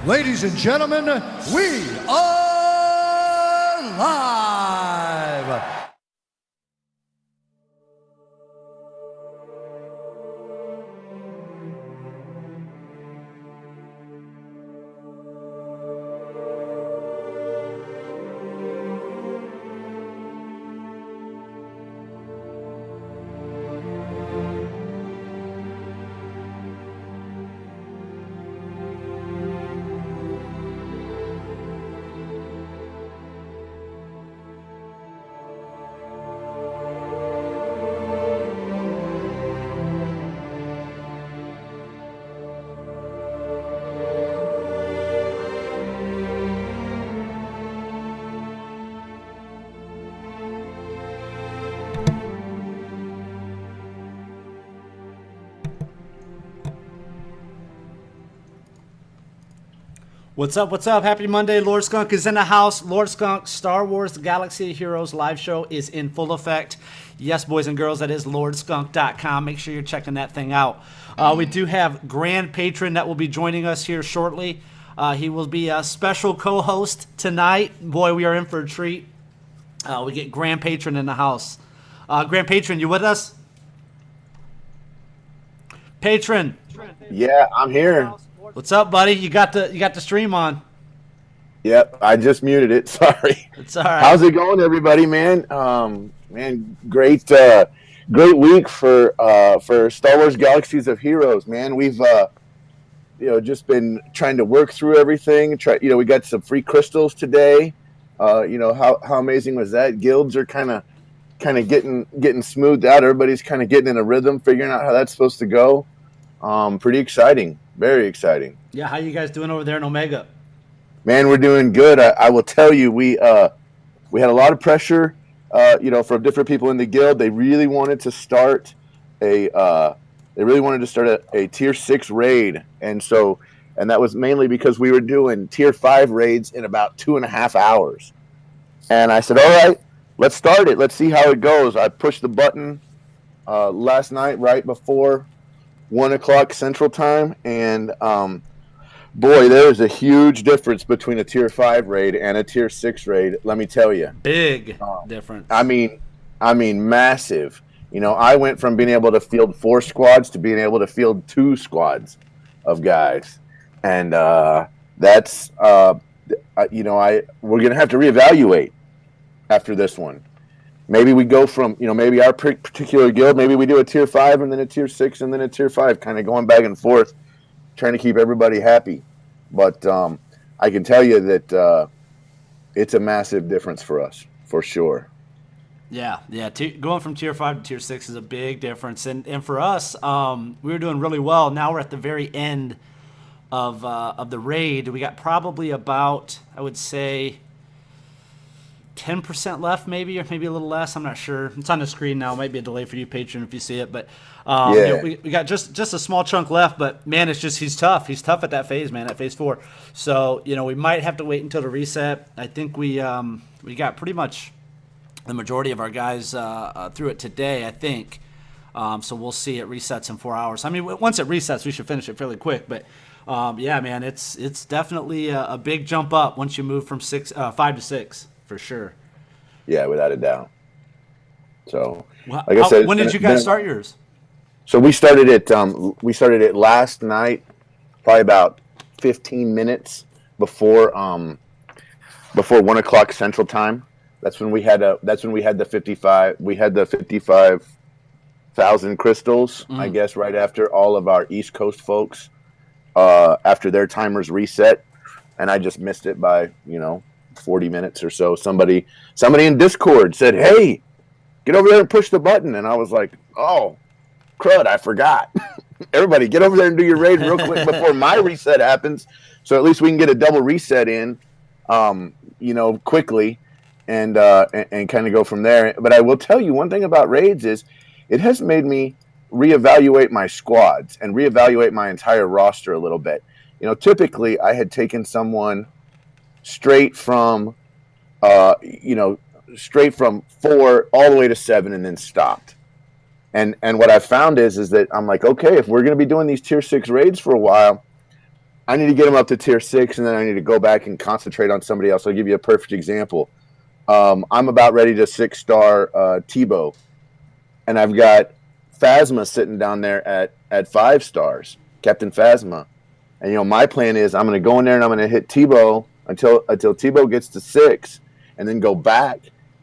Ladies and gentlemen, we are live. What's up? What's up? Happy Monday. Lord Skunk is in the house. Lord Skunk Star Wars Galaxy of Heroes live show is in full effect. Yes, boys and girls, that is lordskunk.com. Make sure you're checking that thing out. We do have Grand Patron that will be joining us here shortly. He will be a special co-host tonight. Boy, we are in for a treat. We get Grand Patron in the house. Grand Patron, you with us? Patron. Yeah, I'm here. What's up, buddy? You got the stream on. Yep, I just muted it. Sorry. It's all right. How's it going, everybody, man? Great week for Star Wars Galaxies of Heroes, man. We've just been trying to work through everything. We got some free crystals today. How amazing was that? Guilds are kind of getting smoothed out. Everybody's kind of getting in a rhythm, figuring out how that's supposed to go. Pretty exciting. Very exciting. Yeah, how you guys doing over there in Omega? Man, we're doing good. I will tell you, we had a lot of pressure, from different people in the guild. They really wanted to start a tier 6 raid, and that was mainly because we were doing tier 5 raids in about 2.5 hours. And I said, all right, let's start it. Let's see how it goes. I pushed the button last night right before 1 o'clock Central Time, and boy, there is a huge difference between a tier 5 raid and a tier 6 raid. Let me tell you, big difference. I mean, massive. I went from being able to field 4 squads to being able to field 2 squads of guys, and that's we're gonna have to reevaluate after this one. Maybe we go from, maybe our particular guild, maybe we do a tier 5 and then a tier 6 and then a tier 5, kind of going back and forth, trying to keep everybody happy. But I can tell you that it's a massive difference for us, for sure. Yeah. Going from tier 5 to tier 6 is a big difference. And for us, we were doing really well. Now we're at the very end of the raid. We got probably about, I would say, 10% left, maybe, or maybe a little less. I'm not sure. It's on the screen now. It might be a delay for you, Patron, if you see it. But we got just a small chunk left. But man, he's tough. He's tough at that phase, man. At phase 4. So we might have to wait until the reset. I think we got pretty much the majority of our guys through it today, I think. So we'll see. It resets in 4 hours. I mean, once it resets, we should finish it fairly quick. But yeah, man, it's definitely a big jump up once you move from 5 to 6. For sure. Yeah, without a doubt. So, like I said, when did you guys start yours? So we started it last night, probably about 15 minutes before 1 o'clock Central Time. That's when we had the 55. We had the 55,000 crystals. I guess right after all of our East Coast folks, after their timers reset, and I just missed it by 40 minutes or so. Somebody in Discord said, "Hey, get over there and push the button," and I was like, "Oh, crud, I forgot." Everybody, get over there and do your raid real quick before my reset happens, so at least we can get a double reset in, quickly, and kind of go from there. But I will tell you one thing about raids is, it has made me reevaluate my squads and reevaluate my entire roster a little bit. Typically I had taken someone straight from 4 all the way to 7 and then stopped. And what I found is that I'm like, okay, if we're going to be doing these tier 6 raids for a while, I need to get them up to tier 6, and then I need to go back and concentrate on somebody else. I'll give you a perfect example. I'm about ready to 6-star Tebow, and I've got Phasma sitting down there at 5 stars, Captain Phasma. And my plan is I'm going to go in there and I'm going to hit Tebow until Tebow gets to 6, and then go back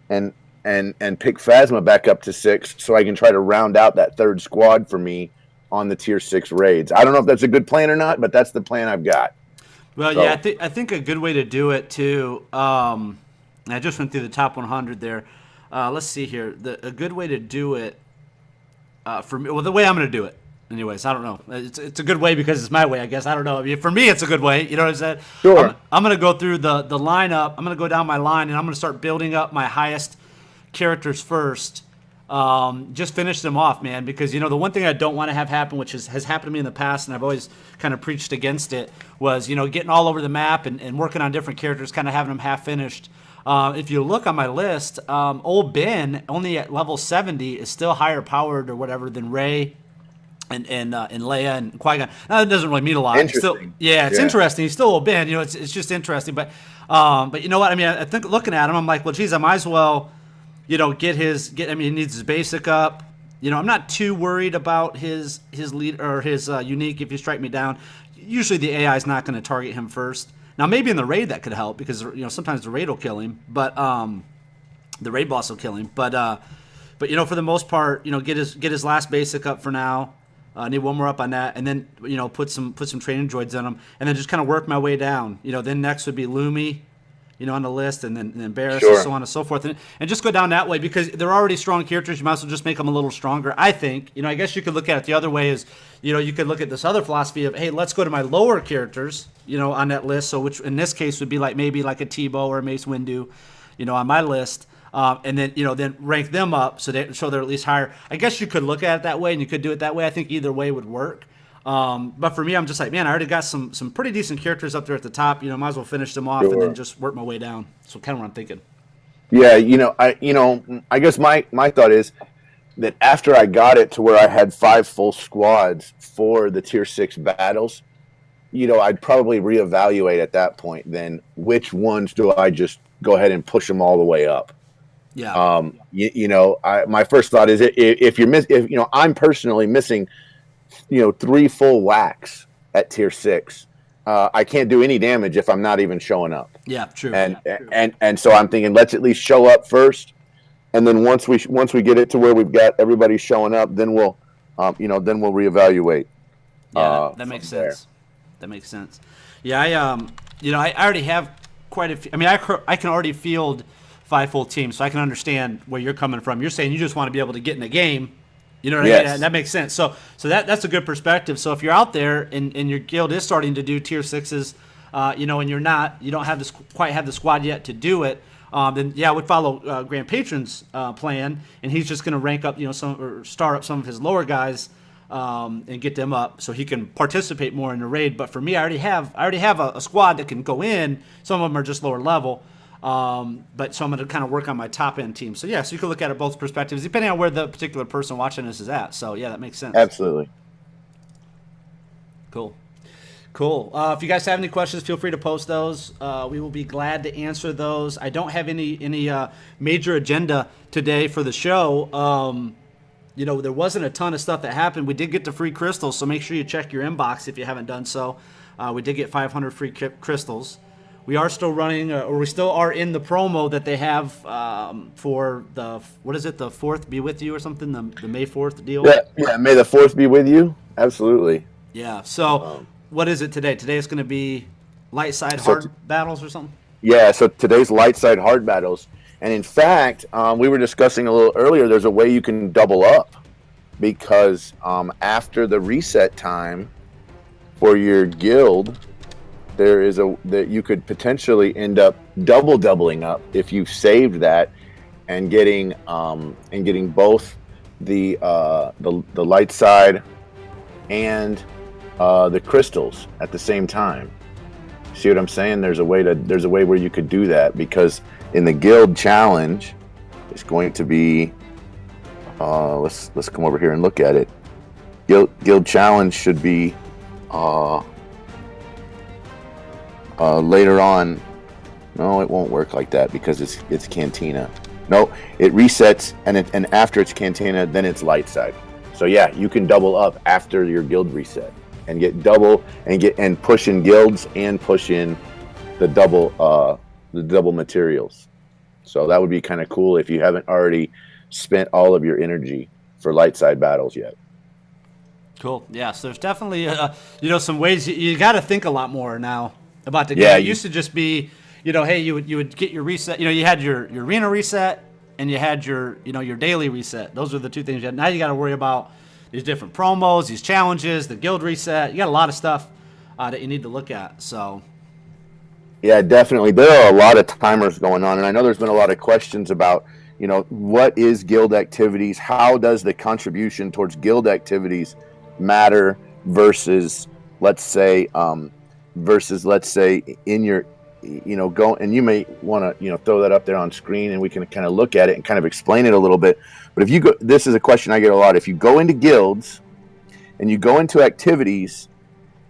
and pick Phasma back up to 6, so I can try to round out that third squad for me on the tier 6 raids. I don't know if that's a good plan or not, but that's the plan I've got. Well, so. Yeah, I think a good way to do it too. I just went through the top 100 there. Let's see here. A good way to do it for me. Well, the way I'm going to do it. Anyways, I don't know. It's a good way because it's my way, I guess. I don't know. I mean, for me, it's a good way. You know what I'm saying? Sure. I'm going to go through the lineup. I'm going to go down my line, and I'm going to start building up my highest characters first. Just finish them off, man. Because, the one thing I don't want to have happen, which has happened to me in the past, and I've always kind of preached against it, was, getting all over the map and working on different characters, kind of having them half finished. If you look on my list, old Ben, only at level 70, is still higher powered or whatever than Rey and Leia and Qui-Gon. Now, that doesn't really mean a lot. Interesting. It's interesting. He's still old Ben. It's just interesting. But you know what? I mean, I think looking at him, I'm like, well, geez, I might as well, he needs his basic up. I'm not too worried about his lead or his unique. If you strike me down, usually the AI is not going to target him first. Now, maybe in the raid that could help because sometimes the raid will kill him, but the raid boss will kill him. But for the most part, get his last basic up for now. Need one more up on that, and then put some training droids in them, and then just kind of work my way down. Then next would be Lumi, on the list, and then Barris, sure. And so on and so forth, and just go down that way because they're already strong characters. You might as well just make them a little stronger. I think. I guess you could look at it the other way is, you could look at this other philosophy of, hey, let's go to my lower characters, on that list. So which in this case would be maybe like a Tebow or a Mace Windu, on my list. And then then rank them up so they're at least higher. I guess you could look at it that way, and you could do it that way. I think either way would work. But for me, I'm just like, man, I already got some pretty decent characters up there at the top. Might as well finish them off and then just work my way down. So kind of what I'm thinking. Yeah, I guess my thought is that after I got it to where I had 5 full squads for the tier 6 battles, I'd probably reevaluate at that point. Then which ones do I just go ahead and push them all the way up? Yeah. My first thought is if I'm personally missing, 3 full whacks at tier 6. I can't do any damage if I'm not even showing up. Yeah, true. And so I'm thinking, let's at least show up first, and then once we get it to where we've got everybody showing up, then we'll reevaluate. Yeah, that makes sense. That makes sense. Yeah, I already have quite a few. I mean, I can already field 5 full teams, so I can understand where you're coming from. You're saying you just want to be able to get in a game. You know what I mean? And that makes sense. So that's a good perspective. So if you're out there and your guild is starting to do tier 6s, and you don't have quite have the squad yet to do it, then I would follow Grand Patron's plan, and he's just going to rank up, star up some of his lower guys, and get them up so he can participate more in the raid. But for me, I already have a squad that can go in. Some of them are just lower level. But so I'm going to kind of work on my top end team. So so you can look at it both perspectives depending on where the particular person watching this is at. So that makes sense. Absolutely. Cool. If you guys have any questions, feel free to post those. We will be glad to answer those. I don't have any major agenda today for the show. There wasn't a ton of stuff that happened. We did get the free crystals, so make sure you check your inbox if you haven't done so. We did get 500 free crystals. We are still running, or we still are in the promo that they have for the, what is it, the 4th be with you or something, the May 4th deal? Yeah, May the 4th be with you. Absolutely. Yeah, so what is it today? Today it's going to be light side hard battles or something? Yeah, so today's light side hard battles. And in fact, we were discussing a little earlier, there's a way you can double up because after the reset time for your guild, there is that you could potentially end up doubling up if you saved that and getting both the light side and the crystals at the same time. See what I'm saying? There's a way where you could do that because in the guild challenge, it's going to be let's come over here and look at it. Guild challenge should be later on. No, it won't work like that because it's Cantina. No, it resets, and after it's Cantina, then it's light side. So yeah, you can double up after your guild reset and get double and push in guilds and push in the double materials. So that would be kind of cool if you haven't already spent all of your energy for light side battles yet. Cool. Yeah. So there's definitely some ways you got to think a lot more now about the game. Yeah, it used to just be, hey, you would get your reset. You had your arena reset and you had your daily reset. Those are the two things you had. Now you got to worry about these different promos, these challenges, the guild reset. You got a lot of stuff that you need to look at. So. Yeah, definitely. There are a lot of timers going on, and I know there's been a lot of questions about, what is guild activities? How does the contribution towards guild activities matter versus, let's say, in your, go, and you may want to, throw that up there on screen and we can kind of look at it and kind of explain it a little bit. But if you go, this is a question I get a lot. If you go into guilds and you go into activities,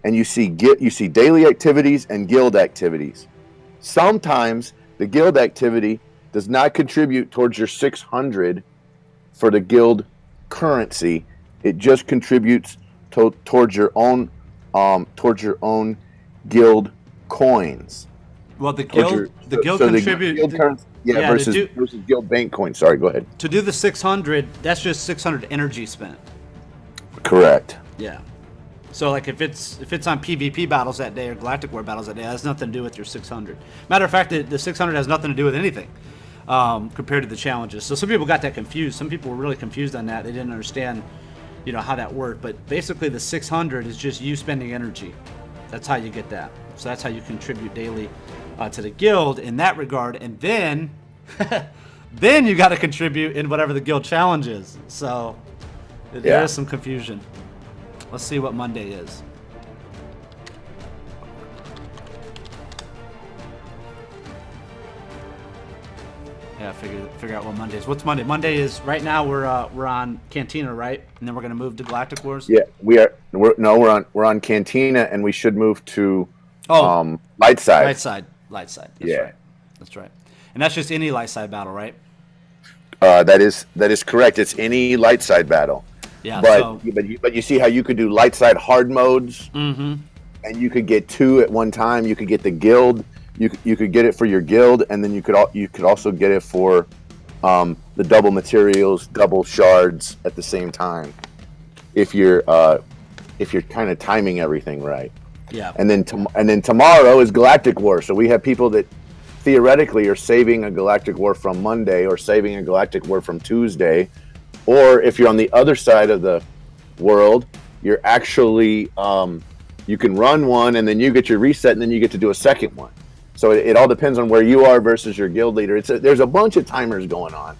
and you see daily activities and guild activities. Sometimes the guild activity does not contribute towards your 600 for the guild currency. It just contributes towards your own guild coins. Well, the guild contribute versus guild bank coins. Sorry, go ahead. To do the 600, that's just 600 energy spent. Correct. Yeah. So, like, if it's on PvP battles that day or Galactic War battles that day, that has nothing to do with your 600. Matter of fact, the 600 has nothing to do with anything compared to the challenges. So some people got that confused. Some people were really confused on that. They didn't understand, how that worked. But basically, the 600 is just you spending energy. That's how you get that. So that's how you contribute daily to the guild in that regard. And then, then you got to contribute in whatever the guild challenge is. So there is some confusion. Let's see what Monday is. Yeah, figure out what Monday is. What's Monday? Monday is right now we're on Cantina, right? And then we're gonna move to Galactic Wars. Yeah, we are. We're on Cantina, and we should move to light side. Light side. That's right. And that's just any light side battle, right? That is correct. It's any light side battle. Yeah, but you see how you could do light side hard modes, and you could get 2 at one time. You could get the guild. You could get it for your guild, and then you could also get it for the double materials, double shards at the same time. If you're kind of timing everything right. Yeah. And then tomorrow is Galactic War. So we have people that theoretically are saving a Galactic War from Monday or saving a Galactic War from Tuesday. Or if you're on the other side of the world, you're actually, you can run one and then you get your reset and then you get to do a second one. So it all depends on where you are versus your guild leader. There's a bunch of timers going on,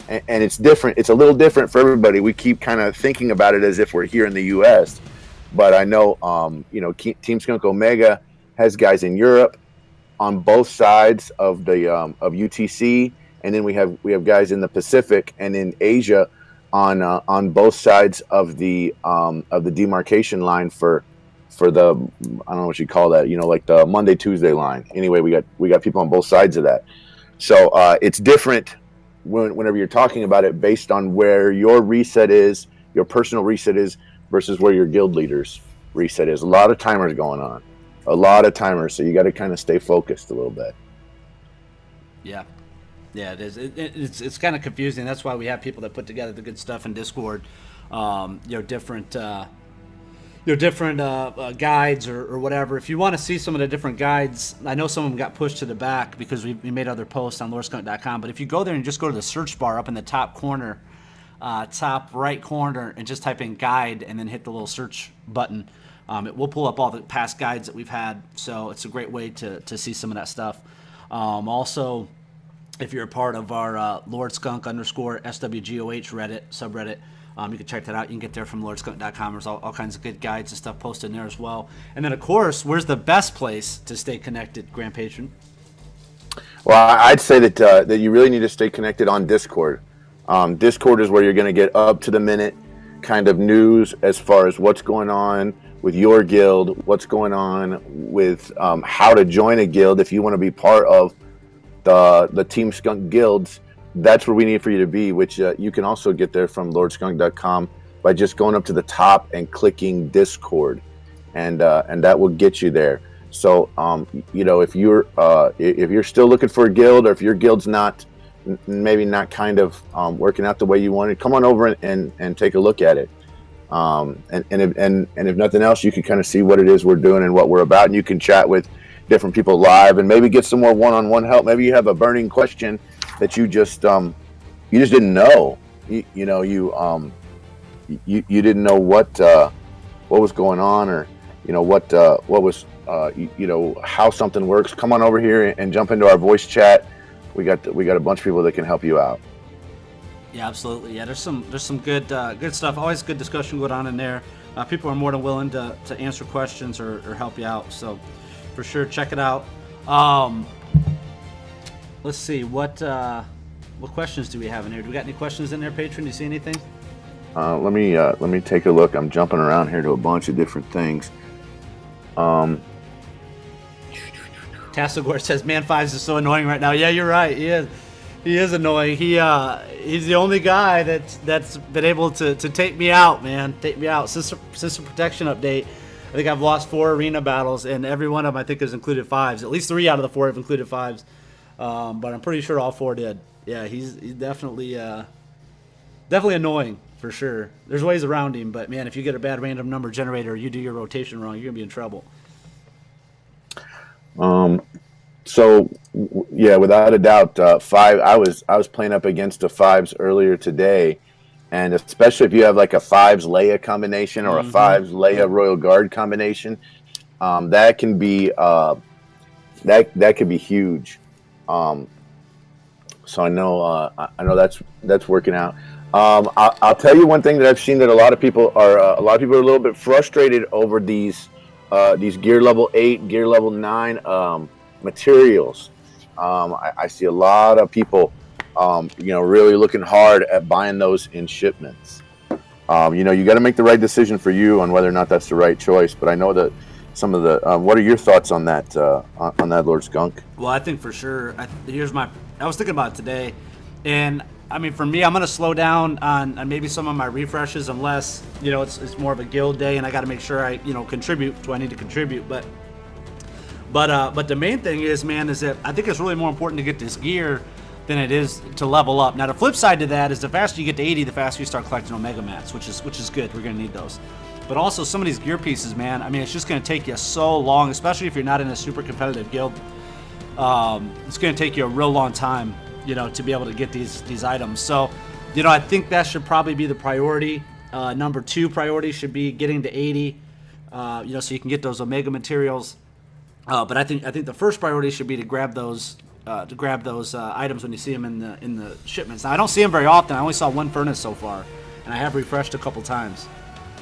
and it's different. It's a little different for everybody. We keep kind of thinking about it as if we're here in the U.S., but I know, Team Skunk Omega has guys in Europe on both sides of the of UTC, and then we have guys in the Pacific and in Asia on both sides of the demarcation line for the, I don't know what you call that, like the Monday Tuesday line. Anyway, we got people on both sides of that. So it's different whenever you're talking about it based on where your reset is, your personal reset is versus where your guild leader's reset is. A lot of timers going on. A lot of timers, so you got to kind of stay focused a little bit. Yeah. Yeah, it is. It's kind of confusing. That's why we have people that put together the good stuff in Discord. Different guides or whatever. If you want to see some of the different guides, I know some of them got pushed to the back because we made other posts on lordskunk.com. But if you go there and just go to the search bar up in the top corner, top right corner, and just type in guide and then hit the little search button, it will pull up all the past guides that we've had. So it's a great way to see some of that stuff. Also, if you're a part of our LordSkunk_SWGOH Reddit subreddit, you can check that out. You can get there from lordskunk.com. There's all kinds of good guides and stuff posted in there as well. And then, of course, where's the best place to stay connected, Grand Patron? Well, I'd say that you really need to stay connected on Discord. Discord is where you're going to get up to the minute kind of news as far as what's going on your guild, what's going on with how to join a guild if you want to be part of the Team Skunk guilds. That's where we need for you to be, which you can also get there from lordskunk.com by just going up to the top and clicking Discord, and that will get you there. So if you're still looking for a guild, or if your guild's maybe not kind of working out the way you wanted, come on over and take a look at it. And if nothing else, you can kind of see what it is we're doing and what we're about, and you can chat with different people live and maybe get some more one-on-one help. Maybe you have a burning question that you just didn't know. You didn't know what was going on, or what was how something works. Come on over here and jump into our voice chat. We got a bunch of people that can help you out. Yeah, absolutely. Yeah, there's some good stuff. Always good discussion going on in there. People are more than willing to answer questions or help you out. So for sure, check it out. Let's see what questions do we have in here? Do we got any questions in there, patron? Do you see anything? Let me take a look. I'm jumping around here to a bunch of different things. Tassagore says, "Man, Fives is so annoying right now." Yeah, you're right. He is annoying. He's the only guy that's been able to take me out, man. Take me out. System protection update. I think I've lost 4 arena battles, and every one of them I think has included 5s. At least 3 out of the 4 have included 5s. But I'm pretty sure all 4 did. Yeah, he's definitely annoying for sure. There's ways around him, but man, if you get a bad random number generator, or you do your rotation wrong, you're gonna be in trouble. So yeah, without a doubt, 5. I was playing up against the 5s earlier today, and especially if you have like a 5s Leia combination or a 5s Leia Royal Guard combination, that can be that could be huge. So I know that's working out. I'll tell you one thing that I've seen, that a lot of people are a little bit frustrated over these gear level 8, gear level 9 materials. I see a lot of people really looking hard at buying those in shipments. You got to make the right decision for you on whether or not that's the right choice. But I know that some of the what are your thoughts on that Lord Skunk? Well, I think for sure. I was thinking about it today, and I mean, for me, I'm gonna slow down on maybe some of my refreshes, unless it's more of a guild day and I got to make sure I contribute. Do I need to contribute? But the main thing is, man, is that I think it's really more important to get this gear than it is to level up. Now, the flip side to that is the faster you get to 80, the faster you start collecting Omega Mats, which is good. We're gonna need those. But also some of these gear pieces, man, I mean, it's just gonna take you so long, especially if you're not in a super competitive guild. It's gonna take you a real long time, to be able to get these items. So, I think that should probably be the priority. Number 2 priority should be getting to 80, so you can get those Omega materials. But I think the first priority should be to grab those items when you see them in the shipments. Now, I don't see them very often. I only saw 1 furnace so far, and I have refreshed a couple times.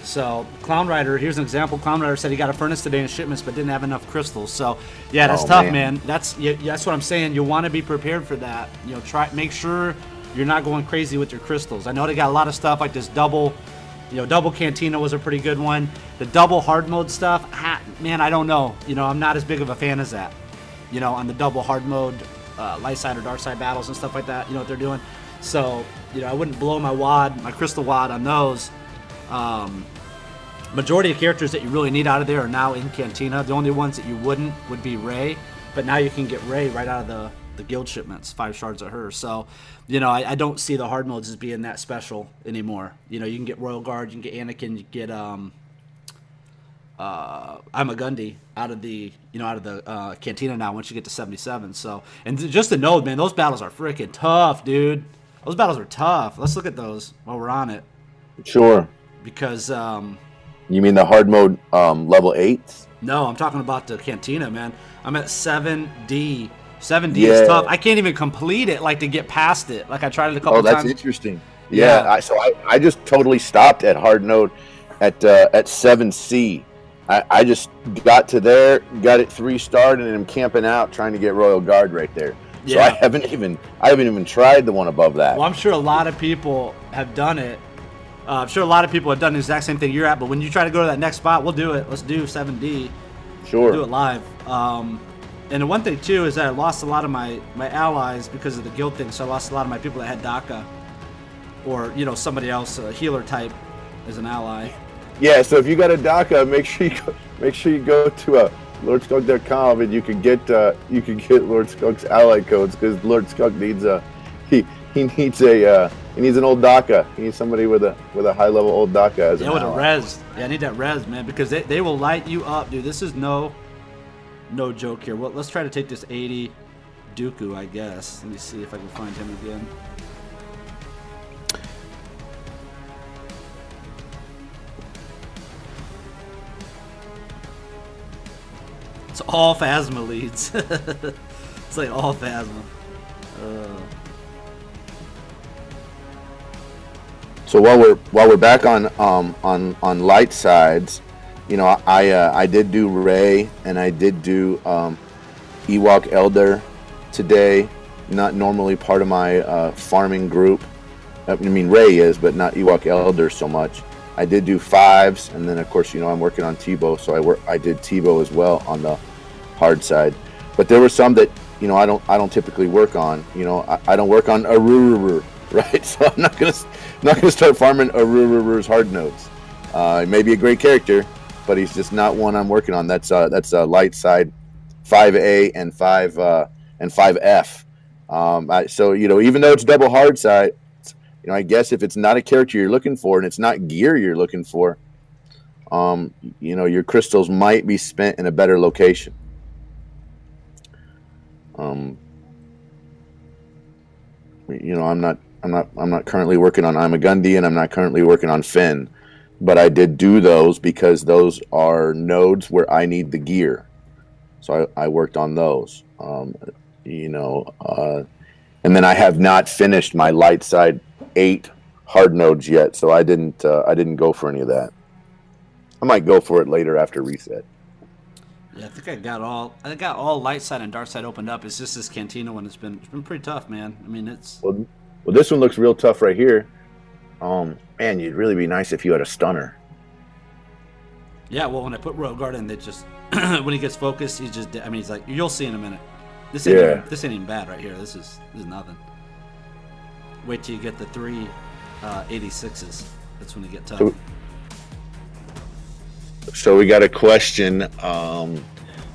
So Clown Rider, here's an example. Clown Rider said he got a furnace today in shipments, but didn't have enough crystals. So yeah, that's tough, man. That's what I'm saying. You want to be prepared for that. Make sure you're not going crazy with your crystals. I know they got a lot of stuff like this double Cantina was a pretty good one. The double hard mode stuff, man, I don't know. I'm not as big of a fan as that. On the double hard mode, light side or dark side battles and stuff like that. What they're doing. So I wouldn't blow my crystal wad on those. Majority of characters that you really need out of there are now in Cantina. The only ones that you wouldn't would be Rey, but now you can get Rey right out of the guild shipments, 5 shards of her. So, I don't see the hard modes as being that special anymore. You can get Royal Guard, you can get Anakin, you can get Amagundi out of the Cantina now once you get to 77. So, and just to know, man, those battles are freaking tough, dude. Those battles are tough. Let's look at those while we're on it. Sure. Because you mean the hard mode level 8s? No, I'm talking about the Cantina, man. I'm at 7D. 7D is tough. I can't even complete it, to get past it. I tried it a couple times. Oh, that's interesting. Yeah. I just totally stopped at hard mode at 7C. I just got to there, got it 3-starred, and I'm camping out trying to get Royal Guard right there. So I haven't even tried the one above that. Well, I'm sure a lot of people have done it. I'm sure a lot of people have done the exact same thing you're at, but when you try to go to that next spot, we'll do it. Let's do 7D. Sure. We'll do it live. And the one thing, too, is that I lost a lot of my allies because of the guild thing, so I lost a lot of my people that had DACA or, you know, somebody else, a healer type, as an ally. Yeah, so if you got a DACA, make sure you go to LordSkunk.com and you can get Lord Skunk's ally codes, because Lord Skunk needs he needs an old DACA. He needs somebody with a high level old DACA as an ally. With a res. Yeah, I need that res, man, because they will light you up, dude. This is no joke here. Well, let's try to take this 80 Dooku, I guess. Let me see if I can find him again. It's all Phasma leads. It's like all Phasma. So while we're back on light sides, you know, I did do Rey and I did do Ewok Elder today. Not normally part of my farming group. I mean, Rey is, but not Ewok Elder so much. I did do 5s, and then of course, you know, I'm working on Tebow, so I did Tebow as well on the hard side. But there were some that, you know, I don't typically work on. You know, I don't work on Arururu, right? So I'm not gonna start farming Arururu's hard nodes. He may be a great character, but he's just not one I'm working on. That's a light side 5A and 5F. So, you know, even though it's double hard side, you know, I guess if it's not a character you're looking for and it's not gear you're looking for, you know, your crystals might be spent in a better location. You know, I'm not currently working on Imagundi, and I'm not currently working on Finn, but I did do those because those are nodes where I need the gear. So I worked on those. You know, and then I have not finished my light side 8 hard nodes yet, so I didn't go for any of that. I might go for it later after reset. Yeah, I think I got all light side and dark side opened up. It's just this Cantina one. It's been pretty tough, man. I mean, it's well, this one looks real tough right here. Man, you'd really be nice if you had a stunner. Yeah, well, when I put Royal Guard in, they just when he gets focused, he's like, you'll see in a minute. This ain't even bad right here. This is nothing. Wait till you get the 3 86s. That's when you get tough. So we got a question.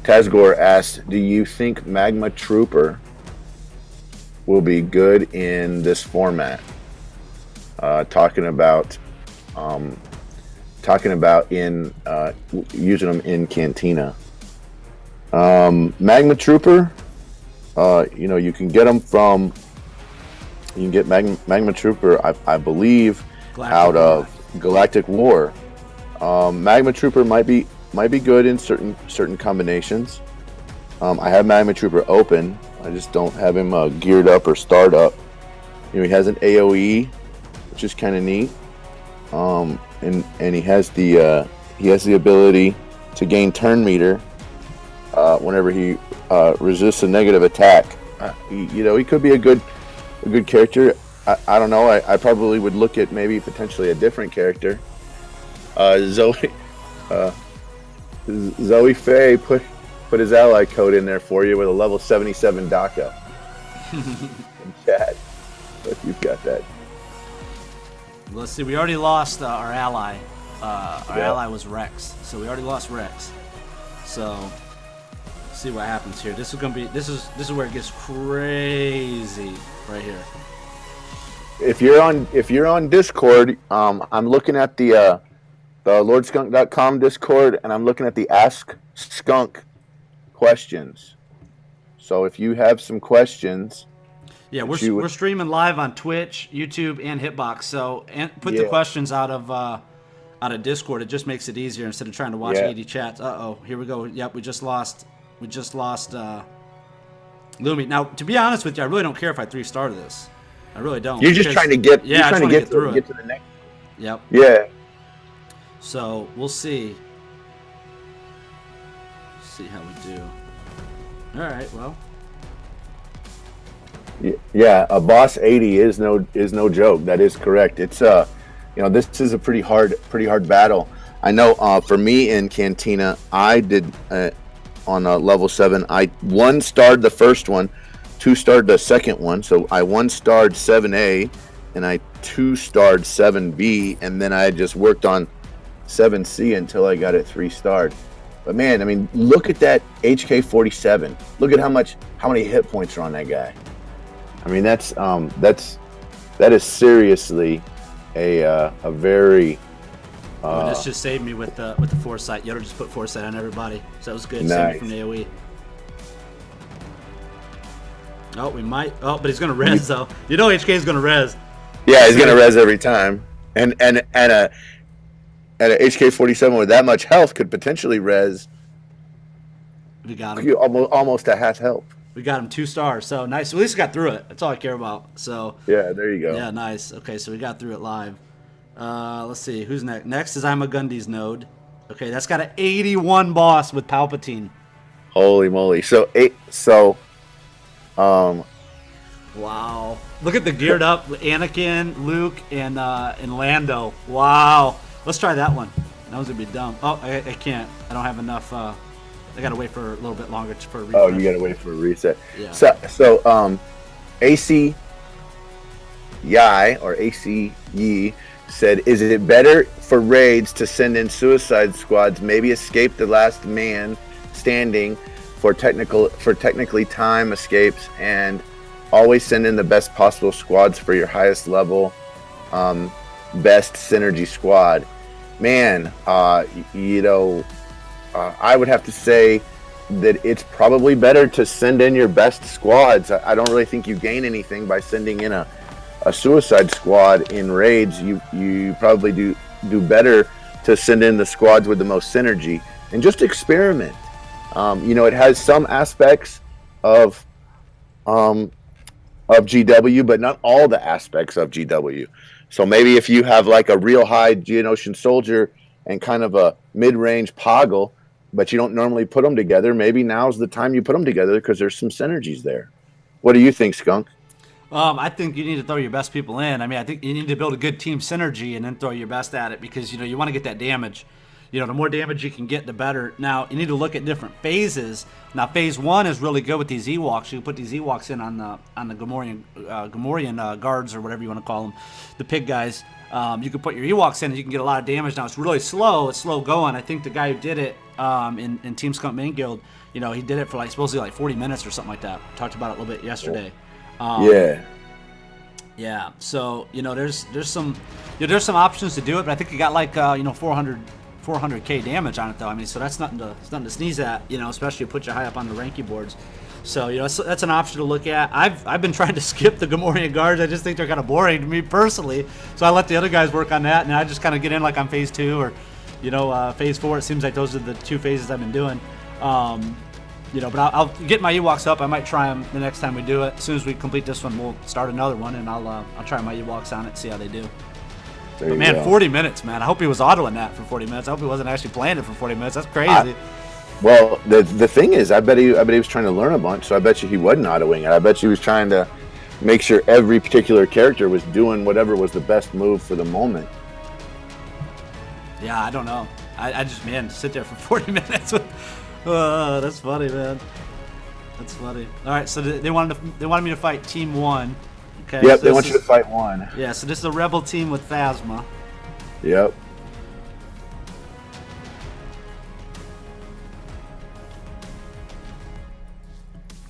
Tazgor asked, do you think Magma Trooper will be good in this format? Talking about in using them in Cantina. Magma Trooper, you know, you can get them from. You can get Magma Trooper, I believe, out of Galactic War. Magma Trooper might be good in certain combinations. I have Magma Trooper open. I just don't have him geared up or starred up. You know, he has an AOE, which is kind of neat. And he has the ability to gain turn meter whenever he resists a negative attack. You know, he could be a good character. I don't know. I probably would look at maybe potentially a different character. Zoe Faye put his ally code in there for you with a level 77 DACA in chat. But you've got that. Let's see. We already lost our ally. Ally was Rex, so we already lost Rex. So let's see what happens here. This is where it gets crazy right here. If you're on Discord, I'm looking at the LordSkunk.com Discord, and I'm looking at the Ask Skunk questions. So if you have some questions, yeah, we're streaming live on Twitch, YouTube, and Hitbox. So put the questions out of Discord. It just makes it easier instead of trying to watch 80 chats. Here we go. Yep, we just lost Lumi. Now, to be honest with you, I really don't care if I 3-star this. I really don't. You're just trying to get. Yeah, you're trying to get through it. Get to the next. Yep. Yeah. So we'll see. See how we do. All right. Well. Yeah, a boss 80 is no joke. That is correct. It's this is a pretty hard battle. I know for me in Cantina, I did on level 7. I 1-starred the first one, 2-starred the second one. So I 1-starred 7A, and I 2-starred 7B, and then I just worked on 7C until I got it 3-starred. But man, I mean, look at that HK-47. Look at how many hit points are on that guy. I mean, that is seriously a very. This just saved me with the foresight. Yoda just put foresight on everybody, so that was good. Nice. Saved me from AOE. Oh, we might. Oh, but he's gonna res though. HK is gonna res. Yeah, he's gonna res every time, and a HK-47 with that much health could potentially res. We got him. Almost a half health. We got him 2 stars. So nice. At least we got through it. That's all I care about. So yeah, there you go. Yeah, nice. Okay, so we got through it live. Let's see who's next. Next is I'm a Gundy's node. Okay, that's got an 81 boss with Palpatine. Holy moly! Wow! Look at the geared up Anakin, Luke, and Lando. Wow! Let's try that one. That was gonna be dumb. Oh, I can't. I don't have enough. I gotta wait for a little bit longer for a refresh. Oh, you gotta wait for a reset. Yeah. So AC Yi or AC Yi said, "Is it better for raids to send in suicide squads? Maybe escape the last man standing for technically time escapes, and always send in the best possible squads for your highest level, best synergy squad." Man, I would have to say that it's probably better to send in your best squads. I don't really think you gain anything by sending in a suicide squad in raids. You probably do better to send in the squads with the most synergy and just experiment. It has some aspects of GW, but not all the aspects of GW. So maybe if you have like a real high Geonosian soldier and kind of a mid-range Poggle, but you don't normally put them together, maybe now's the time you put them together because there's some synergies there. What do you think, Skunk? I think you need to throw your best people in. I mean, I think you need to build a good team synergy and then throw your best at it because, you want to get that damage. The more damage you can get, the better. Now, you need to look at different phases. Now, phase 1 is really good with these Ewoks. You can put these Ewoks in on the Gamorrean guards or whatever you want to call them, the pig guys. You can put your Ewoks in and you can get a lot of damage. Now, it's really slow. It's slow going. I think the guy who did it in Team Skunk Main Guild, he did it for supposedly 40 minutes or something like that. Talked about it a little bit yesterday. Yeah. So there's some options to do it, but I think you got 400k damage on it though. I mean, so that's nothing to sneeze at. Especially if you put you high up on the ranky boards. So that's an option to look at. I've been trying to skip the Gamorrean guards. I just think they're kind of boring to me personally. So I let the other guys work on that, and I just kind of get in on phase 2 or phase 4. It seems like those are the 2 phases I've been doing. But I'll get my Ewoks up. I might try them the next time we do it. As soon as we complete this one, we'll start another one, and I'll try my Ewoks on it, see how they do. But man, go. 40 minutes, man. I hope he was autoing that for 40 minutes. I hope he wasn't actually playing it for 40 minutes. That's crazy. Well, the thing is, I bet he was trying to learn a bunch, so I bet you he wasn't autoing it. I bet you he was trying to make sure every particular character was doing whatever was the best move for the moment. Yeah, I don't know. I just, sit there for 40 minutes with... that's funny, man. That's funny. All right, so they wanted me to fight Team 1. Okay. Yep, so they want you to fight 1. Yeah, so this is a rebel team with Phasma. Yep.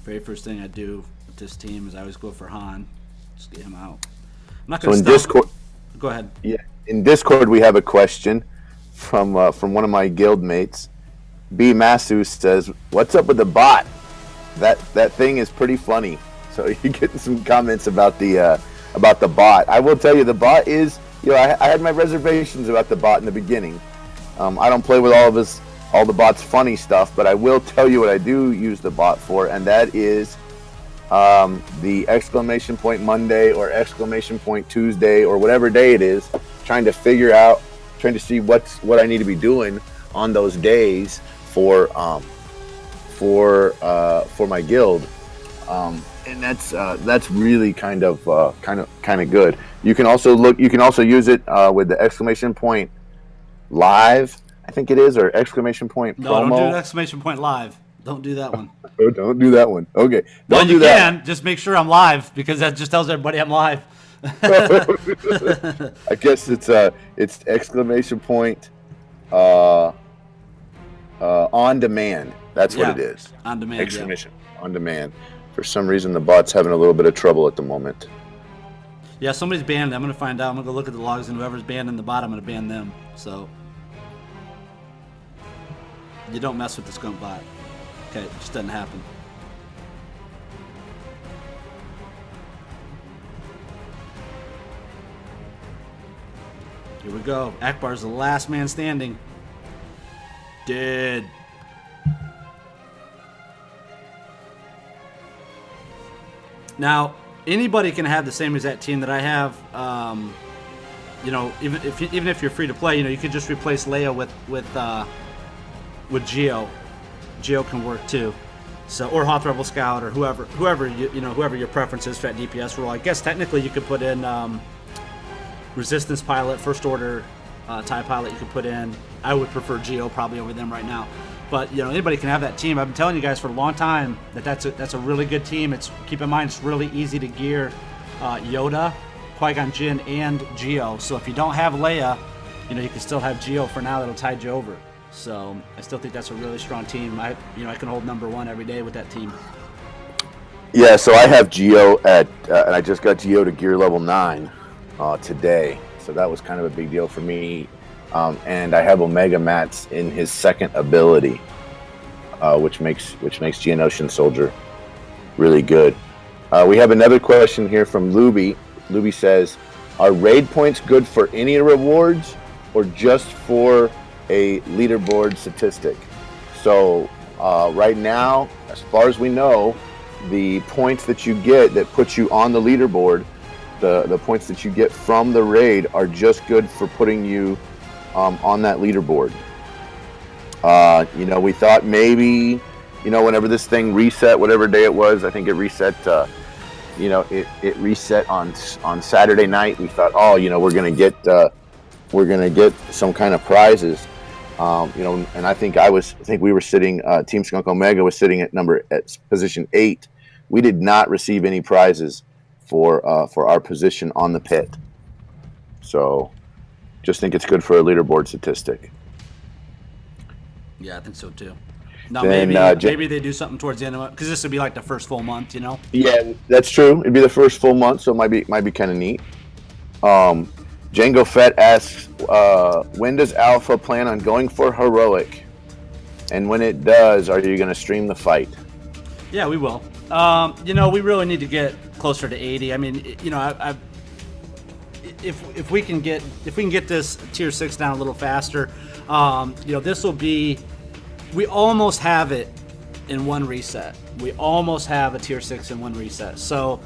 Very first thing I do with this team is I always go for Han. Just get him out. I'm not So going in to Discord, Go ahead. yeah, in Discord we have a question from one of my guild mates. B Masu says, "What's up with the bot? That thing is pretty funny." So you're getting some comments about the bot. I will tell you, the bot is, I had my reservations about the bot in the beginning. I don't play with all the bot's funny stuff, but I will tell you what I do use the bot for, and that is the exclamation point Monday or exclamation point Tuesday or whatever day it is, trying to see what I need to be doing on those days for my guild. and that's really kind of good. You can also use it with the exclamation point live, I think it is, or exclamation point No, promo. don't do exclamation point live. Don't do that one. Oh, don't do that one. Okay. Well, you can. Just make sure I'm live, because that just tells everybody I'm live. I guess it's exclamation point on demand. That's what it is. On demand. Exclamation on demand. For some reason, the bot's having a little bit of trouble at the moment. Yeah, somebody's banned. I'm going to find out. I'm going to go look at the logs, and whoever's banned in the bot, I'm going to ban them. So you don't mess with the skunk bot. Okay, it just doesn't happen. Here we go. Akbar's the last man standing. Dead. Now, anybody can have the same exact team that I have. Even if you're free to play, you could just replace Leia with Geo. Geo can work too. So, or Hoth Rebel Scout, or whoever your preference is for that DPS role. I guess technically you could put in Resistance Pilot, First Order TIE Pilot. You could put in. I would prefer Geo probably over them right now. But anybody can have that team. I've been telling you guys for a long time that's a really good team. Keep in mind, it's really easy to gear Yoda, Qui-Gon Jinn, and Geo. So if you don't have Leia, you can still have Geo for now. That'll tide you over. So I still think that's a really strong team. I can hold number 1 every day with that team. Yeah, so I have Geo and I just got Geo to gear level 9 today. So that was kind of a big deal for me. And I have Omega Mats in his second ability, which makes Geonosian Soldier really good. We have another question here from Luby. Luby says, are raid points good for any rewards or just for a leaderboard statistic? So right now, as far as we know, the points that you get that put you on the leaderboard, the points that you get from the raid are just good for putting you on that leaderboard. We thought maybe, whenever this thing reset, whatever day it was, I think it reset, it reset on Saturday night. We thought, we're gonna get some kind of prizes, and I think we were sitting, Team Skunk Omega was sitting at position 8. We did not receive any prizes for our position on the pit. So just think it's good for a leaderboard statistic. Yeah, I think so too. Now maybe they do something towards the end of it, because this would be like the first full month, Yeah, that's true. It'd be the first full month, so it might be kind of neat. Django Fett asks, when does Alpha plan on going for heroic? And when it does, are you going to stream the fight? Yeah, we will. We really need to get closer to 80. I mean, if we can get this tier 6 down a little faster, this will be. We almost have it in one reset. We almost have a tier 6 in one reset. So,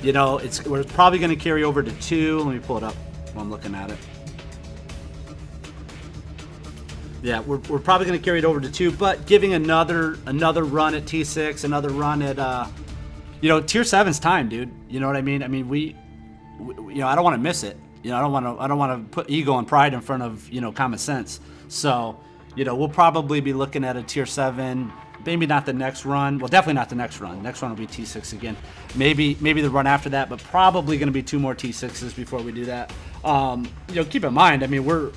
we're probably going to carry over to 2. Let me pull it up while I'm looking at it. Yeah, we're probably going to carry it over to 2, but giving another run at T6, another run at tier 7's time, dude. You know what I mean? I mean, I don't want to miss it. I don't want to put ego and pride in front of common sense. So, we'll probably be looking at a tier 7. Maybe not the next run. Well, definitely not the next run. Next run will be T6 again. Maybe the run after that, but probably going to be 2 more T6s before we do that. Keep in mind, I mean, we're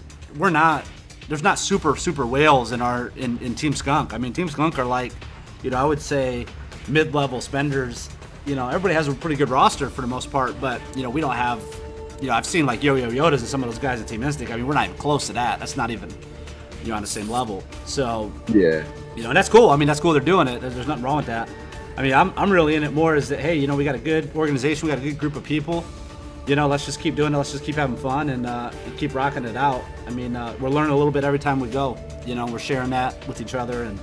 not. There's not super whales in Team Skunk. I mean, Team Skunk are like, I would say mid-level spenders. Everybody has a pretty good roster for the most part, but we don't have. I've seen like Yo-Yo Yodas and some of those guys at Team Instinct. I mean, we're not even close to that. That's not even on the same level. So yeah, and that's cool. I mean, that's cool. They're doing it. There's nothing wrong with that. I mean, I'm really in it more as that. Hey, we got a good organization. We got a good group of people. Let's just keep doing it. Let's just keep having fun and keep rocking it out. I mean, we're learning a little bit every time we go. We're sharing that with each other, and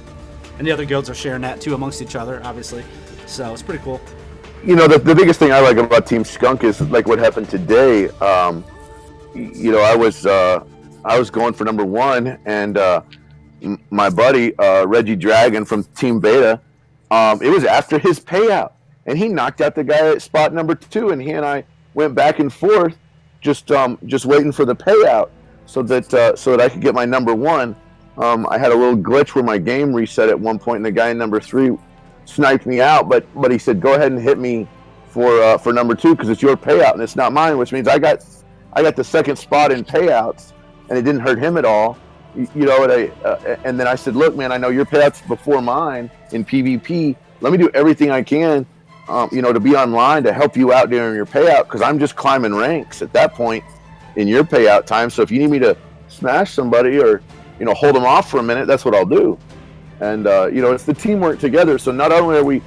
the other guilds are sharing that too amongst each other, obviously. So it's pretty cool. The biggest thing I like about Team Skunk is like what happened today. I was going for number 1, and my buddy Reggie Dragon from Team Beta, it was after his payout, and he knocked out the guy at spot number 2, and he and I went back and forth, just waiting for the payout, so that I could get my number 1. I had a little glitch where my game reset at one point, and the guy in number 3 sniped me out, but he said, "Go ahead and hit me for number 2 because it's your payout and it's not mine," which means I got the second spot in payouts, and it didn't hurt him at all. And then I said, "Look, man, I know your payouts before mine in PvP. Let me do everything I can, to be online to help you out during your payout, because I'm just climbing ranks at that point in your payout time. So if you need me to smash somebody or hold them off for a minute, that's what I'll do." And it's the teamwork together. So not only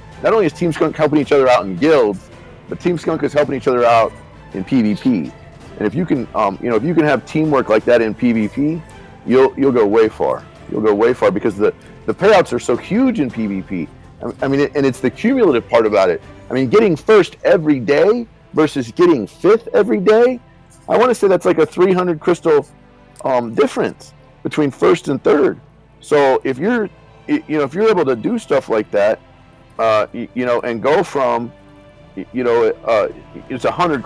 is Team Skunk helping each other out in guilds, but Team Skunk is helping each other out in PvP. And if you can, have teamwork like that in PvP, you'll go way far. You'll go way far because the payouts are so huge in PvP. I mean, and it's the cumulative part about it. I mean, getting first every day versus getting 5th every day, I want to say that's like a 300 crystal difference between 1st and 3rd. So if you're able to do stuff like that, and go from, it's 100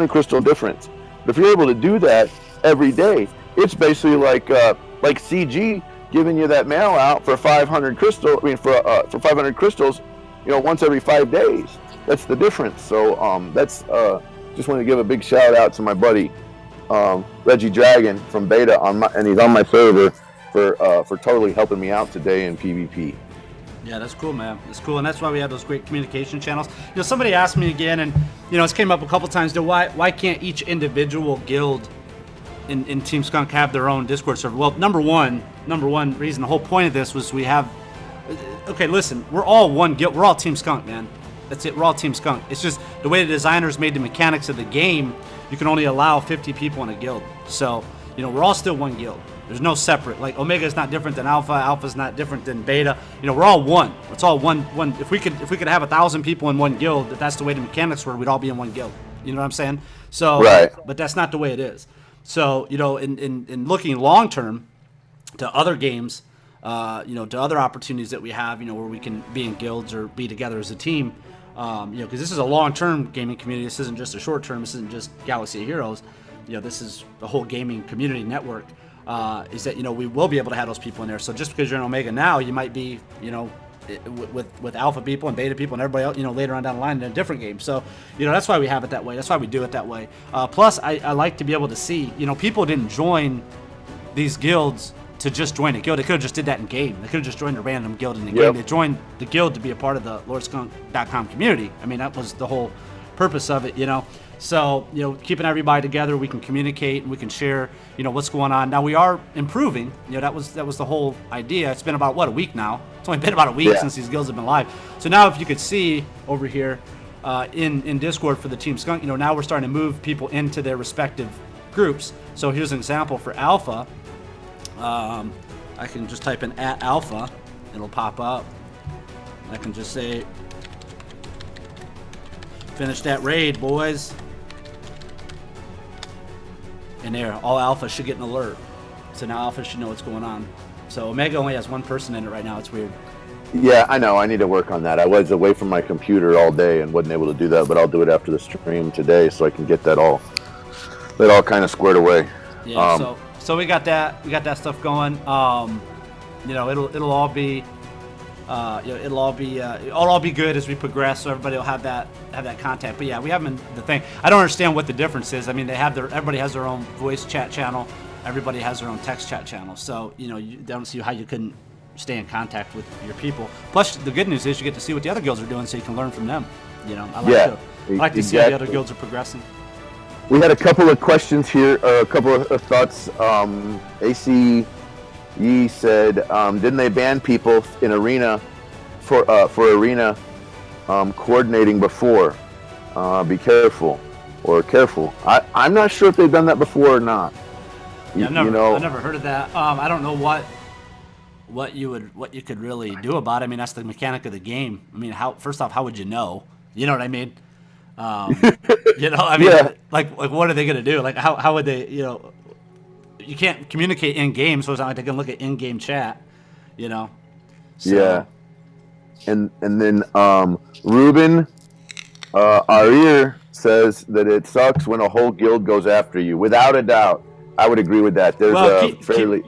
crystal difference. But if you're able to do that every day, it's basically like CG giving you that mail out for 500 crystal. I mean, for 500 crystals, once every 5 days. That's the difference. So that's just want to give a big shout out to my buddy Reggie Dragon from Beta and he's on my server for totally helping me out today in PvP. Yeah, that's cool, man. That's cool, and that's why we have those great communication channels. Somebody asked me again, and it's came up a couple times. Why can't each individual guild in Team Skunk have their own Discord server? Well, number one reason, the whole point of this was we have. Okay, listen, we're all one guild. We're all Team Skunk, man. That's it. We're all Team Skunk. It's just the way the designers made the mechanics of the game. You can only allow 50 people in a guild. So we're all still one guild. There's no separate. Like Omega is not different than Alpha. Alpha is not different than Beta. We're all one. It's all one. If we could have 1,000 people in one guild, if that's the way the mechanics were, we'd all be in one guild. You know what I'm saying? So, right. But that's not the way it is. So in looking long term to other games, to other opportunities that we have, where we can be in guilds or be together as a team, because this is a long term gaming community. This isn't just a short term. This isn't just Galaxy of Heroes. This is the whole gaming community network. Is that we will be able to have those people in there. So just because you're in Omega now, you might be with Alpha people and Beta people and everybody else later on down the line in a different game. So that's why we have it that way. That's why we do it that way. Plus, I like to be able to see people didn't join these guilds to just join a guild. They could have just did that in game. They could have just joined a random guild in the game. They joined the guild to be a part of the LordSkunk.com community. I mean, that was the whole purpose of it. So, keeping everybody together, we can communicate and we can share, what's going on. Now we are improving. That was the whole idea. It's been about a week now. It's only been about a week since these guilds have been live. So now, if you could see over here in Discord for the Team Skunk, now we're starting to move people into their respective groups. So here's an example for Alpha. I can just type in @Alpha. It'll pop up. I can just say, "Finish that raid, boys." And there, all Alpha should get an alert. So now Alpha should know what's going on. So Omega only has one person in it right now. It's weird. Yeah, I know. I need to work on that. I was away from my computer all day and wasn't able to do that, but I'll do it after the stream today so I can get that all kind of squared away. Yeah. So we got that. We got that stuff going. It'll all be. It'll all be good as we progress. So everybody will have that contact. But yeah, we have them in the thing. I don't understand what the difference is. I mean, everybody has their own voice chat channel. Everybody has their own text chat channel. So you don't see how you couldn't stay in contact with your people. Plus, the good news is you get to see what the other guilds are doing, so you can learn from them. I like to see how the other guilds are progressing. We had a couple of questions here, a couple of thoughts. AC Yee said, didn't they ban people in arena for arena coordinating before? Be careful or careful. I'm not sure if they've done that before or not. Yeah, I've never heard of that. I don't know what you could really do about it. I mean, that's the mechanic of the game. I mean, first off, how would you know? You know what I mean? Like what are they gonna do? Like how would they? You can't communicate in game, so it's not like they can look at in-game chat. So. Yeah. And then Ruben Arir says that it sucks when a whole guild goes after you. Without a doubt, I would agree with that. There's Well, a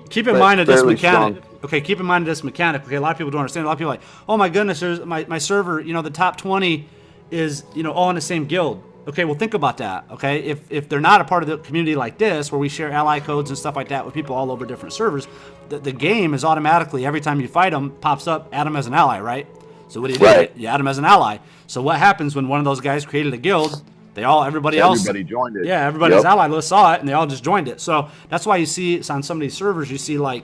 keep in mind of this fairly mechanic. strong. Okay, keep in mind of this mechanic. Okay, a lot of people don't understand. A lot of people are like, oh my goodness, there's my server. The top 20 is all in the same guild. Okay, well think about that. Okay, if they're not a part of the community like this, where we share ally codes and stuff like that with people all over different servers, the game is automatically every time you fight them pops up, add them as an ally, right? So what do you do? Right. You add them as an ally. So what happens when one of those guys created a guild? Everybody else joined it. Yeah, everybody's ally list saw it, and they all just joined it. So that's why you see on some of these servers, you see like,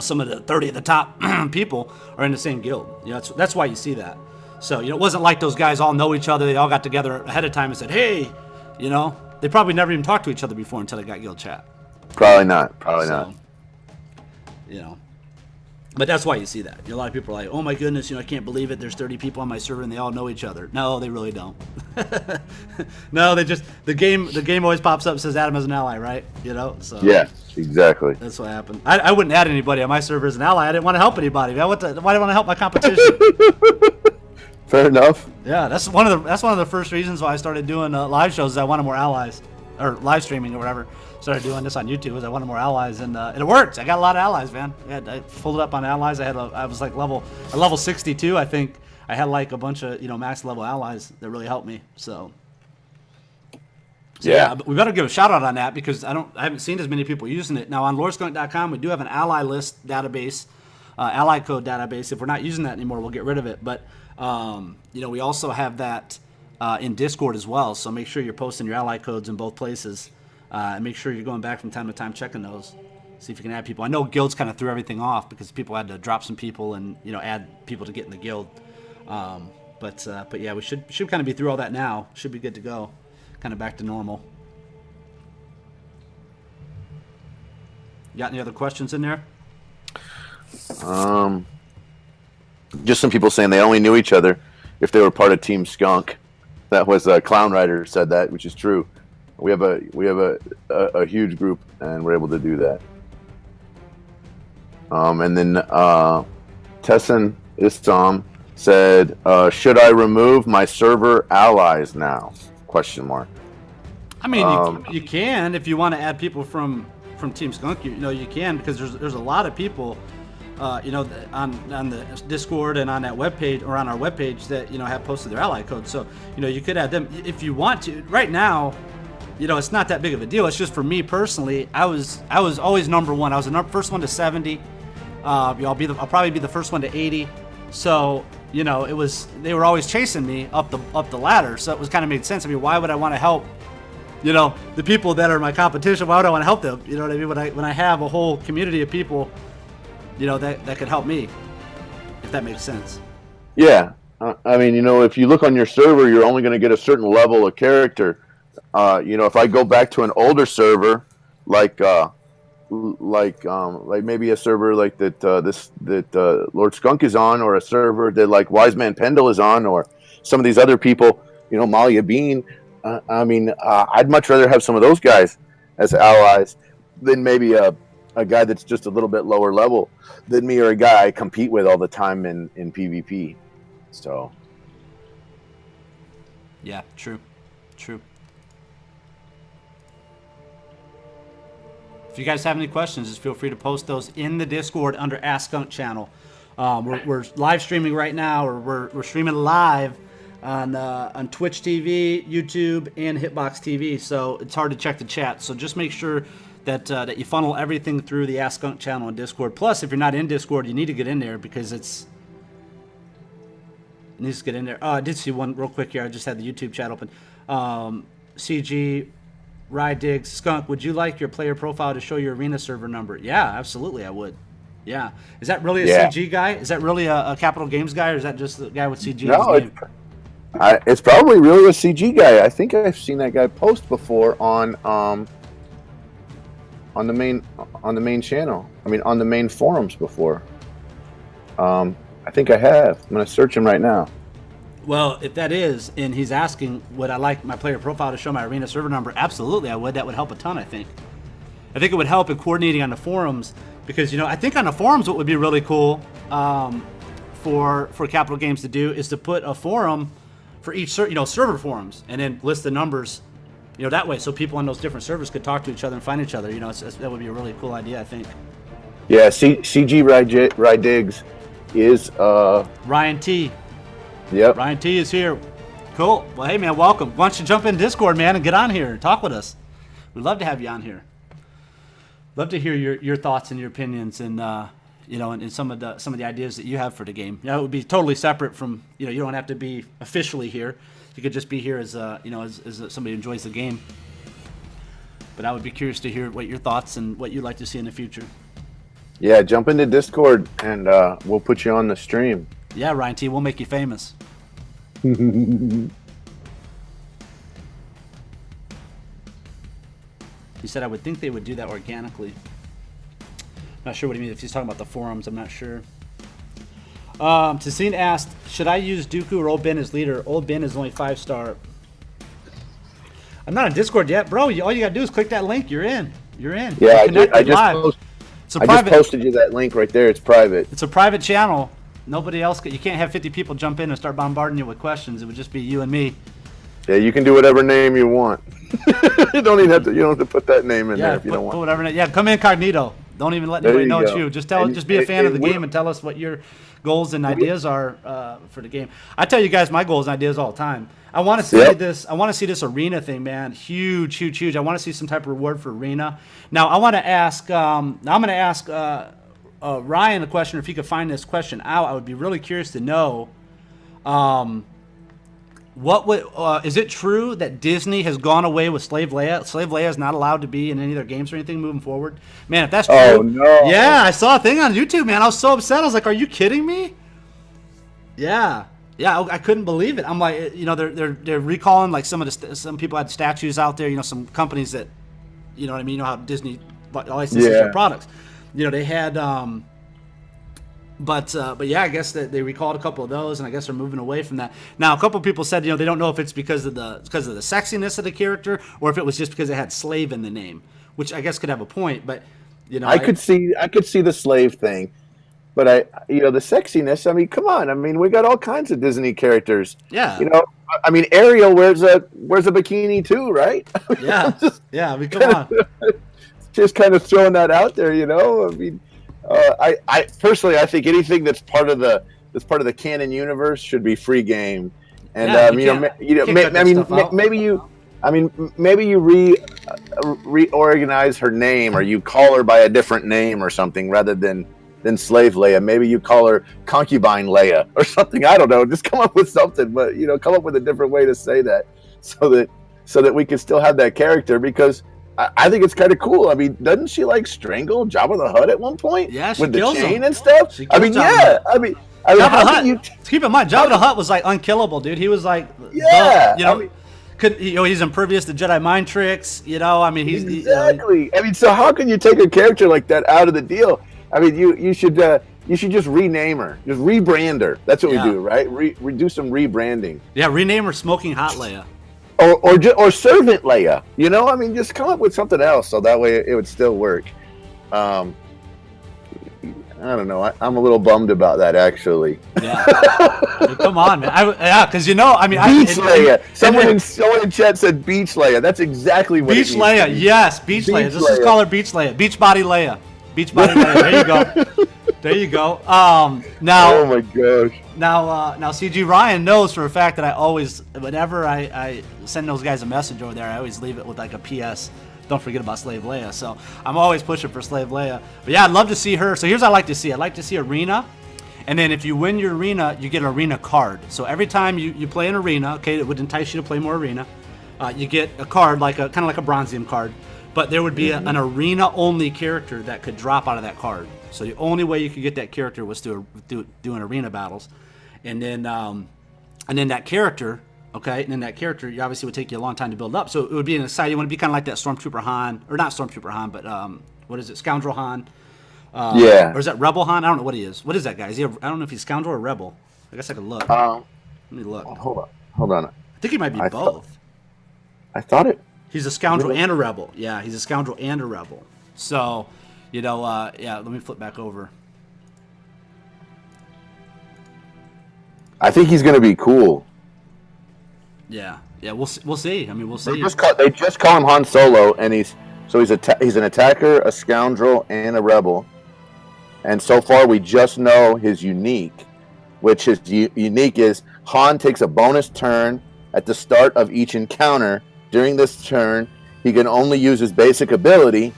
some of the 30 of the top people are in the same guild. That's why you see that. So it wasn't like those guys all know each other. They all got together ahead of time and said, hey, they probably never even talked to each other before until they got guild chat. Probably not. Probably not. But that's why you see that. A lot of people are like, oh my goodness, I can't believe it. There's 30 people on my server and they all know each other. No, they really don't. No, the game always pops up and says add him as an ally, right? So yeah, exactly. That's what happened. I wouldn't add anybody on my server as an ally. I didn't want to help anybody. Why do I want to help my competition? Fair enough. Yeah, that's one of the first reasons why I started doing live shows. Is I wanted more allies, or live streaming or whatever. Started doing this on YouTube as I wanted more allies, and it worked. I got a lot of allies, man. I folded up on allies. I was like level 62. I think I had like a bunch of max level allies that really helped me. So yeah, but we better give a shout out on that because I haven't seen as many people using it now on LordSkunk.com. We do have an ally list database, ally code database. If we're not using that anymore, we'll get rid of it. But we also have that in Discord as well. So make sure you're posting your ally codes in both places. And make sure you're going back from time to time checking those. See if you can add people. I know guilds kind of threw everything off because people had to drop some people and add people to get in the guild. But yeah, we should kind of be through all that now. Should be good to go. Kind of back to normal. You got any other questions in there? Just some people saying they only knew each other if they were part of Team Skunk. That was Clown Rider said that, which is true. We have a huge group, and we're able to do that. And then Tessin Istam said, "Should I remove my server allies now?" Question mark. I mean, you can if you want to add people from Team Skunk. You can because there's a lot of people, on the Discord and on that webpage or on our webpage that have posted their ally code. So you could add them if you want to. Right now. It's not that big of a deal. It's just for me personally. I was always number one. I was the first one to 70. I'll probably be the first one to 80. So they were always chasing me up the ladder. So it was kind of made sense. I mean, why would I want to help? The people that are my competition. Why would I want to help them? You know what I mean? When I have a whole community of people, that could help me. If that makes sense. Yeah, I mean, if you look on your server, you're only going to get a certain level of character. If I go back to an older server, like maybe a server like that Lord Skunk is on, or a server that like Wise Man Pendle is on, or some of these other people, Malia Bean. I'd much rather have some of those guys as allies than maybe a guy that's just a little bit lower level than me, or a guy I compete with all the time in PvP. So. Yeah, true. If you guys have any questions, just feel free to post those in the Discord under Ask Skunk channel. We're live streaming right now, or we're streaming live on Twitch TV, YouTube, and Hitbox TV. So it's hard to check the chat. So just make sure that you funnel everything through the Ask Skunk channel in Discord. Plus, if you're not in Discord, you need to get in there because it needs to get in there. I did see one real quick here. I just had the YouTube chat open. CG. Rydig, Skunk, would you like your player profile to show your arena server number? Yeah, absolutely, I would. Yeah. Is that really a CG guy? Is that really a Capital Games guy, or is that just the guy with CG? No, it's probably really a CG guy. I think I've seen that guy post before on the main channel. I mean, on the main forums before. I think I have. I'm gonna search him right now. Well, if that is, and he's asking, would I like my player profile to show my arena server number? Absolutely, I would. That would help a ton, I think. I think it would help in coordinating on the forums because, I think on the forums what would be really cool for Capital Games to do is to put a forum for each server forums, and then list the numbers, that way, so people on those different servers could talk to each other and find each other. That would be a really cool idea, I think. Yeah, CG Rydigs is Ryan T. Yep. Ryan T is here. Cool. Well, hey man, welcome. Why don't you jump in Discord, man, and get on here and talk with us? We'd love to have you on here. Love to hear your thoughts and your opinions, and and some of the ideas that you have for the game. It would be totally separate from you don't have to be officially here. You could just be here as as somebody who enjoys the game. But I would be curious to hear what your thoughts and what you'd like to see in the future. Yeah, jump into Discord and we'll put you on the stream. Yeah, Ryan T, we'll make you famous. He said I would think they would do that organically. Not sure what he means. If he's talking about the forums, I'm not sure. Tassine asked, should I use Dooku or Old Ben as leader? Old Ben is only 5-star. I'm not on Discord yet, bro. All you gotta do is click that link. You're in. Yeah, I just posted you that link right there. It's private. It's a private channel. Nobody else. You can't have 50 people jump in and start bombarding you with questions. It would just be you and me. Yeah, you can do whatever name you want. You don't have to put that name in there if you don't want. Put whatever. Yeah, come incognito. Don't even let anybody know it's you. Just be a fan of the game and tell us what your goals and ideas are for the game. I tell you guys my goals and ideas all the time. I want to see this. I want to see this arena thing, man. Huge. I want to see some type of reward for arena. Now I want to ask. I'm going to ask Ryan a question. If he could find this question out, I would be really curious to know. What would is it true that Disney has gone away with Slave Leia? Slave Leia is not allowed to be in any of their games or anything moving forward. Man, if that's true, oh no! Yeah, I saw a thing on YouTube, man. I was so upset. I was like, "Are you kidding me?" Yeah, I couldn't believe it. I'm like, they're recalling like some people had statues out there. Some companies that, what I mean. You know how Disney licenses their products. They had. But yeah, I guess that they recalled a couple of those, and I guess they're moving away from that. Now, a couple of people said, they don't know if it's because of the sexiness of the character or if it was just because it had slave in the name, which I guess could have a point. But I could see the slave thing, but the sexiness. I mean, come on. I mean, we got all kinds of Disney characters. Yeah. I mean, Ariel wears a bikini too, right? Yeah. Yeah. I mean, come on. Just kind of throwing that out there, I mean. I personally, I think anything that's part of the canon universe should be free game, and maybe you reorganize her name, or you call her by a different name or something rather than Slave Leia. Maybe you call her Concubine Leia or something. I don't know. Just come up with something, but come up with a different way to say that, so that we can still have that character, because I think it's kind of cool. I mean, doesn't she strangle Jabba the Hutt at one point? Yeah, she with the kills chain him. And stuff. I mean, yeah. I mean, Jabba the Hutt. Keep in mind, Jabba the Hutt was unkillable, dude. He was he's impervious to Jedi mind tricks. I mean, he's exactly. I mean, so how can you take a character like that out of the deal? I mean, you should just rename her, just rebrand her. That's what we do, right? We do some rebranding. Yeah, rename her Smoking Hot Leia. Or Servant Leia, I mean, just come up with something else so that way it would still work. I don't know. I'm a little bummed about that, actually. Yeah, come on, man. Because Beach Leia. Someone in chat said Beach Leia. That's exactly what. Beach Leia, yes, Beach Leia. Let's just call her Beach Leia. Beach Body Leia. Beach Body Leia. There you go. There you go. Now. Oh my gosh. Now, CG Ryan knows for a fact that I always, whenever I send those guys a message over there, I always leave it with a PS. Don't forget about Slave Leia. So I'm always pushing for Slave Leia. But yeah, I'd love to see her. So here's what I like to see. I'd like to see arena, and then if you win your arena, you get an arena card. So every time you play an arena, okay, it would entice you to play more arena. You get a card kind of like a Bronzium card, but there would be an arena-only character that could drop out of that card. So the only way you could get that character was to doing arena battles, and then that character, okay, and then that character obviously would take you a long time to build up. So it would be an exciting. You want to be kind of like that Stormtrooper Han, or not Stormtrooper Han, but what is it, Scoundrel Han? Or is that Rebel Han? I don't know what he is. What is that guy? I don't know if he's Scoundrel or Rebel. I guess I could look. Let me look. Hold on. I think he might be both. I thought it. He's a Scoundrel and a Rebel. Yeah, he's a Scoundrel and a Rebel. So. Let me flip back over. I think he's going to be cool. Yeah, we'll see. I mean, we'll see. They just call him Han Solo, and he's an attacker, a scoundrel, and a rebel. And so far, we just know his unique, which is unique is Han takes a bonus turn at the start of each encounter. During this turn, he can only use his basic ability,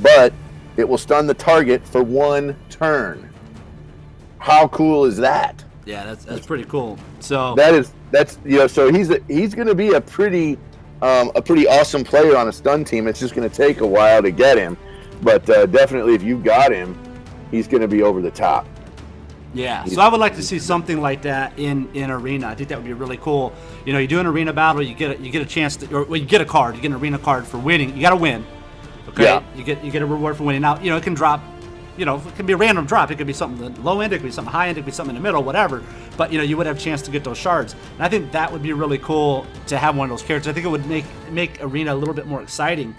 but it will stun the target for 1 turn. How cool is that? Yeah, that's pretty cool. So so he's going to be a pretty awesome player on a stun team. It's just going to take a while to get him, but definitely if you've got him, he's going to be over the top. Yeah, so I would like to see something like that in arena. I think that would be really cool. You know, you do an arena battle, you get a chance to, or you get a card, you get an arena card for winning. You got to win. Okay, yeah. You get a reward for winning. Now, you know, it can drop. You know, it can be a random drop. It could be something low end, it could be something high end, it could be something in the middle, whatever. But, you know, you would have a chance to get those shards. And I think that would be really cool to have one of those characters. I think it would make Arena a little bit more exciting,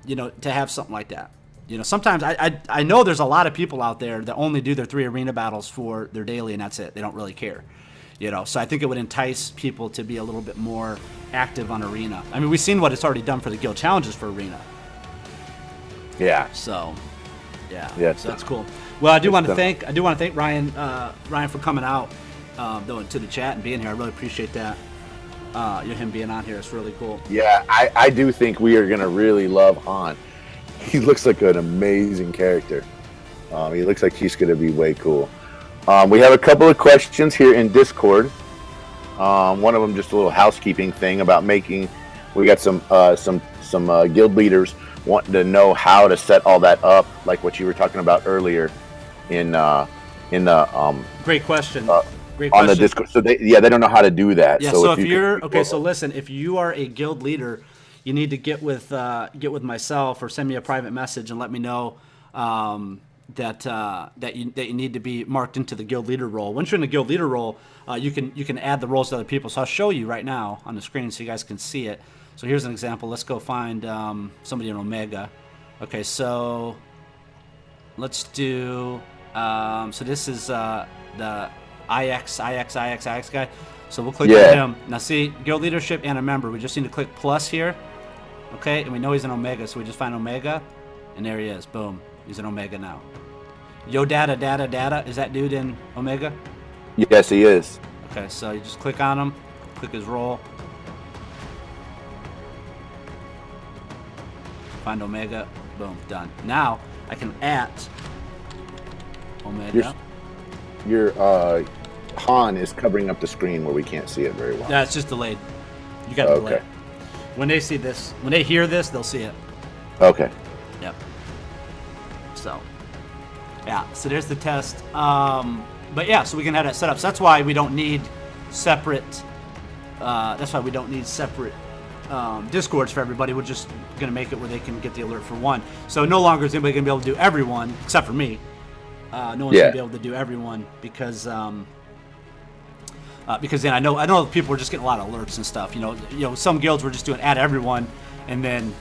you know, to have something like that. You know, sometimes I know there's a lot of people out there that only do their 3 arena battles for their daily, and that's it. They don't really care. You know, so I think it would entice people to be a little bit more active on Arena. I mean, we've seen what it's already done for the guild challenges for Arena. Yeah. So... Yeah, so that's cool. Well, I do want to thank Ryan for coming out to the chat and being here. I really appreciate that. Him being on here, it's really cool. Yeah, I do think we are gonna really love Han. He looks like an amazing character. He looks like he's gonna be way cool. We have a couple of questions here in Discord. One of them just a little housekeeping thing about making. We got some guild leaders wanting to know how to set all that up, like what you were talking about earlier in the great question. Great on the Discord. So they don't know how to do that. Yeah. So if you're okay, so listen, if you are a guild leader, you need to get with myself or send me a private message and let me know that you need to be marked into the guild leader role. Once you're in the guild leader role, you can add the roles to other people. So I'll show you right now on the screen so you guys can see it. So here's an example. Let's go find somebody in Omega. Okay, so let's do. So this is the IX guy. So we'll click on him. Now see, guild leadership and a member. We just need to click plus here. Okay, and we know he's an Omega, so we just find Omega, and there he is. Boom, he's an Omega now. Yo, data. Is that dude in Omega? Yes, he is. Okay, so you just click on him, click his role. Find Omega, boom, done. Now I can Omega. Your Han is covering up the screen where we can't see it very well. Yeah, it's just delayed. You got to delay it. When they see this, when they hear this, they'll see it. Okay. Yep. So, yeah. So there's the test. But yeah, so we can have that set up. So that's why we don't need separate. Discords for everybody. We're just going to make it where they can get the alert for one. So no longer is anybody going to be able to do everyone, except for me. No one's going to be able to do everyone because then I know people are just getting a lot of alerts and stuff. You know, some guilds were just doing add everyone, and then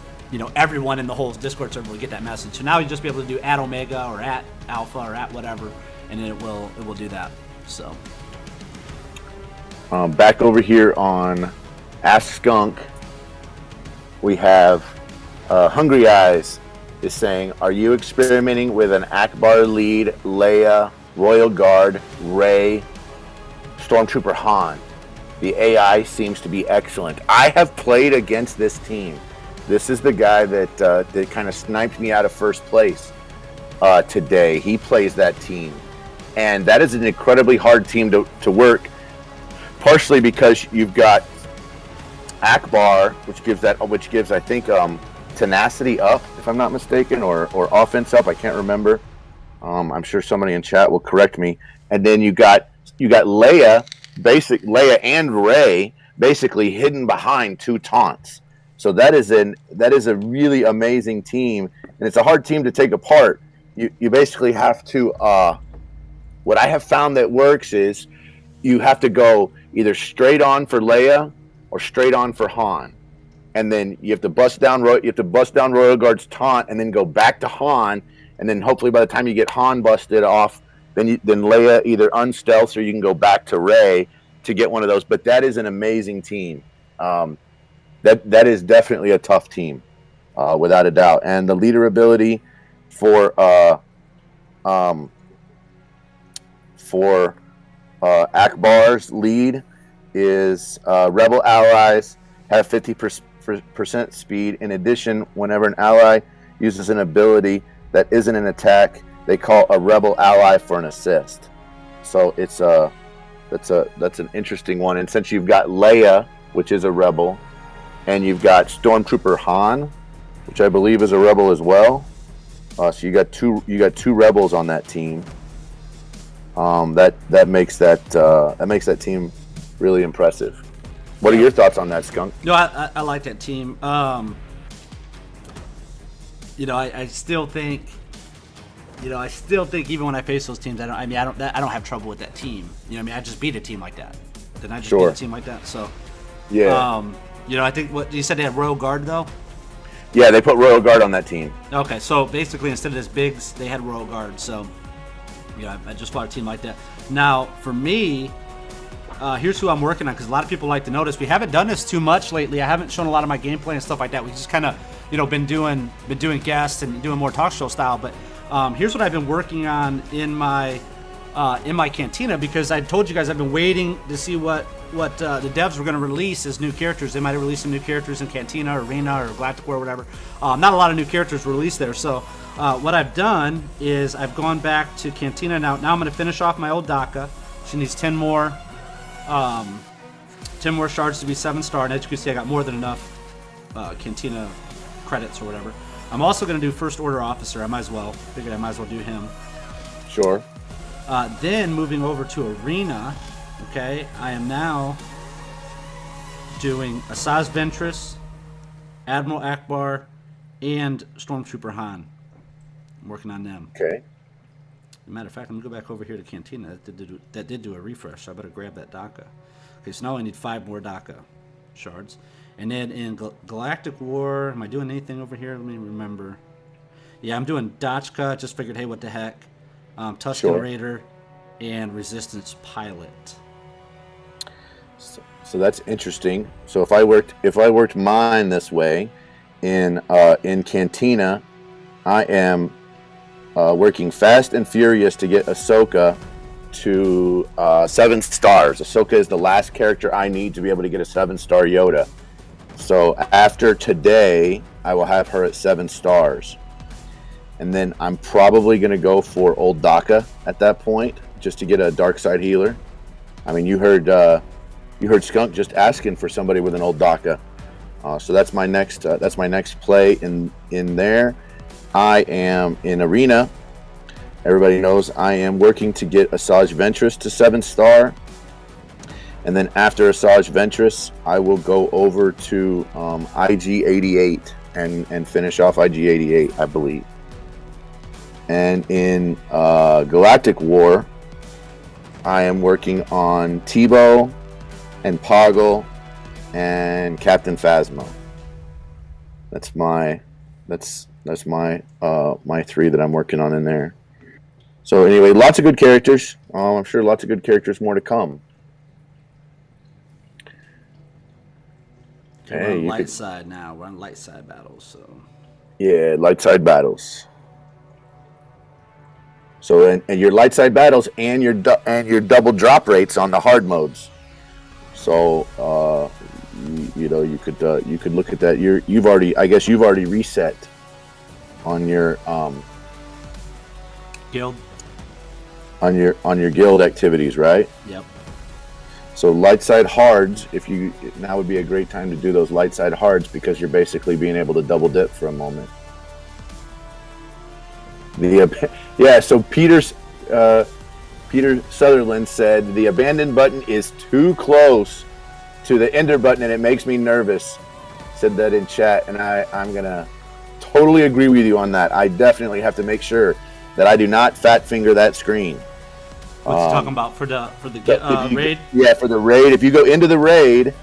everyone in the whole Discord server will get that message. So now you just be able to do add Omega or at Alpha or at whatever, and then it will do that. So back over here on Ask Skunk. We have Hungry Eyes is saying, are you experimenting with an Akbar lead, Leia, Royal Guard, Rey, Stormtrooper Han? The AI seems to be excellent. I have played against this team. This is the guy that kind of sniped me out of first place today. He plays that team. And that is an incredibly hard team to work, partially because you've got Akbar, which gives I think tenacity up, if I'm not mistaken, or offense up. I can't remember. I'm sure somebody in chat will correct me. And then you got Leia, Leia and Rey basically hidden behind 2 taunts. So that is a really amazing team, and it's a hard team to take apart. You basically have to. What I have found that works is you have to go either straight on for Leia or straight on for Han, and then you have to bust down Royal Guard's taunt, and then go back to Han, and then hopefully by the time you get Han busted off, then Leia either unstealths or you can go back to Rey to get one of those. But that is an amazing team. That is definitely a tough team, without a doubt. And the leader ability for Akbar's lead is rebel allies have 50% speed. In addition, whenever an ally uses an ability that isn't an attack, they call a rebel ally for an assist. So it's that's an interesting one. And since you've got Leia, which is a rebel, and you've got Stormtrooper Han, which I believe is a rebel as well. So you got two rebels on that team. That makes that team really impressive. What are your thoughts on that, Skunk? No, I like that team. I still think, even when I face those teams, I don't have trouble with that team. I just beat a team like that. Didn't I just beat a team like that? So, yeah. I think what you said, they had Royal Guard though. Yeah, they put Royal Guard on that team. Okay, so basically instead of this Biggs, they had Royal Guard. So, I just fought a team like that. Now, for me, here's who I'm working on, because a lot of people like to notice we haven't done this too much lately. I haven't shown a lot of my gameplay and stuff like that. We just kind of, been doing guests and doing more talk show style. But here's what I've been working on in my cantina, because I told you guys I've been waiting to see what the devs were going to release as new characters. They might have released some new characters in Cantina or Arena or Galactic War or whatever. Not a lot of new characters were released there. So what I've done is I've gone back to Cantina now. Now I'm going to finish off my old Daka. She needs 10 more shards to be 7-star. And as you can see, I got more than enough Cantina credits or whatever. I'm also going to do First Order Officer. I might as well. Figured I might as well do him. Sure. Then moving over to Arena, okay, I am now doing Asajj Ventress, Admiral Akbar, and Stormtrooper Han. I'm working on them. Okay. Matter of fact, I'm going to go back over here to Cantina. That did do a refresh, so I better grab that Daka. Okay, so now I need 5 more Daka shards. And then in Galactic War, am I doing anything over here? Let me remember. Yeah, I'm doing Dachka. Just figured, hey, what the heck. Tusken Raider and Resistance Pilot. So that's interesting. So if I worked mine this way, in Cantina, I am working fast and furious to get Ahsoka to 7 stars. Ahsoka is the last character I need to be able to get a 7-star Yoda. So after today, I will have her at 7 stars. And then I'm probably going to go for old Daka at that point, just to get a dark side healer. I mean, you heard Skunk just asking for somebody with an old Daka. So that's my next play in there. I am in Arena. Everybody knows I am working to get Asajj Ventress to 7-star. And then after Asajj Ventress, I will go over to IG-88 and finish off IG-88, I believe. And in Galactic War, I am working on Tebow and Poggle and Captain Phasma. That's my 3 that I'm working on in there. So anyway, lots of good characters. I'm sure lots of good characters more to come. Okay, we're on light side now. We're on light side battles, so. Yeah, light side battles. So and your light side battles and your double drop rates on the hard modes. So you could look at that. You've already reset on your guild. On your guild activities, right? Yep. So light side hards, now would be a great time to do those light side hards, because you're basically being able to double dip for a moment. So Peter Sutherland said the abandon button is too close to the enter button and it makes me nervous. Said that in chat, and I'm gonna totally agree with you on that. I definitely have to make sure that I do not fat finger that screen. What's he talking about for the raid? Yeah, for the raid. If you go into the raid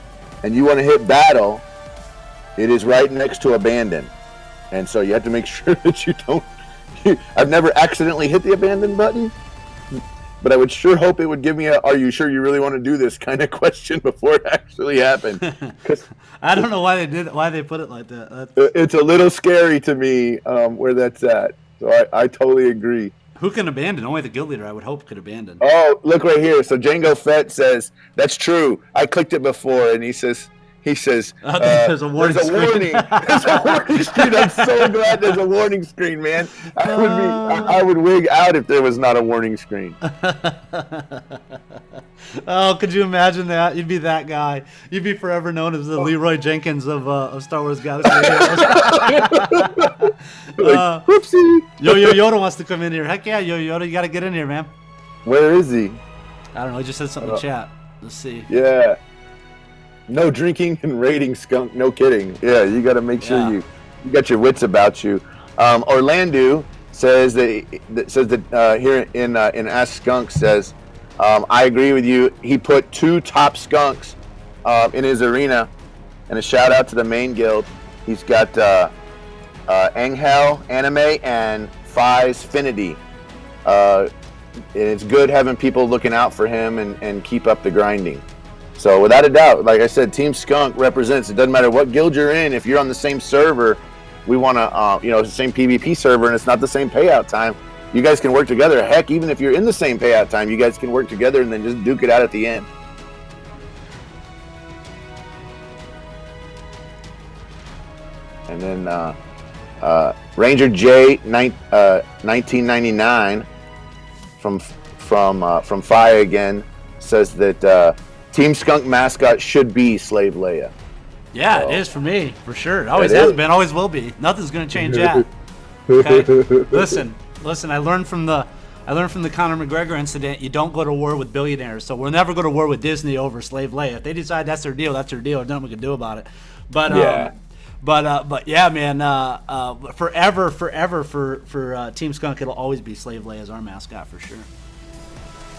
and you want to hit battle, it is right next to abandon, and so you have to make sure that you don't. I've never accidentally hit the abandon button, but I would sure hope it would give me a "Are you sure you really want to do this?" kind of question before it actually happened. I don't know why they did it, why they put it like that. It's a little scary to me where that's at. So I totally agree. Who can abandon? Only the guild leader, I would hope, could abandon. Oh, look right here. So Django Fett says, "That's true. I clicked it before," and he says, there's a warning screen. There's a warning screen. I'm so glad there's a warning screen, man. I would wig out if there was not a warning screen. Oh, could you imagine that? You'd be that guy. You'd be forever known as the Leroy Jenkins of Star Wars Galaxy. Whoopsie. Yo Yoda wants to come in here. Heck yeah, Yo Yoda, you got to get in here, man. Where is he? I don't know. He just said something in chat. Let's see. Yeah. No drinking and raiding, skunk. No kidding. Yeah, you got to make sure you got your wits about you. Orlando says that here in Ask Skunk says, I agree with you. He put 2 top skunks in his arena, and a shout out to the main guild. He's got Angel Anime and Fi's Finity. And it's good having people looking out for him and keep up the grinding. So without a doubt, like I said, Team Skunk represents. It doesn't matter what guild you're in. If you're on the same server, we want to, the same PvP server, and it's not the same payout time. You guys can work together. Heck, even if you're in the same payout time, you guys can work together and then just duke it out at the end. And then Ranger J 1999 from Fi again says that. Team Skunk mascot should be Slave Leia. Yeah, it is for me, for sure. It always has been, always will be. Nothing's going to change that. Okay? Listen. I learned from the Conor McGregor incident. You don't go to war with billionaires. So we'll never go to war with Disney over Slave Leia. If they decide that's their deal, that's their deal. There's nothing we can do about it. But yeah, man. Forever for Team Skunk, it'll always be Slave Leia as our mascot for sure.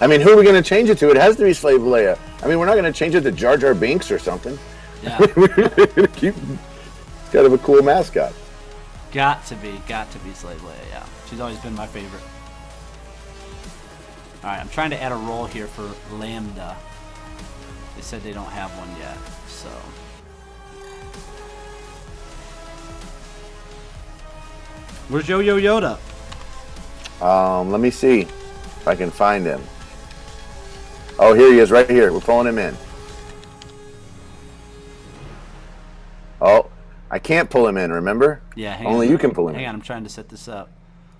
I mean, who are we going to change it to? It has to be Slave Leia. I mean, we're not going to change it to Jar Jar Binks or something. Yeah. Keep kind of a cool mascot. Got to be Slave Leia, yeah. She's always been my favorite. All right, I'm trying to add a role here for Lambda. They said they don't have one yet, so. Where's Yo Yoda? Let me see if I can find him. Oh, here he is, right here. We're pulling him in. Oh, I can't pull him in, remember? Yeah, only you can pull him in. Hang on, I'm trying to set this up.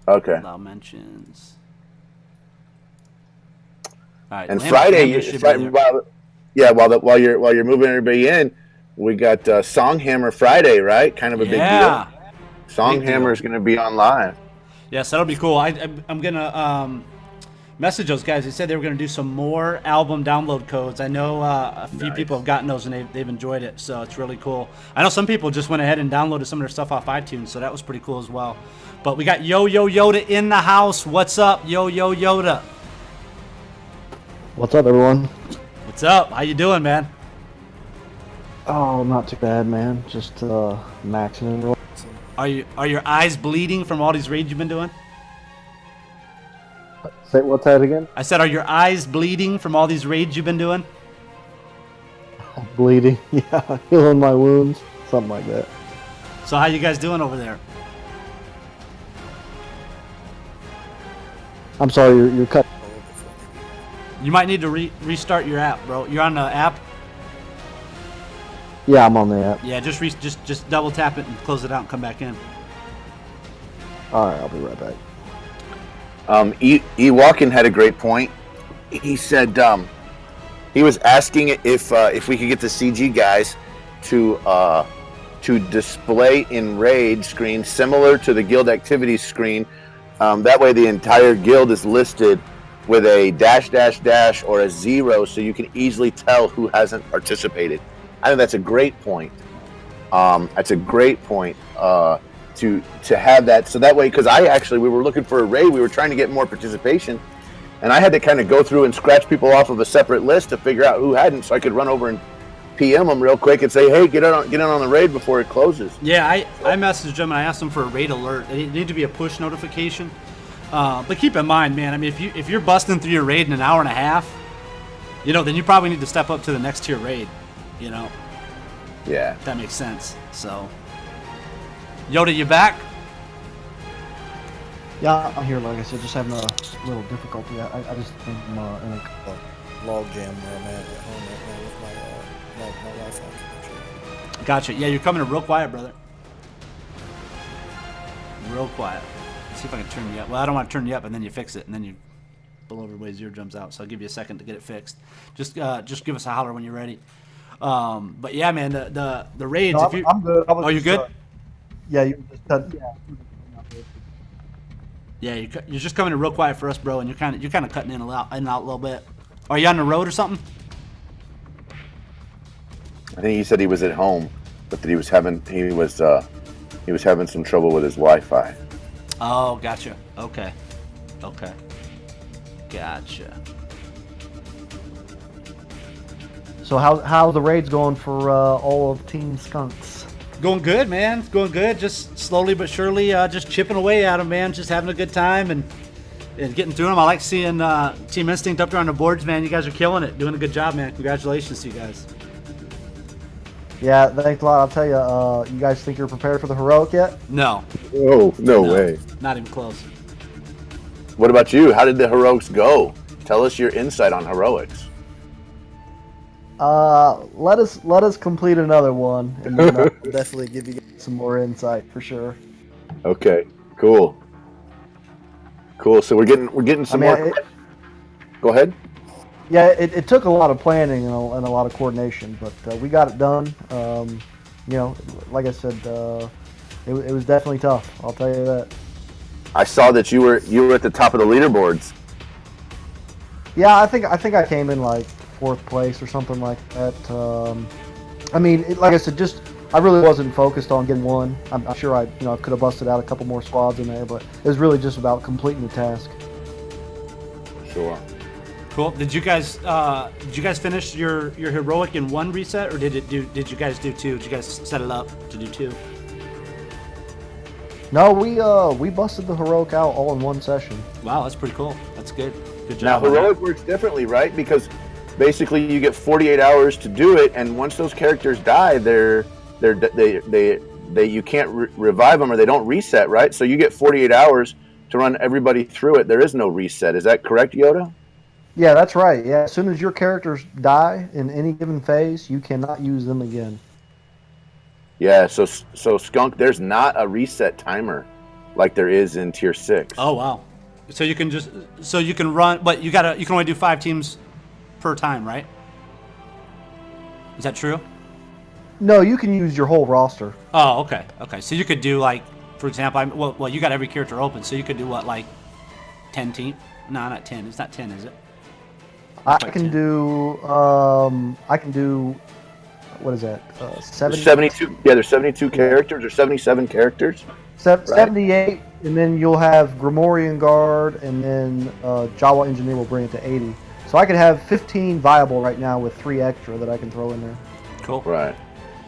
Okay. Allow mentions. All right. And Friday, while you're moving everybody in, we got Songhammer Friday, right? Kind of a big deal. Songhammer is going to be on live. Yes, that'll be cool. I'm gonna message those guys. They said they were gonna do some more album download codes. I know a few people have gotten those and they've enjoyed it, so it's really cool. I know some people just went ahead and downloaded some of their stuff off iTunes, so that was pretty cool as well. But we got Yo Yoda in the house. What's up, Yo Yoda? What's up, everyone? What's up? How you doing, man? Oh, not too bad, man. Just maxing and rolling. Are your eyes bleeding from all these raids you've been doing? Say what's that again? I said, are your eyes bleeding from all these raids you've been doing? Bleeding, yeah, healing my wounds, something like that. So how you guys doing over there? I'm sorry, you're cut. You might need to restart your app, bro. You're on the app? Yeah, I'm on the app. Yeah, just double tap it and close it out and come back in. All right, I'll be right back. Walken had a great point. He said he was asking if we could get the CG guys to display in raid screen similar to the guild activities screen. That way, the entire guild is listed with a -- or a 0, so you can easily tell who hasn't participated. I think that's a great point. That's a great point to have that. So that way, because we were looking for a raid, we were trying to get more participation, and I had to kind of go through and scratch people off of a separate list to figure out who hadn't, so I could run over and PM them real quick and say, hey, get in on the raid before it closes. Yeah, I messaged them and I asked them for a raid alert. It needed to be a push notification. But keep in mind, man. I mean, if you're busting through your raid in an hour and a half, then you probably need to step up to the next tier raid. Yeah. If that makes sense. So, Yoda, you back? Yeah, I'm here. Like I said, just having a little difficulty. I just think I'm in a log jam where I'm at home right now with my Wi-Fi connection. Gotcha. Yeah, you're coming in real quiet, brother. Real quiet. Let's see if I can turn you up. Well, I don't want to turn you up, and then you fix it, and then you blow everybody's eardrums out. So I'll give you a second to get it fixed. Just give us a holler when you're ready. But yeah, man, the raids. No, I'm good. Oh, you good? Yeah, you just Yeah, you're just coming in real quiet for us, bro, and you're kind of cutting in and out a little bit. Are you on the road or something? I think he said he was at home, but that he was having some trouble with his Wi-Fi. Oh, gotcha. Okay. Gotcha. So how the raids going for all of Team Skunks? Going good, man. Going good. Just slowly but surely, just chipping away at them, man. Just having a good time and getting through them. I like seeing Team Instinct up there on the boards, man. You guys are killing it. Doing a good job, man. Congratulations to you guys. Yeah, thanks a lot. I'll tell you, you guys think you're prepared for the heroic yet? No. Oh, no way. Not even close. What about you? How did the heroics go? Tell us your insight on heroics. Let us complete another one, and then I'll Definitely give you some more insight for sure. Okay, cool. So we're getting some more. Go ahead. Yeah, it took a lot of planning and a lot of coordination, but we got it done. Like I said, it was definitely tough. I'll tell you that. I saw that you were at the top of the leaderboards. Yeah, I think I came in like 4th place or something like that. Like I said, I really wasn't focused on getting one. I'm sure I could have busted out a couple more squads in there, but it was really just about completing the task. Sure. Cool. Did you guys finish your heroic in one reset, or did you guys do two? Did you guys set it up to do two? No, we busted the heroic out all in one session. Wow, that's pretty cool. That's good. Good Now job. heroic works differently, right? Because basically you get 48 hours to do it, and once those characters die, you can't revive them, or they don't reset, right? So you get 48 hours to run everybody through it. There is no reset. Is that correct, Yoda? Yeah, that's right. Yeah, as soon as your characters die in any given phase, you cannot use them again. Yeah, so Skunk, there's not a reset timer like there is in Tier 6. Oh wow. So you can run, but you can only do 5 teams per time, right? Is that true? No, you can use your whole roster. Oh, okay. So you could do, like, for example, well, you got every character open, so you could do what, like 10 team? No, not 10. It's not 10, is it? I can do what is that? 70? 72. Yeah, there's 72 characters or 77 characters. 78, and then you'll have Grimorian Guard, and then Jawa Engineer will bring it to 80. So I could have 15 viable right now with 3 extra that I can throw in there. Cool. Right.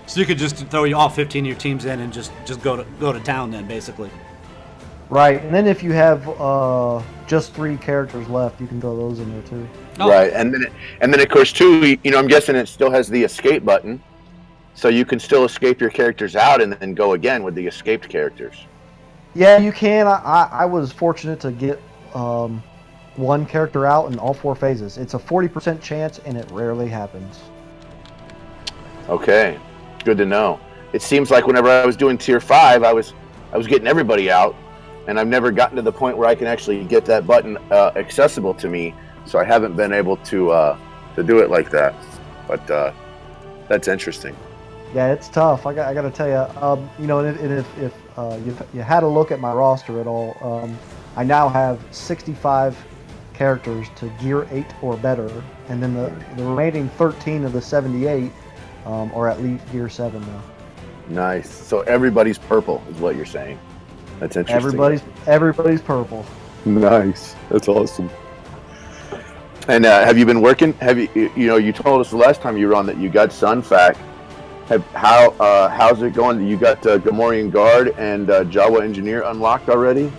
So you could just throw all 15 of your teams in and just go to town then, basically. Right, and then if you have just 3 characters left, you can throw those in there too. Oh. Right, and then of course too, I'm guessing it still has the escape button, so you can still escape your characters out and then go again with the escaped characters. Yeah, you can. I was fortunate to get one character out in all 4 phases. It's a 40% chance, and it rarely happens. Okay, good to know. It seems like whenever I was doing Tier 5, I was getting everybody out, and I've never gotten to the point where I can actually get that button accessible to me. So I haven't been able to do it like that, but that's interesting. Yeah, it's tough. I got to tell you, and if you had a look at my roster at all, I now have 65 characters to Gear 8 or better, and then the remaining 13 of the 78 are at least Gear 7 now. Nice. So everybody's purple is what you're saying. That's interesting. Everybody's purple. Nice. That's awesome. And have you been working? Have you told us the last time you were on that you got Sunfac. How's it going? You got Gamorrean Guard and Jawa Engineer unlocked already?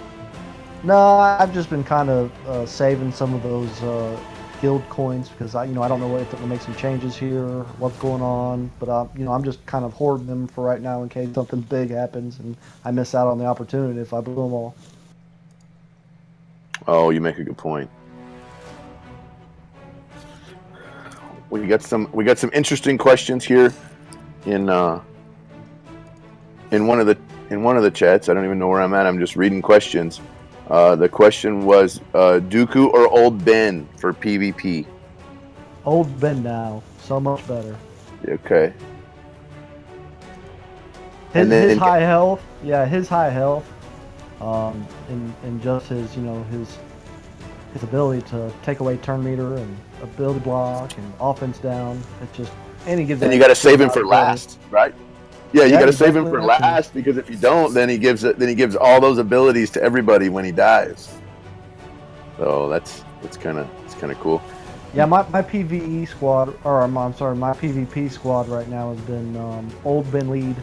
No, I've just been kind of saving some of those guild coins because I don't know if they're gonna make some changes here, what's going on. But I'm just kind of hoarding them for right now in case something big happens and I miss out on the opportunity if I blew them all. Oh, you make a good point. We got some interesting questions here in one of the chats. I don't even know where I'm at. I'm just reading questions. The question was Dooku or Old Ben for PvP. Old Ben now, so much better. Okay. His high health, his high health, and just his ability to take away turn meter and ability block and offense down. It just and he gives. And you got to save him for last, right? Yeah, you got to save him for last because if you don't, then he gives all those abilities to everybody when he dies. So that's kind of cool. Yeah, my PvE squad, or I'm sorry, my PvP squad right now has been Old Ben lead,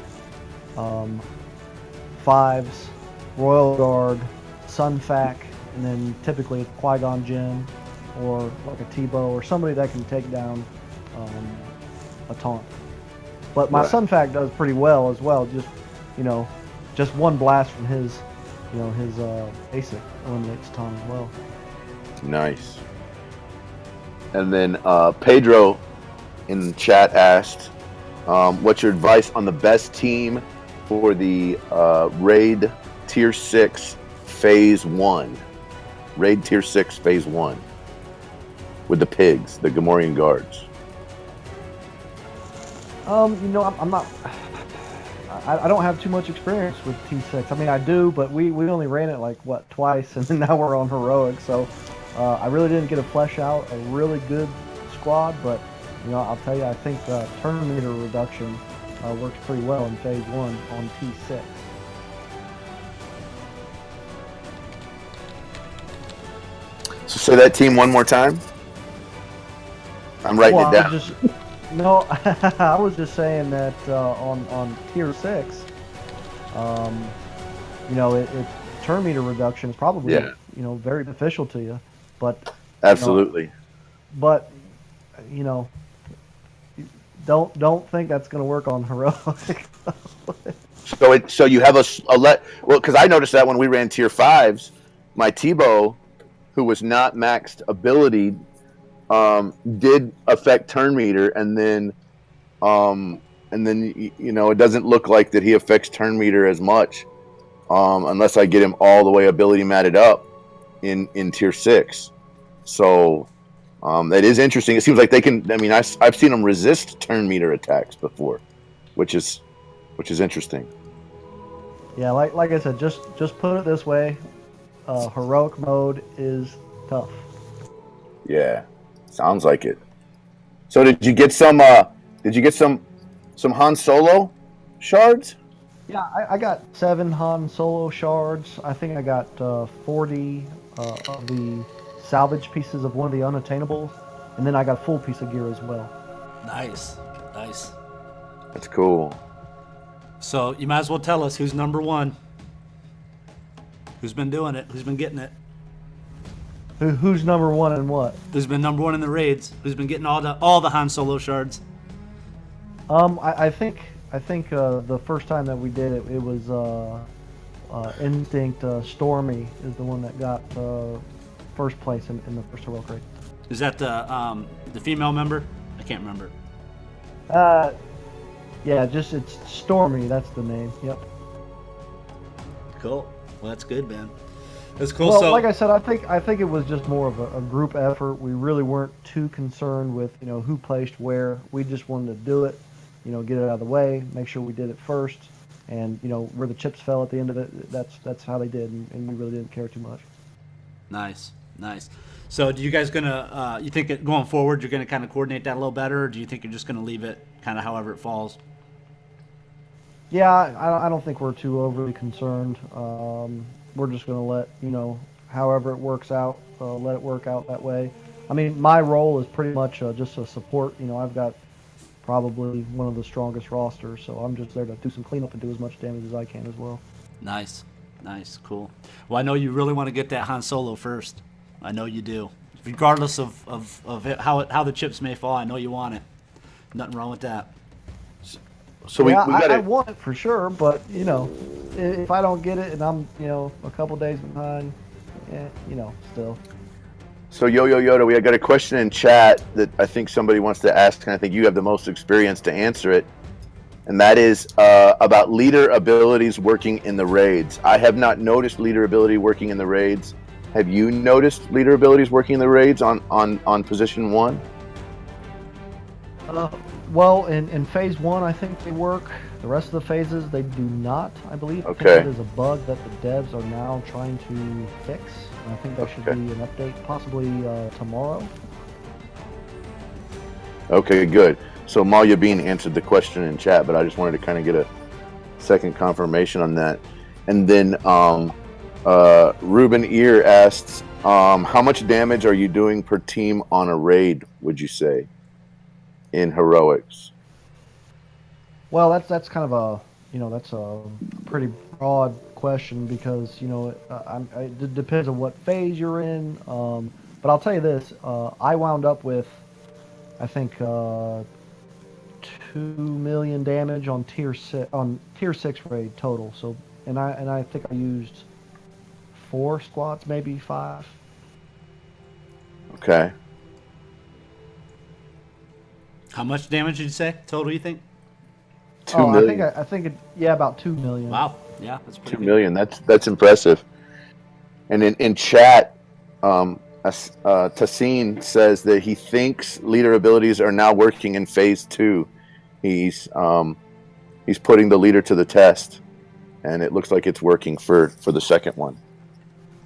Fives, Royal Guard, Sunfac, and then typically a Qui-Gon Jinn or like a Tebow or somebody that can take down a taunt. But my Sunfac does pretty well as well. Just one blast from his basic eliminates taunt as well. Nice. And then Pedro in the chat asked, what's your advice on the best team for the Raid Tier 6 Phase 1? Raid Tier 6 Phase 1. With the pigs, the Gamorrean guards. I'm not... I don't have too much experience with T6. I mean, I do, but we only ran it like, twice, and now we're on Heroic, so... I really didn't get to flesh out a really good squad, but I'll tell you, I think turn meter reduction works pretty well in Phase 1 on T6. So say that team one more time. I'm writing it down. I was just saying that on Tier 6, it's turn meter reduction is probably very beneficial to you. But absolutely. Don't think that's going to work on Heroic. So you have because I noticed that when we ran Tier 5s, my Tebow, who was not maxed ability, did affect turn meter, and then it doesn't look like that he affects turn meter as much unless I get him all the way ability matted up in Tier 6. So that is interesting. It seems like they can. I mean, I've seen them resist turn meter attacks before, which is interesting. Yeah, like I said, just put it this way: Heroic mode is tough. Yeah, sounds like it. So did you get some? Some Han Solo shards? Yeah, I got 7 Han Solo shards. I think I got 40 of the salvage pieces of one of the unattainables, and then I got a full piece of gear as well. Nice. That's cool. So you might as well tell us who's number one. Who's been doing it? Who's been getting it? Who's number one in what? Who's been number one in the raids? Who's been getting all the Han Solo shards? I think the first time that we did it, it was Instinct Stormy is the one that got first place in the first heroic raid. Is that the female member? I can't remember. Yeah, it's Stormy. That's the name. Yep. Cool. Well, that's good, man. That's cool. Well, so, like I said, I think it was just more of a group effort. We really weren't too concerned with who placed where. We just wanted to do it, get it out of the way, make sure we did it first, and where the chips fell at the end of it. That's how they did, and we really didn't care too much. Nice. So, do you guys gonna? You think going forward, you're gonna kind of coordinate that a little better, or do you think you're just gonna leave it kind of however it falls? Yeah, I don't think we're too overly concerned. We're just going to let, however it works out, let it work out that way. I mean, my role is pretty much just a support. I've got probably one of the strongest rosters, so I'm just there to do some cleanup and do as much damage as I can as well. Nice. Nice, cool. Well, I know you really want to get that Han Solo first. I know you do. Regardless of how the chips may fall, I know you want it. Nothing wrong with that. So yeah, we got I it. want it for sure, but if I don't get it and I'm a couple days behind, still. So Yo-Yo Yoda, we got a question in chat that I think somebody wants to ask, and I think you have the most experience to answer it. And that is about leader abilities working in the raids. I have not noticed leader ability working in the raids. Have you noticed leader abilities working in the raids on position 1? Well, in phase 1, I think they work. The rest of the phases, they do not, I believe. Okay. I think it is a bug that the devs are now trying to fix. And I think there should be an update possibly tomorrow. Okay, good. So Malia Bean answered the question in chat, but I just wanted to kind of get a second confirmation on that. And then Ruben Ear asks, how much damage are you doing per team on a raid, would you say, in heroics? Well, that's kind of that's a pretty broad question because it depends on what phase you're in. But I'll tell you this: I wound up with, I think, 2 million damage on tier 6 raid total. So, and I think I used 4 squats, maybe 5. Okay. How much damage did you say total? You think? 2 million. I think about 2 million. Wow. Yeah, that's pretty 2 good. million. That's impressive. And in chat, Tassine says that he thinks leader abilities are now working in phase 2. He's putting the leader to the test, and it looks like it's working for the second one.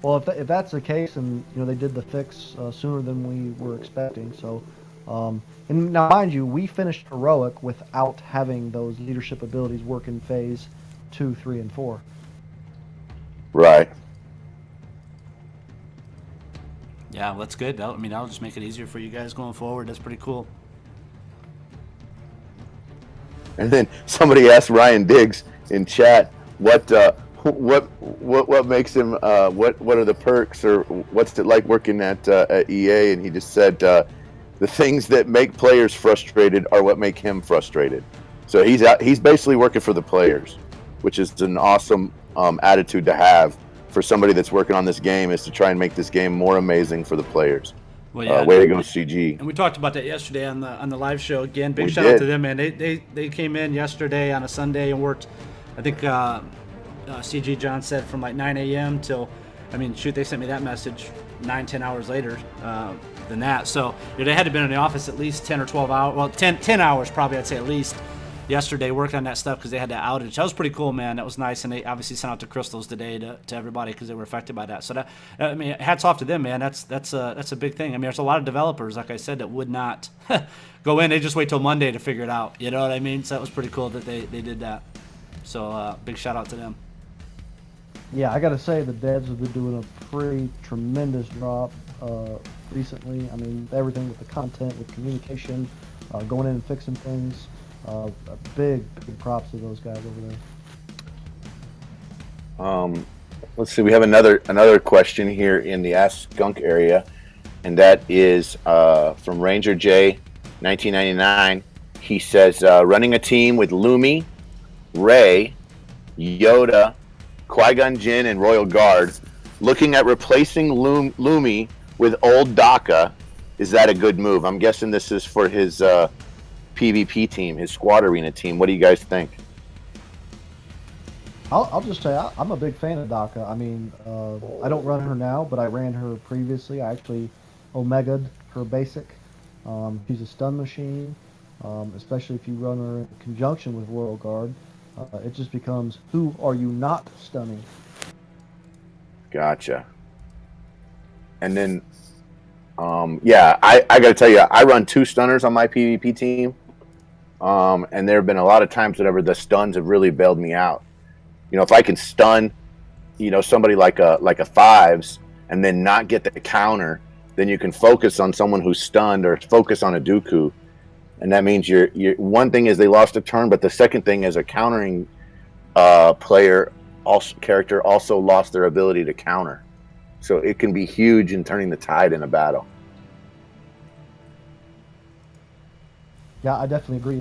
Well, if that's the case, and they did the fix sooner than we were expecting, so. And now, mind you, we finished heroic without having those leadership abilities work in phase 2, 3, and 4. Right. Yeah, well, that's good. That'll just make it easier for you guys going forward. That's pretty cool. And then somebody asked Ryan Diggs in chat what makes him what are the perks or what's it like working at EA, and he just said the things that make players frustrated are what make him frustrated. So he's basically working for the players, which is an awesome attitude to have for somebody that's working on this game, is to try and make this game more amazing for the players. Well, yeah. Way to go, CG. And we talked about that yesterday on the live show. Again, big We shout did. out to them, man. They came in yesterday on a Sunday and worked. I think CG John said from like 9 a.m. till, they sent me that message 9-10 hours later than that. So they had to have been in the office at least 10 or 12 hours. Well, 10 hours probably, I'd say at least. Yesterday working on that stuff because they had that outage. That was pretty cool, man. That was nice, and they obviously sent out the crystals today to everybody because they were affected by that. So hats off to them, man. That's a big thing. There's a lot of developers, like I said, that would not go in. They just wait till Monday to figure it out. You know what I mean? So that was pretty cool that they did that. So big shout out to them. Yeah, I got to say the devs have been doing a pretty tremendous job recently. Everything with the content, with communication, going in and fixing things. Big props to those guys over there. Let's see. We have another question here in the Ask Skunk area, and that is from Ranger J, 1999. He says, running a team with Lumi, Rey, Yoda, Qui-Gon Jinn, and Royal Guard, looking at replacing Lumi with old Daka. Is that a good move? I'm guessing this is for his PvP team, his squad arena team. What do you guys think? I'll just say I'm a big fan of Daka. I don't run her now, but I ran her previously. I actually Omega'd her basic. She's a stun machine, especially if you run her in conjunction with Royal Guard. It just becomes, who are you not stunning? Gotcha. And then, I got to tell you, I run 2 stunners on my PvP team. And there have been a lot of times whenever the stuns have really bailed me out. If I can stun, somebody like a fives and then not get the counter, then you can focus on someone who's stunned or focus on a Dooku. And that means you're one thing is they lost a turn, but the second thing is a countering player character also lost their ability to counter. So it can be huge in turning the tide in a battle. Yeah, I definitely agree.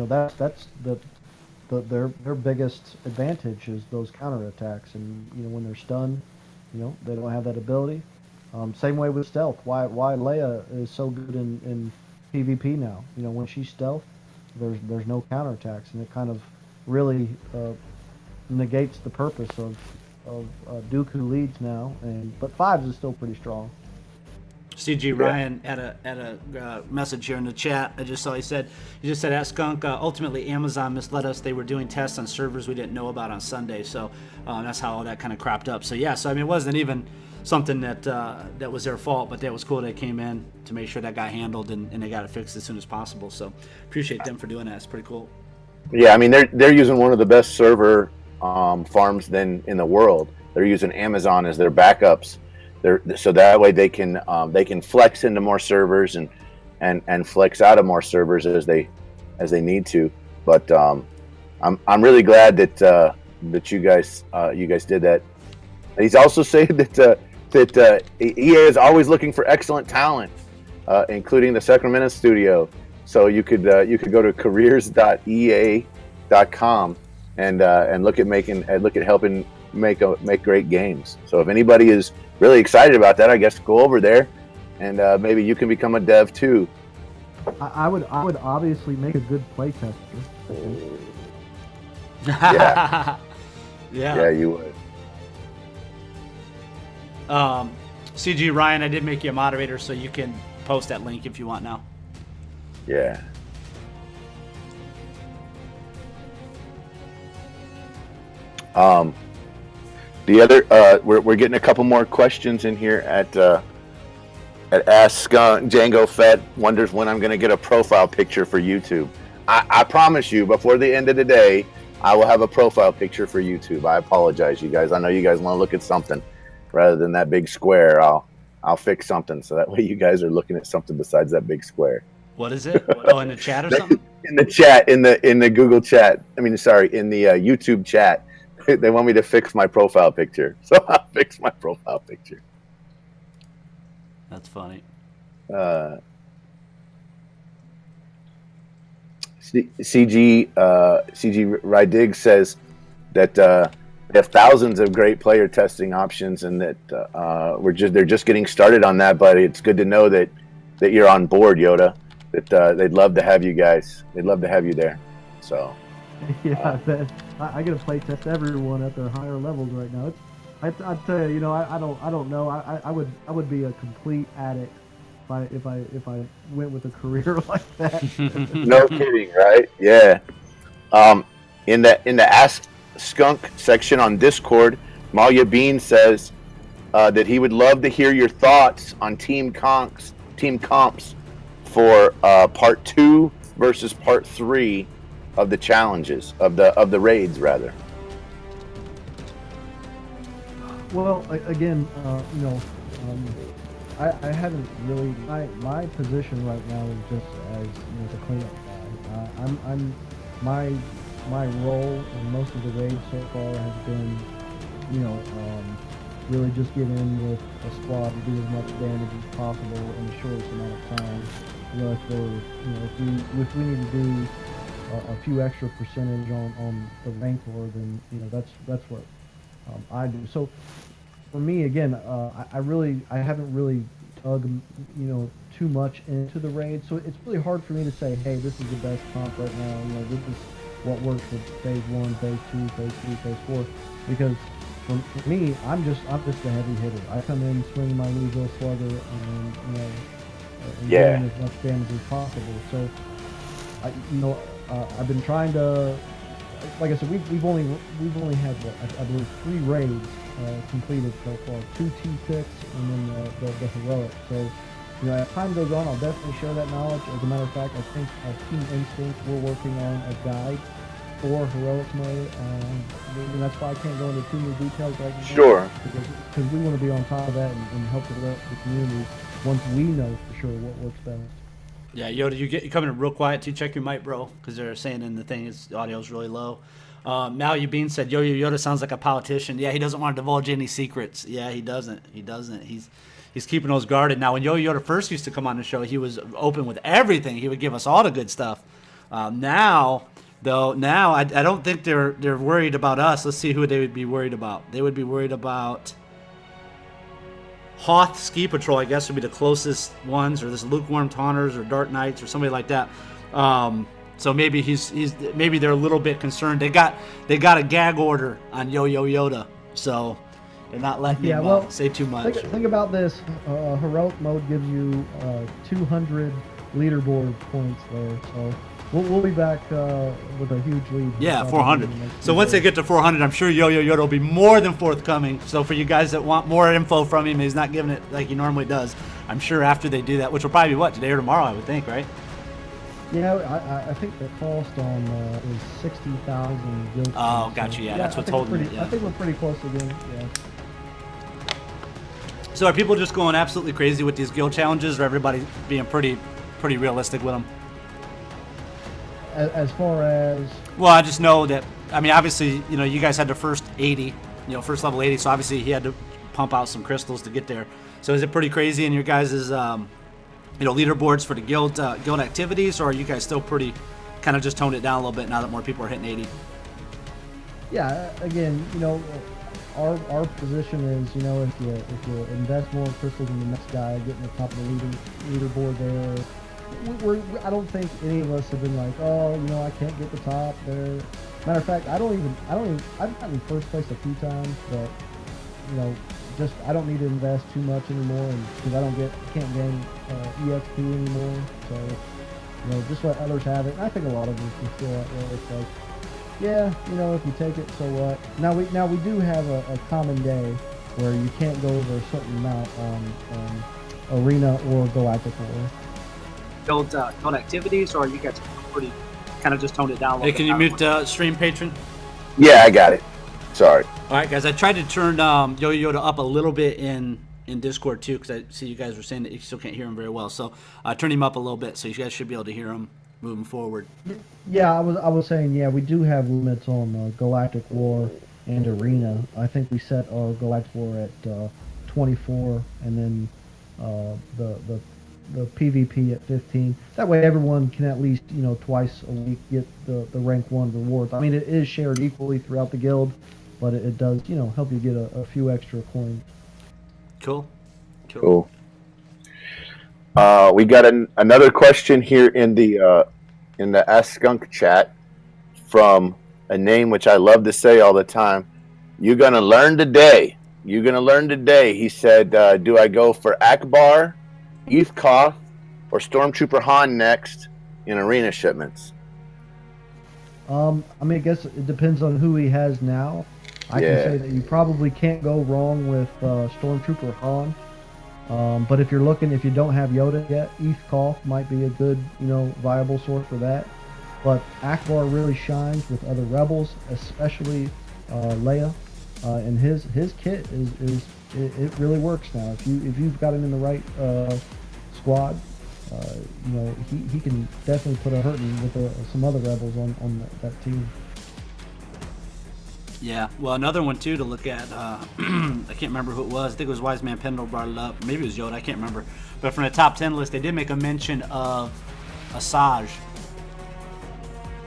That's their biggest advantage is those counterattacks, and when they're stunned, they don't have that ability. Same way with stealth. Why Leia is so good in PvP now? When she's stealth, there's no counterattacks, and it kind of really negates the purpose of Dooku leads now. But fives is still pretty strong. CG Ryan had a message here in the chat. I just saw he just said at Skunk, ultimately Amazon misled us. They were doing tests on servers we didn't know about on Sunday, so that's how all that kind of cropped up. So yeah, so I mean it wasn't even something that was their fault, but that was cool. They came in to make sure that got handled and they got it fixed as soon as possible. So appreciate them for doing that. It's pretty cool. Yeah, I mean they're using one of the best server farms then in the world. They're using Amazon as their backups. So that way they can flex into more servers and flex out of more servers as they need to. But I'm really glad that you guys did that. He's also saying that EA is always looking for excellent talent, including the Sacramento studio. So you could go to careers.ea.com and look at helping make great games. So if anybody is really excited about that, I guess go over there and maybe you can become a dev too. I would obviously make a good playtester. Yeah. Yeah, you would. CG Ryan, I did make you a moderator, so you can post that link if you want now. Yeah. The other, we're getting a couple more questions in here at Ask Django Fett wonders when I'm going to get a profile picture for YouTube. I promise you, before the end of the day, I will have a profile picture for YouTube. I apologize, you guys. I know you guys want to look at something rather than that big square. I'll fix something so that way you guys are looking at something besides that big square. What is it? Oh, in the chat or something? In the chat, in the Google chat. I mean, sorry, in the YouTube chat. They want me to fix my profile picture, so I'll fix my profile picture. That's funny. CG Rydig says that they have thousands of great player testing options, and that they're just getting started on that. But it's good to know that you're on board, Yoda. That they'd love to have you guys. They'd love to have you there. So. Yeah, I get to play test everyone at their higher levels right now. I tell you, I don't know. I would be a complete addict if I went with a career like that. No kidding, right? Yeah. In the Ask Skunk section on Discord, Malia Bean says that he would love to hear your thoughts on team comps for part 2 versus part 3 of the challenges of the raids, rather. Well, again, I haven't really. My position right now is just as the cleanup guy. My role in most of the raids so far has been, really just get in with a squad and do as much damage as possible in the shortest amount of time. If we need to do a few extra percentage on the Rancor, then that's what I do. So for me, again, I haven't really dug too much into the raid, so it's really hard for me to say, hey, this is the best comp right now. This is what works for phase 1, phase 2, phase 3, phase 4, because for me, I'm just a heavy hitter. I come in swinging my Weasel Slugger and doing as much damage as possible. So I've been trying to, like I said, we've only had I believe 3 raids completed so far, 2 T6 and then the heroic. So as time goes on, I'll definitely share that knowledge. As a matter of fact, I think Team Instinct, we're working on a guide for heroic mode, and that's why I can't go into too many details right now. Sure. Because we want to be on top of that and help the community once we know for sure what works best. Yeah, Yoda, you coming in real quiet too. Check your mic, bro, because they're saying in the thing the audio is really low. Malyu Bean said, Yo-Yo Yoda sounds like a politician. Yeah, he doesn't want to divulge any secrets. Yeah, he doesn't. He's keeping those guarded. Now, when Yo-Yo Yoda first used to come on the show, he was open with everything. He would give us all the good stuff. Now I don't think they're worried about us. Let's see who they would be worried about. They would be worried about Hoth Ski Patrol, I guess, would be the closest ones, or this Lukewarm Taunters or Dark Knights or somebody like that. So maybe maybe they're a little bit concerned. They got a gag order on Yo-Yo Yoda, so they're not letting him say too much. Think about this. Heroic mode gives you 200 leaderboard points there, so we'll be back with a huge lead. Yeah, 400. So once they get to 400, I'm sure Yo-Yo Yoda will be more than forthcoming. So for you guys that want more info from him, he's not giving it like he normally does. I'm sure after they do that, which will probably be today or tomorrow, I would think, right? Yeah, I think the cost on is 60,000 guild. Oh, gotcha. Yeah, that's what's holding it. Yeah. I think we're pretty close to getting. Yeah. So are people just going absolutely crazy with these guild challenges, or everybody being pretty realistic with them? As far as, well, I just know that, I mean, obviously, you guys had the first 80, first level 80, so obviously he had to pump out some crystals to get there. So is it pretty crazy in your guys' leaderboards for the guild activities, or are you guys still pretty kind of just toned it down a little bit now that more people are hitting 80? Yeah, again, our position is, if you invest more crystals in the next guy, getting the top of the leaderboard there, I don't think any of us have been like, I can't get the top there. Matter of fact, I've gotten first place a few times, but I don't need to invest too much anymore, because I can't gain EXP anymore. So just let others have it. And I think a lot of us can feel that way. It's like, yeah, if you take it, so what? Now we do have a common day where you can't go over a certain amount on Arena or Galactic War. Guild activities, or you guys pretty kind of just toned it down a little bit? Hey, can you mute stream patron? Yeah, I got it. Sorry. All right, guys. I tried to turn Yo-Yo Yoda up a little bit in Discord too, because I see you guys were saying that you still can't hear him very well. So turn him up a little bit, so you guys should be able to hear him moving forward. Yeah, I was saying, we do have limits on Galactic War and Arena. I think we set our Galactic War at 24, and then the PvP at 15. That way everyone can at least, twice a week get the rank 1 rewards. I mean, it is shared equally throughout the guild, but it does, help you get a few extra coins. Cool. We got another question here in the Ask Skunk chat from a name which I love to say all the time. You're gonna learn today. He said, do I go for Akbar, Eth Koth, or Stormtrooper Han next in arena shipments? I guess it depends on who he has now. I can say that you probably can't go wrong with Stormtrooper Han. But if you don't have Yoda yet, Eth Koth might be a good, viable source for that. But Akbar really shines with other rebels, especially Leia, and his kit it really works now. If you've got him in the right squad, he can definitely put a hurting with some other rebels on that team. Yeah, well, another one too to look at. I can't remember who it was. I think it was Wise Man Pendle brought it up. Maybe it was Yoda. I can't remember. But from the top 10 list, they did make a mention of Asajj.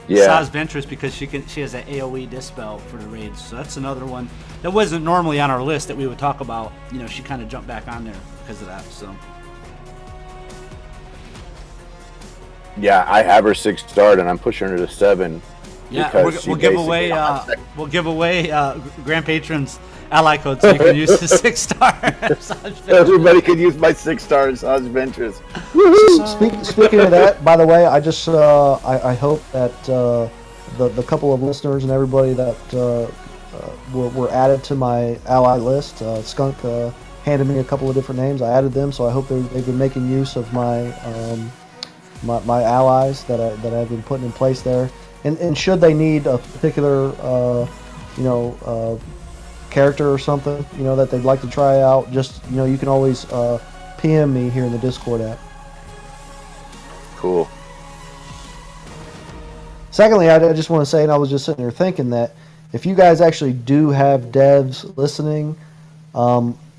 Yeah. Asajj Ventress, because she has an AOE dispel for the raids. So that's another one that wasn't normally on our list that we would talk about. She kind of jumped back on there because of that. So. Yeah, I have her 6-starred, and I'm pushing her to 7. Yeah, we'll give away Grand Patrons ally code, so you can use the 6-star. Everybody can use my 6-star Asajj Ventress. Speaking of that, by the way, I just I hope that the couple of listeners and everybody that were added to my ally list, Skunk handed me a couple of different names. I added them, so I hope they've been making use of my my allies that I've been putting in place there. And should they need a particular, character or something, that they'd like to try out, just, you can always PM me here in the Discord app. Cool. Secondly, I just want to say, and I was just sitting there thinking that if you guys actually do have devs listening,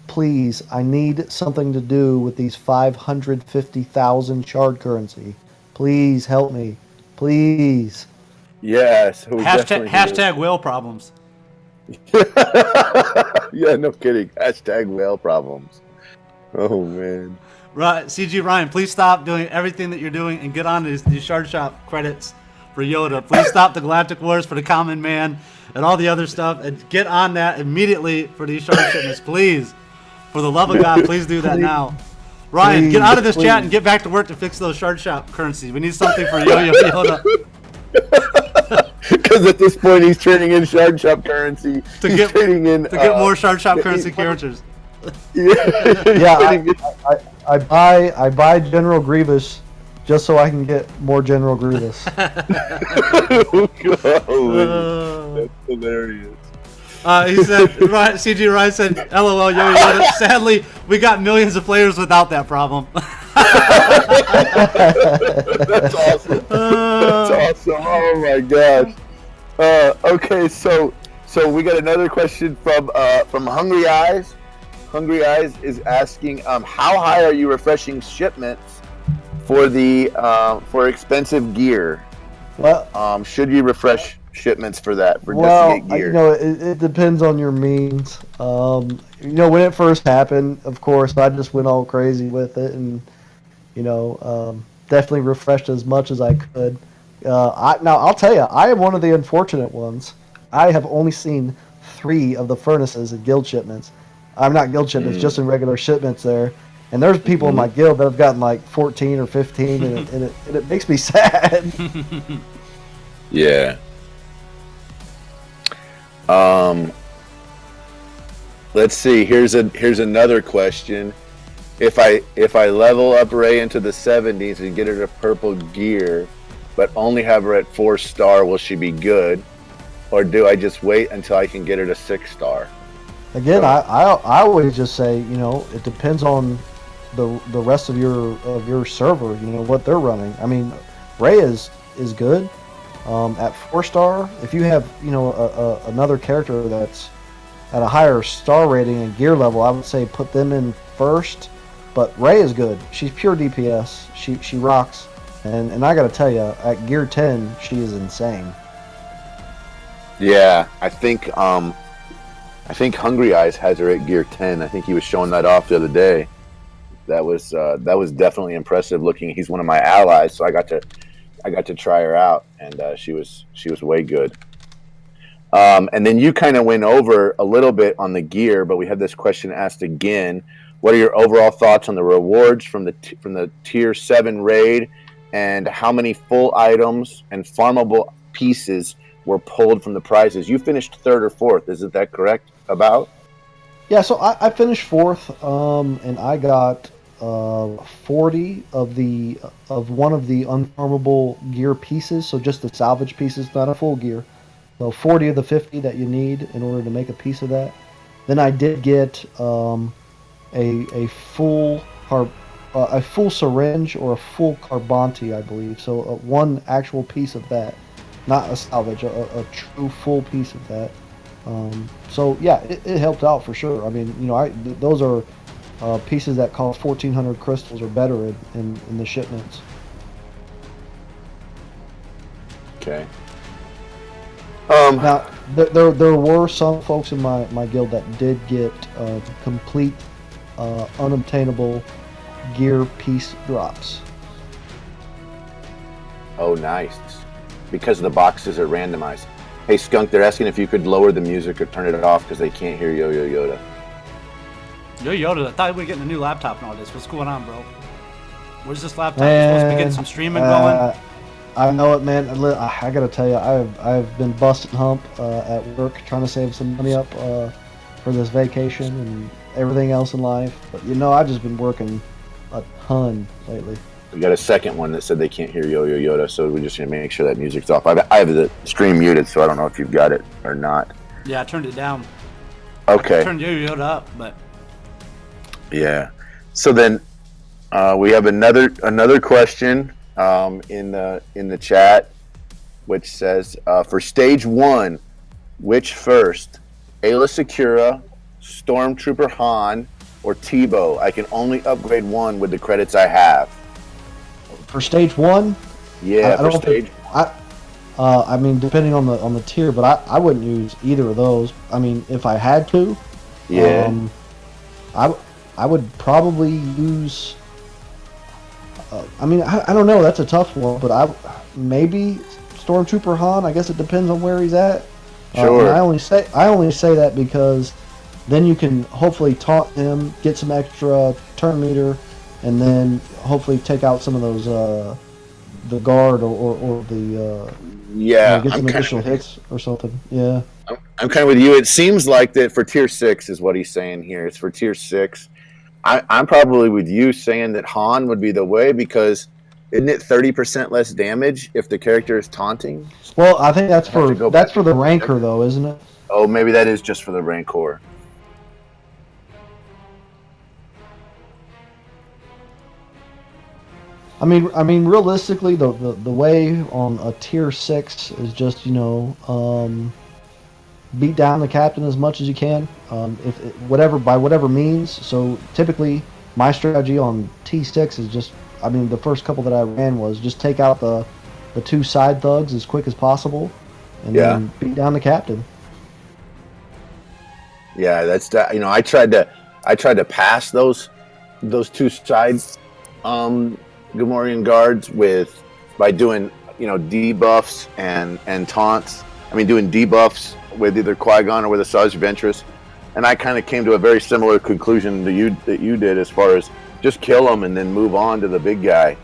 please, I need something to do with these 550,000 shard currency. Please help me. Please. Yes, we Hashtag, definitely hashtag whale problems. Yeah, no kidding. Hashtag whale problems. Oh man. Right, CG Ryan, please stop doing everything that you're doing and get on these Shard Shop credits for Yoda. Please stop the Galactic Wars for the Common Man and all the other stuff, and get on that immediately for these shard shipments, please. For the love of God, please do that now. Ryan, get out of this chat and get back to work to fix those Shard Shop currencies. We need something for Yo-Yo Yoda. Because at this point, he's trading in Shard Shop currency to get more Shard Shop currency characters. Yeah, I buy General Grievous just so I can get more General Grievous. Oh, that's hilarious. He said, CG Ryan said, LOL, Yo-Yo Yoda. Sadly, we got millions of players without that problem. That's awesome. That's awesome. Oh my gosh. Okay, so we got another question from Hungry Eyes. Hungry Eyes is asking, how high are you refreshing shipments for the for expensive gear? Well, should you refresh shipments for that just to get gear? It depends on your means. When it first happened, of course, I just went all crazy with it, and definitely refreshed as much as I could. Now I'll tell you, I am one of the unfortunate ones. I have only seen 3 of the furnaces in guild shipments. I'm not guild shipments, just in regular shipments there. And there's people in my guild that have gotten like 14 or 15, and it makes me sad. Yeah. Let's see. Here's another question. If I level up Rey into the 70s and get her to purple gear, but only have her at 4-star, will she be good? Or do I just wait until I can get her to 6-star? Again, I always just say, it depends on the rest of your server, what they're running. I mean, Rey is good at 4-star. If you have another character that's at a higher star rating and gear level, I would say put them in first. But Rey is good. She's pure DPS. She rocks. And I got to tell you, at gear 10, she is insane. Yeah, I think Hungry Eyes has her at gear 10. I think he was showing that off the other day. That was definitely impressive looking. He's one of my allies, so I got to try her out, and she was way good. And then you kind of went over a little bit on the gear, but we had this question asked again. What are your overall thoughts on the rewards from the tier 7 raid, and how many full items and farmable pieces were pulled from the prizes? You finished 3rd or 4th, isn't that correct? About? Yeah, so I finished 4th, and I got 40 of one of the unfarmable gear pieces, so just the salvage pieces, not a full gear. So 40 of the 50 that you need in order to make a piece of that. Then I did get a full syringe or a full carbonti, I believe. So one actual piece of that, not a salvage, a true full piece of that. So yeah, it helped out for sure. I mean, those are pieces that cost 1,400 crystals or better in the shipments. Okay. Now there were some folks in my guild that did get complete unobtainable gear piece drops. Oh, nice. Because the boxes are randomized. Hey, Skunk, they're asking if you could lower the music or turn it off because they can't hear Yo-Yo Yoda. Yo-Yo Yoda, I thought we were getting a new laptop and all this. What's going on, bro? Where's this laptop? You're supposed to be getting some streaming going? I know it, man. I gotta tell you, I've been busting hump at work trying to save some money up for this vacation and everything else in life. But I've just been working a ton lately. We got a second one that said they can't hear Yo-Yo Yoda, so we're just gonna make sure that music's off. I have the stream muted, so I don't know if you've got it or not. Yeah, I turned it down. Okay. I turned Yo-Yo Yoda up, but yeah. So then we have another question in the chat. which says, for stage 1, which first? Ayla Secura, Stormtrooper Han, or Tebow? I can only upgrade one with the credits I have. For stage 1, Yeah, I for don't stage. I mean, depending on the tier, but I wouldn't use either of those. I mean, if I had to, Yeah. I would probably use. I mean, I don't know. That's a tough one, but maybe Stormtrooper Han. I guess it depends on where he's at. Sure. And I only say that because then you can hopefully taunt him, get some extra turn meter, and then hopefully take out some of those the guard or the Yeah, get some I'm additional hits or something. Yeah. I'm kind of with you. It seems like that for tier 6 is what he's saying here. It's for tier 6. I'm probably with you saying that Han would be the way because isn't it 30% less damage if the character is taunting? Well, I think that's I have to go back for the and check. Ranker though, isn't it? Oh, maybe that is just for the Rancor. I mean, realistically, the way on a tier 6 is just beat down the captain as much as you can, by whatever means. So typically, my strategy on T6 is just, I mean, the first couple that I ran was just take out the 2 side thugs as quick as possible, and then beat down the captain. Yeah, that's that. I tried to pass those 2 side Gamorrean guards by doing debuffs and taunts. I mean, doing debuffs with either Qui-Gon or with a Asajj Ventress, and I kind of came to a very similar conclusion that you did as far as just kill them and then move on to the big guy.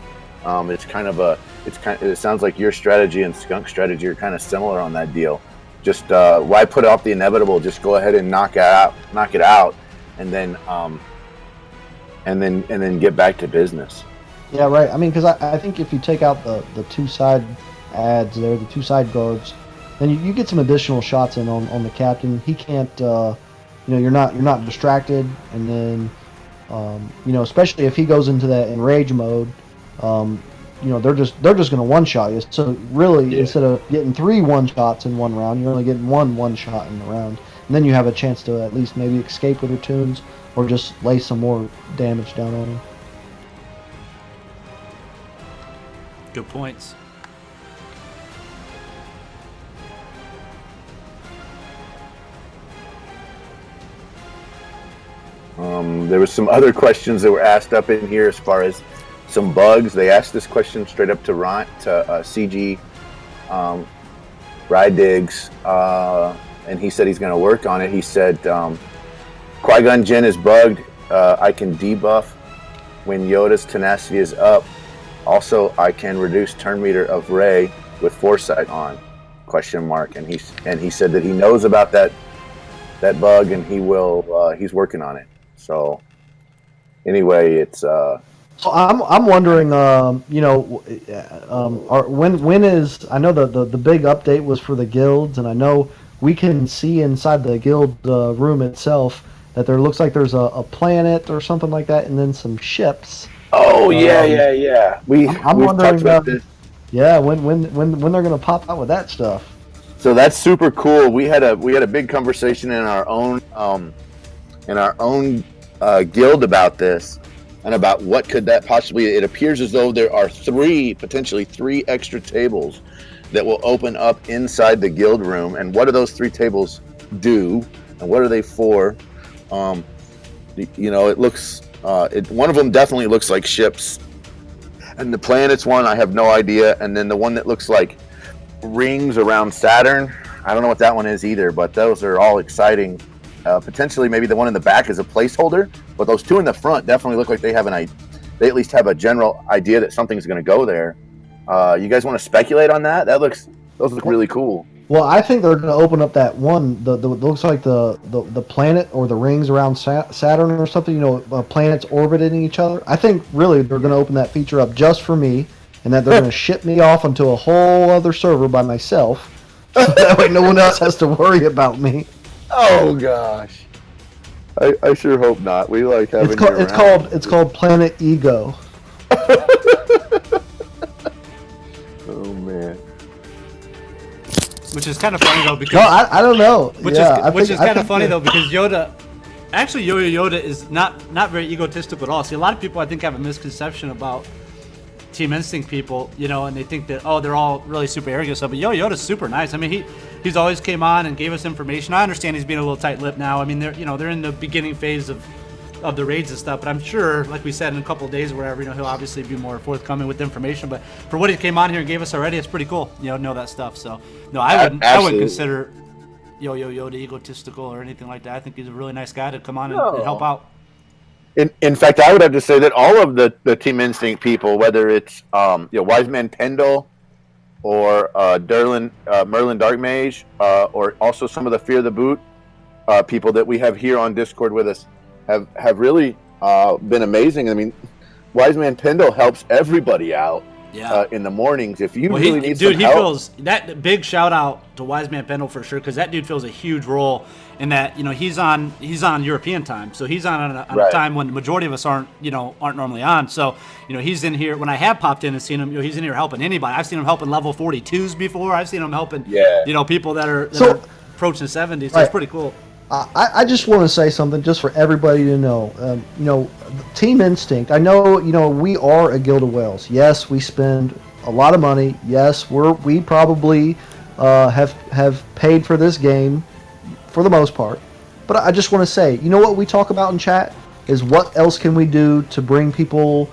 It sounds like your strategy and Skunk's strategy are kind of similar on that deal. Just why put off the inevitable? Just go ahead and knock it out, and then get back to business. Yeah, right. I mean, because I think if you take out the 2 side ads there, the 2 side guards, then you get some additional shots in on the captain. He can't, you're not distracted, and then, especially if he goes into that enrage mode, they're just going to one shot you. So really, instead of getting 3 1-shots in one round, you're only getting 1 shot in the round, and then you have a chance to at least maybe escape with your tunes or just lay some more damage down on him. Good points. There was some other questions that were asked up in here as far as some bugs. They asked this question straight up to CG Rydigs, and he said he's going to work on it. He said Qui-Gon Jinn is bugged. I can debuff when Yoda's tenacity is up. Also, I can reduce turn meter of Rey with Foresight on? ? And he said that he knows about that bug and he's working on it. So anyway, it's. So I'm wondering, when is, I know the big update was for the guilds, and I know we can see inside the guild room itself that there looks like there's a planet or something like that, and then some ships. Oh yeah. We've wondering talked about this. Yeah, when they're gonna pop out with that stuff. So that's super cool. We had a big conversation in our own guild about this and about what could that possibly. It appears as though there are potentially three extra tables that will open up inside the guild room. And what do those 3 tables do? And what are they for? It looks. One of them definitely looks like ships, and the planets one I have no idea. And then the one that looks like rings around Saturn, I don't know what that one is either. But those are all exciting. Potentially, maybe the one in the back is a placeholder, but those 2 in the front definitely look like they at least have a general idea that something's going to go there. You guys want to speculate on that? Those look really cool. Well, I think they're going to open up that one. The looks like the planet or the rings around Saturn or something. Planets orbiting each other. I think really they're going to open that feature up just for me, and that they're going to ship me off onto a whole other server by myself. So that way, no one else has to worry about me. Oh gosh, I sure hope not. We like having it's called Planet Ego. Oh man. which is kind of funny though because No, I don't know. which is kind of funny though because Yoda. Actually, Yo-Yo Yoda is not very egotistical at all. See, a lot of people I think have a misconception about Team Instinct people, you know, and they think that they're all really super arrogant stuff. But Yo-Yo Yoda's super nice. I mean, he's always came on and gave us information. I understand he's being a little tight-lipped now. I mean, they're in the beginning phase of the raids and stuff. But I'm sure, like we said, in a couple of days or whatever, he'll obviously be more forthcoming with information. But for what he came on here and gave us already, it's pretty cool. Know that stuff. So no, I wouldn't consider Yo-Yo Yoda egotistical or anything like that. I think he's a really nice guy to come on and help out. In fact, I would have to say that all of the Team Instinct people, whether it's Wiseman Pendle or Merlin Darkmage, or also some of the Fear the Boot people that we have here on Discord with us, have really been amazing. I mean, Wiseman Pendle helps everybody out. Yeah. In the mornings, if you really need some help. Dude, he fills that big shout out to Wiseman Pendle for sure, because that dude fills a huge role in that. He's on European time, so he's on a time when the majority of us aren't normally on. So he's in here. When I have popped in and seen him, he's in here helping anybody. I've seen him helping level 42s before. I've seen him helping people that are approaching 70s. So it's pretty cool. I just want to say something just for everybody to know. Team Instinct. I know we are a Guild of Whales. Yes, we spend a lot of money. Yes, we probably have paid for this game for the most part. But I just want to say, what we talk about in chat is what else can we do to bring people,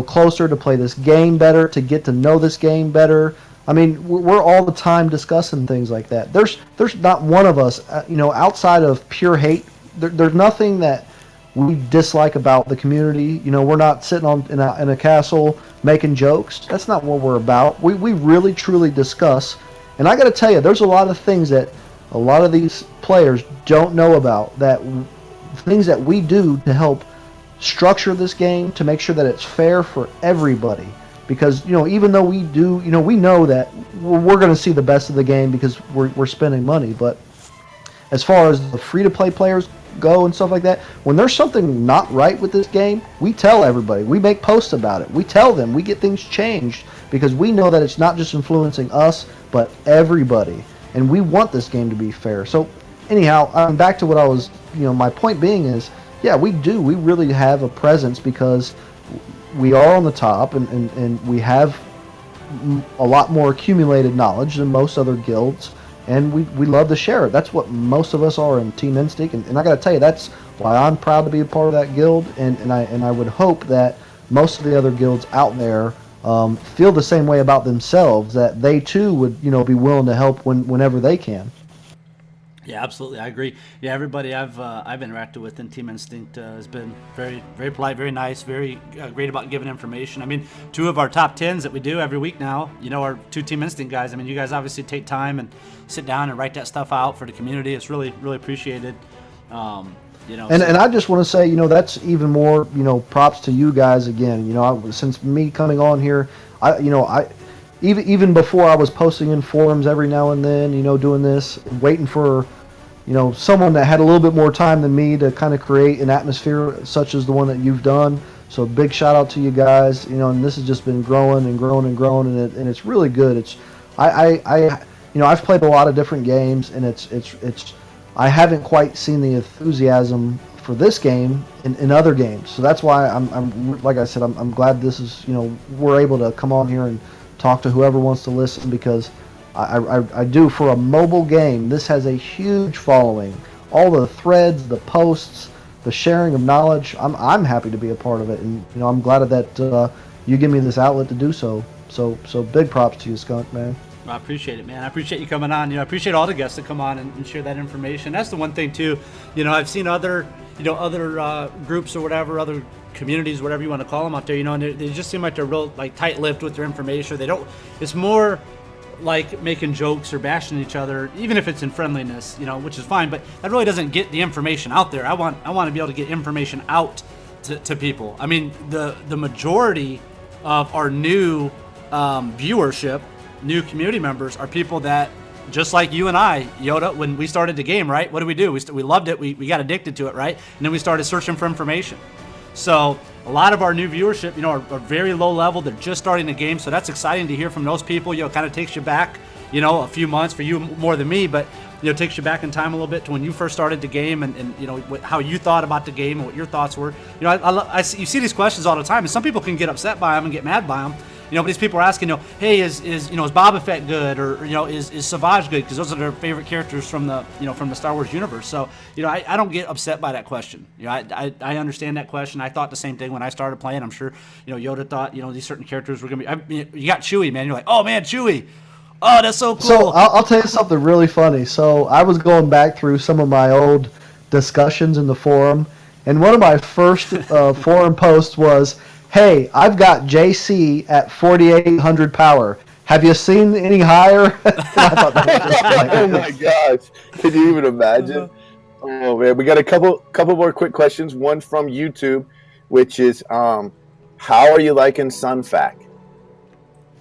closer to play this game better, to get to know this game better. I mean, we're all the time discussing things like that. There's not one of us, outside of pure hate. There's nothing that we dislike about the community. We're not sitting in a castle making jokes. That's not what we're about. We really truly discuss. And I got to tell you, there's a lot of things that a lot of these players don't know about. Things that we do to help structure this game to make sure that it's fair for everybody. Because even though we do, we know that we're going to see the best of the game because we're spending money. But as far as the free-to-play players go and stuff like that, when there's something not right with this game, we tell everybody. We make posts about it. We tell them. We get things changed because we know that it's not just influencing us, but everybody. And we want this game to be fair. So anyhow, back to what I was, my point being is, yeah, we do. We really have a presence because we are on the top, and we have a lot more accumulated knowledge than most other guilds, and we love to share it. That's what most of us are in Team Instinct, and I got to tell you, that's why I'm proud to be a part of that guild, and I would hope that most of the other guilds out there feel the same way about themselves, that they too would be willing to help whenever they can. Yeah, absolutely. I agree. Yeah, everybody I've interacted with in Team Instinct has been very, very polite, very nice, very great about giving information. I mean, 2 of our top 10s that we do every week now, are 2 Team Instinct guys. I mean, you guys obviously take time and sit down and write that stuff out for the community. It's really, really appreciated. And I just want to say, that's even more, props to you guys again. Since me coming on here, even before I was posting in forums every now and then, doing this, waiting for someone that had a little bit more time than me to kind of create an atmosphere such as the one that you've done. So big shout out to you guys, and this has just been growing and growing and growing, and it's really good. I've played a lot of different games, and it's I haven't quite seen the enthusiasm for this game in other games. So that's why I'm like I said, I'm glad this is, we're able to come on here and talk to whoever wants to listen, because I do, for a mobile game, this has a huge following. All the threads, the posts, the sharing of knowledge, I'm happy to be a part of it, and I'm glad that you give me this outlet to do so. So big props to you, Skunk, man. I appreciate it, man. I appreciate you coming on. I appreciate all the guests that come on and share that information. That's the one thing too. I've seen other groups or whatever, other communities, whatever you want to call them out there, and they just seem like they're real tight-lipped with their information. They don't. It's more like making jokes or bashing each other, even if it's in friendliness, which is fine. But that really doesn't get the information out there. I want to be able to get information out to people. I mean, the majority of our new viewership, new community members, are people that, just like you and I, Yoda, when we started the game, right? What did? We loved it. We got addicted to it, right? And then we started searching for information. So a lot of our new viewership, are very low level. They're just starting the game. So that's exciting to hear from those people. Kind of takes you back, you know, a few months, for you more than me, but you know, takes you back in time a little bit to when you first started the game, and you know how you thought about the game and what your thoughts were. You know, I see, you see these questions all the time, and some people can get upset by them and get mad by them. You know, but these people are asking, you know, hey, is Boba Fett good, or you know, is SWGOH good? Because those are their favorite characters from the Star Wars universe. So you know, I don't get upset by that question. You know, I understand that question. I thought the same thing when I started playing. I'm sure you know Yoda thought these certain characters were gonna be. You got Chewie, man. You're like, oh man, Chewie. Oh, that's so cool. So I'll tell you something really funny. So I was going back through some of my old discussions in the forum, and one of my first forum posts was, "Hey, I've got JC at 4,800 power. Have you seen any higher?" I thought that was just like, oh my gosh! Can you even imagine? Oh man, we got a couple more quick questions. One from YouTube, which is, how are you liking Sunfac?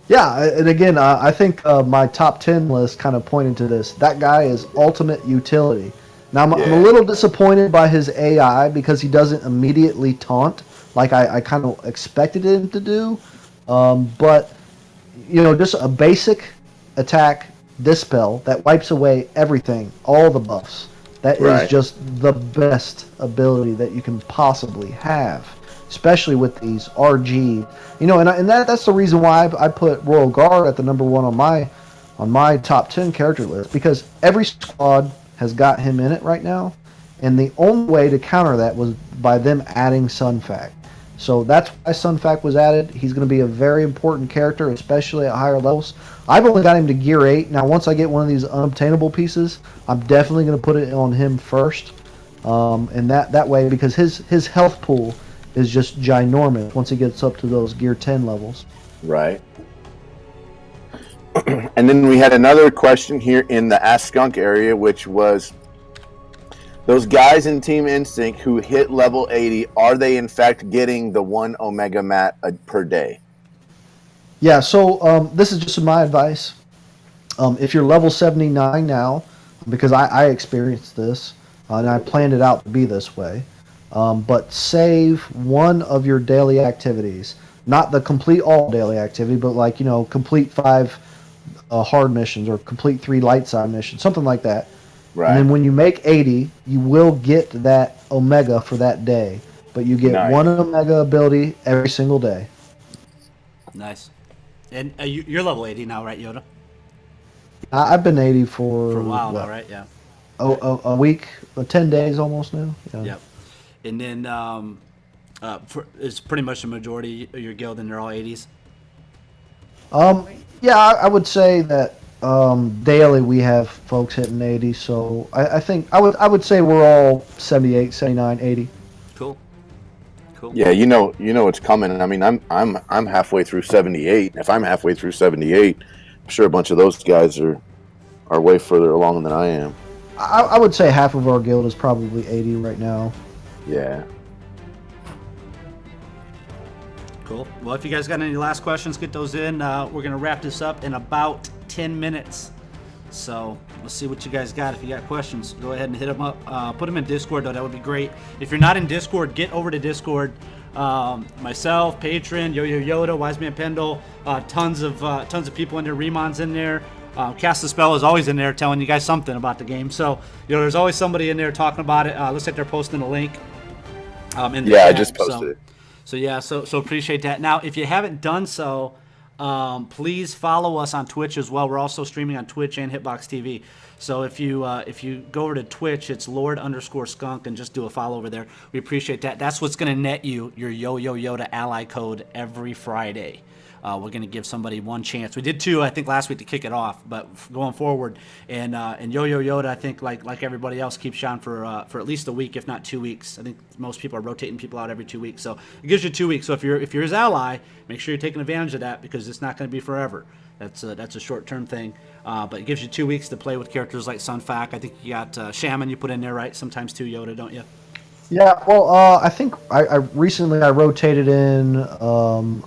Yeah, and again, I think my top 10 list kind of pointed to this. That guy is ultimate utility. Now, I'm a little disappointed by his AI because he doesn't immediately taunt like I kind of expected him to do. But, you know, just a basic attack dispel that wipes away everything, all the buffs. That is just the best ability that you can possibly have, especially with these RG. You know, and that's the reason why I put Royal Guard at the number 1 on my top 10 character list, because every squad has got him in it right now, and the only way to counter that was by them adding Sunfac. So that's why Sunfac was added. He's going to be a very important character, especially at higher levels. I've only got him to gear 8. Now, once I get one of these unobtainable pieces, I'm definitely going to put it on him first, and that way, because his health pool is just ginormous once he gets up to those gear 10 levels. Right. And then we had another question here in the Ask Skunk area, which was, those guys in Team Instinct who hit level 80, are they in fact getting the 1 Omega Mat per day? Yeah, so this is just my advice. If you're level 79 now, because I experienced this, and I planned it out to be this way, but save one of your daily activities, not the complete all daily activity, but like, you know, complete 5 hard missions or complete 3 light side missions, something like that. Right. And then when you make 80, you will get that Omega for that day, but you get 1 Omega ability every single day. Nice. And you're level 80 now, right, Yoda? I've been 80 for a while now, right? Yeah. A week, 10 days almost now. Yeah. Yep. And then it's pretty much the majority of your guild, and they're all 80s. Yeah, I would say that daily we have folks hitting 80. So I think I would say we're all 78, 79, 80. Cool. Yeah, you know it's coming. And I mean, I'm halfway through 78. If I'm halfway through 78, I'm sure a bunch of those guys are way further along than I am. I would say half of our guild is probably 80 right now. Yeah. Cool. Well, if you guys got any last questions, get those in. We're going to wrap this up in about 10 minutes. So let's see what you guys got. If you got questions, go ahead and hit them up. Put them in Discord, though. That would be great. If you're not in Discord, get over to Discord. Myself, Patron, Yo-Yo Yoda, Wise Man Pendle, tons of people in there. Remon's in there. Cast the Spell is always in there telling you guys something about the game. So, you know, there's always somebody in there talking about it. Looks like they're posting a link. In the chat. I just posted it. So appreciate that. Now, if you haven't done so, please follow us on Twitch as well. We're also streaming on Twitch and Hitbox TV. So if you go over to Twitch, it's Lord_Skunk, and just do a follow over there. We appreciate that. That's what's going to net you your Yo-Yo Yoda ally code every Friday. We're going to give somebody one chance. We did 2, I think, last week to kick it off, but going forward, and Yo-Yo Yoda, I think, like everybody else, keeps you on for at least a week, if not 2 weeks. I think most people are rotating people out every 2 weeks, so it gives you 2 weeks. So if you're his ally, make sure you're taking advantage of that, because it's not going to be forever. That's a short-term thing, but it gives you 2 weeks to play with characters like Sunfac. I think you got Shaman you put in there, right? Sometimes too, Yoda, don't you? Yeah, well, I think I recently rotated in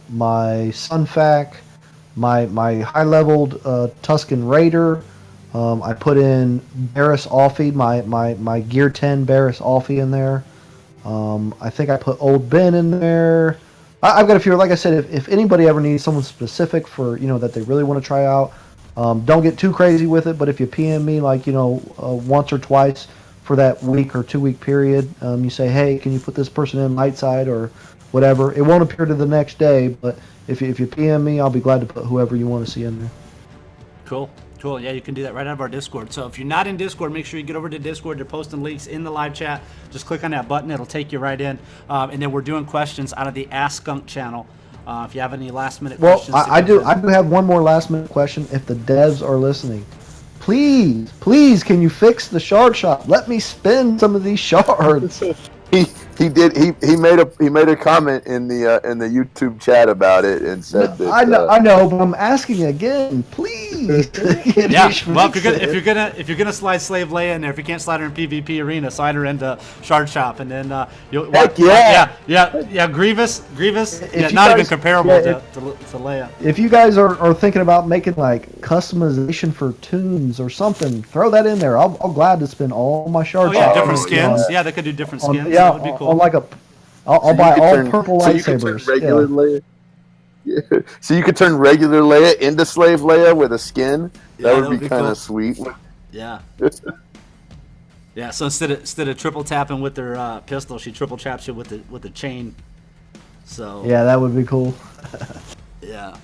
my Sunfac, my high-leveled Tusken Raider. I put in Barriss Offee, my Gear 10 Barriss Offee in there. I think I put Old Ben in there. I've got a few. Like I said, if anybody ever needs someone specific for, you know, that they really want to try out, Don't get too crazy with it, but if you PM me like once or twice for that week or 2 week period, you say, hey, can you put this person in light side or whatever. It won't appear to the next day, but if you PM me, I'll be glad to put whoever you want to see in there. Cool. Yeah, you can do that right out of our Discord. So if you're not in Discord, make sure you get over to Discord. They're posting links in the live chat. Just click on that button. It'll take you right in. And then we're doing questions out of the Ask Skunk channel. If you have any last-minute questions. Well, I do have one more last-minute question. If the devs are listening, please, can you fix the shard shop? Let me spin some of these shards. He made a comment in the YouTube chat about it and said that I know, but I'm asking again, please. Yeah, well, if you're gonna slide Slave Leia in there, if you can't slide her in PvP arena, slide her into Shard Shop, and then you'll. Heck yeah, Grievous, not even comparable to Leia. If you guys are thinking about making like customization for tunes or something, throw that in there. I'll glad to spend all my Shard Shop. Different skins. Yeah, they could do different skins. Yeah, that would be cool. I'll buy all purple lightsabers. Leia. Yeah. So you could turn regular Leia into Slave Leia with a skin. That would be kind of sweet. Yeah. Yeah. So instead of triple tapping with their pistol, she triple taps you with the chain. So. Yeah, that would be cool. Yeah.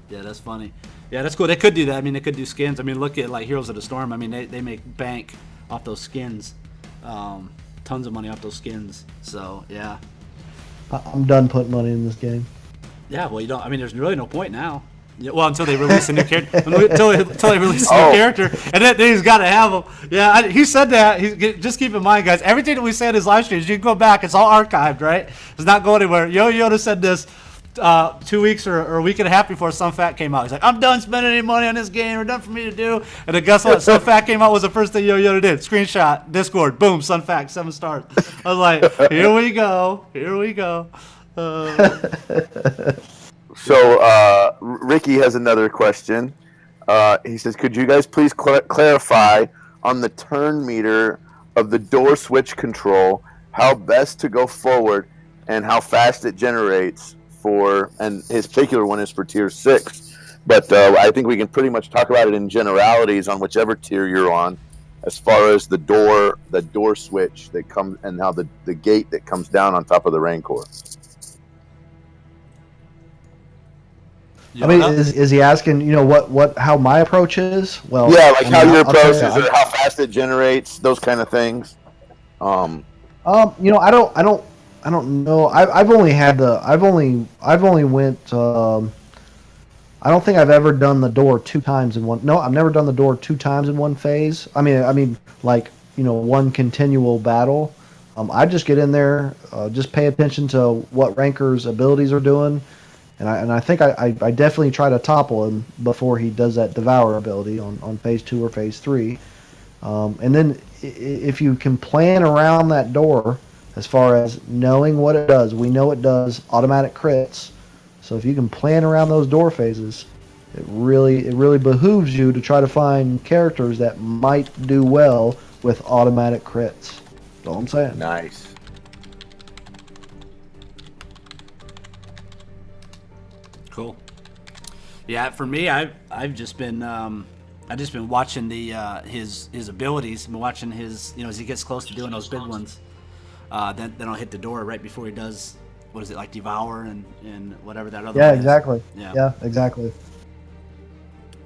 Yeah, that's funny. Yeah, that's cool. They could do that. I mean, they could do skins. I mean, look at like Heroes of the Storm. I mean, they make bank off those skins. Tons of money off those skins. So yeah. I'm done putting money in this game. Yeah, well, you don't. I mean, there's really no point now. Yeah, well, until they release a new character. until they release a new character, and then he's got to have them. Yeah, he said that. Just keep in mind, guys. Everything that we say in his live streams, you can go back. It's all archived, right? It's not going anywhere. Yo Yoda said this 2 weeks or a week and a half before Sun Fat came out. He's like, I'm done spending any money on this game. We're done for me to do. And then guess what? Sun Fat came out was the first thing Yo Yoda did. Screenshot, Discord, boom, Sun Fat, 7 stars. I was like, here we go. So Ricky has another question. He says, could you guys please clarify on the turn meter of the door switch control, how best to go forward and how fast it generates and his particular one is for tier 6. But I think we can pretty much talk about it in generalities on whichever tier you're on, as far as the door switch that comes and how the gate that comes down on top of the Rancor. I mean, is he asking, how my approach is? Well, yeah, like how your approach is, or how fast it generates, those kind of things. I don't know. I've only went. I don't think I've ever done the door 2 times in one. No, I've never done the door 2 times in one phase. I mean, one continual battle. I just get in there, just pay attention to what Ranker's abilities are doing. And I think I definitely try to topple him before he does that Devour ability on phase 2 or phase 3. And then if you can plan around that door as far as knowing what it does, we know it does automatic crits. So if you can plan around those door phases, it really behooves you to try to find characters that might do well with automatic crits. That's all I'm saying. Nice. Cool. Yeah, for me, I've just been watching his abilities. I've been watching his, as he gets close to doing those big ones. Then I'll hit the door right before he does. What is it, like Devour and whatever that other? Yeah, one exactly. Is. Yeah, exactly.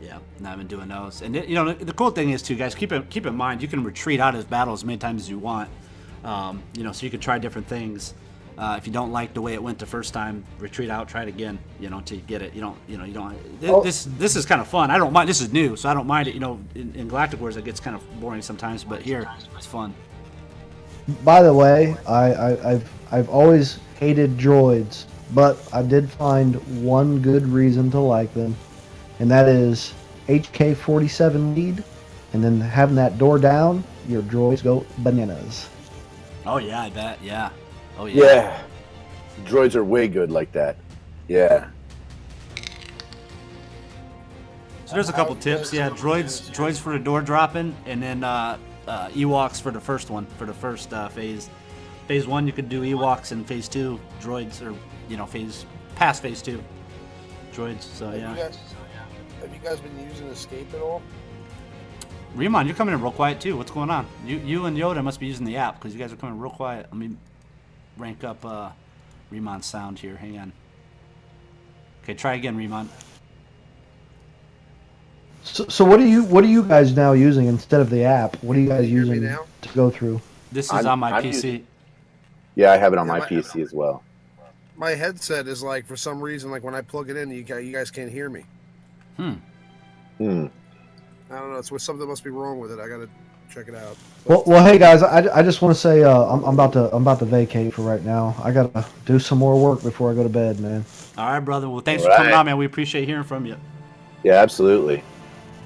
Yeah, and I've been doing those. And the cool thing is too, guys, keep in mind you can retreat out of his battle as many times as you want. So you can try different things. If you don't like the way it went the first time, retreat out, try it again, until you get it. This is kind of fun. I don't mind. This is new, so I don't mind it. In Galactic Wars it gets kind of boring sometimes, but here it's fun. By the way, I've always hated droids, but I did find one good reason to like them, and that is HK-47 lead, and then having that door down, your droids go bananas. Oh yeah, I bet. Yeah. Oh yeah. Yeah. Droids are way good like that. Yeah. So there's a couple tips. Yeah, droids for the door dropping, and then Ewoks for the first one, for the first phase. Phase 1 you could do Ewoks, and phase 2 droids, or past phase 2 droids. So yeah. Have you guys been using Escape at all? Remon, you're coming in real quiet too. What's going on? You and Yoda must be using the app because you guys are coming real quiet. Let me rank up Remon's sound here. Hang on. Okay, try again, Remon. So what are you guys now using instead of the app? What are you guys using now? to go through? This is on my I'm PC. Yeah, I have it on my PC as well. My headset is like, for some reason, like when I plug it in, you guys can't hear me. Hmm. I don't know. It's something must be wrong with it. I gotta check it out. Well, hey guys, I just want to say I'm about to vacate for right now. I gotta do some more work before I go to bed, man. All right, brother. Well, thanks All for coming right. on, man. We appreciate hearing from you. Yeah, absolutely.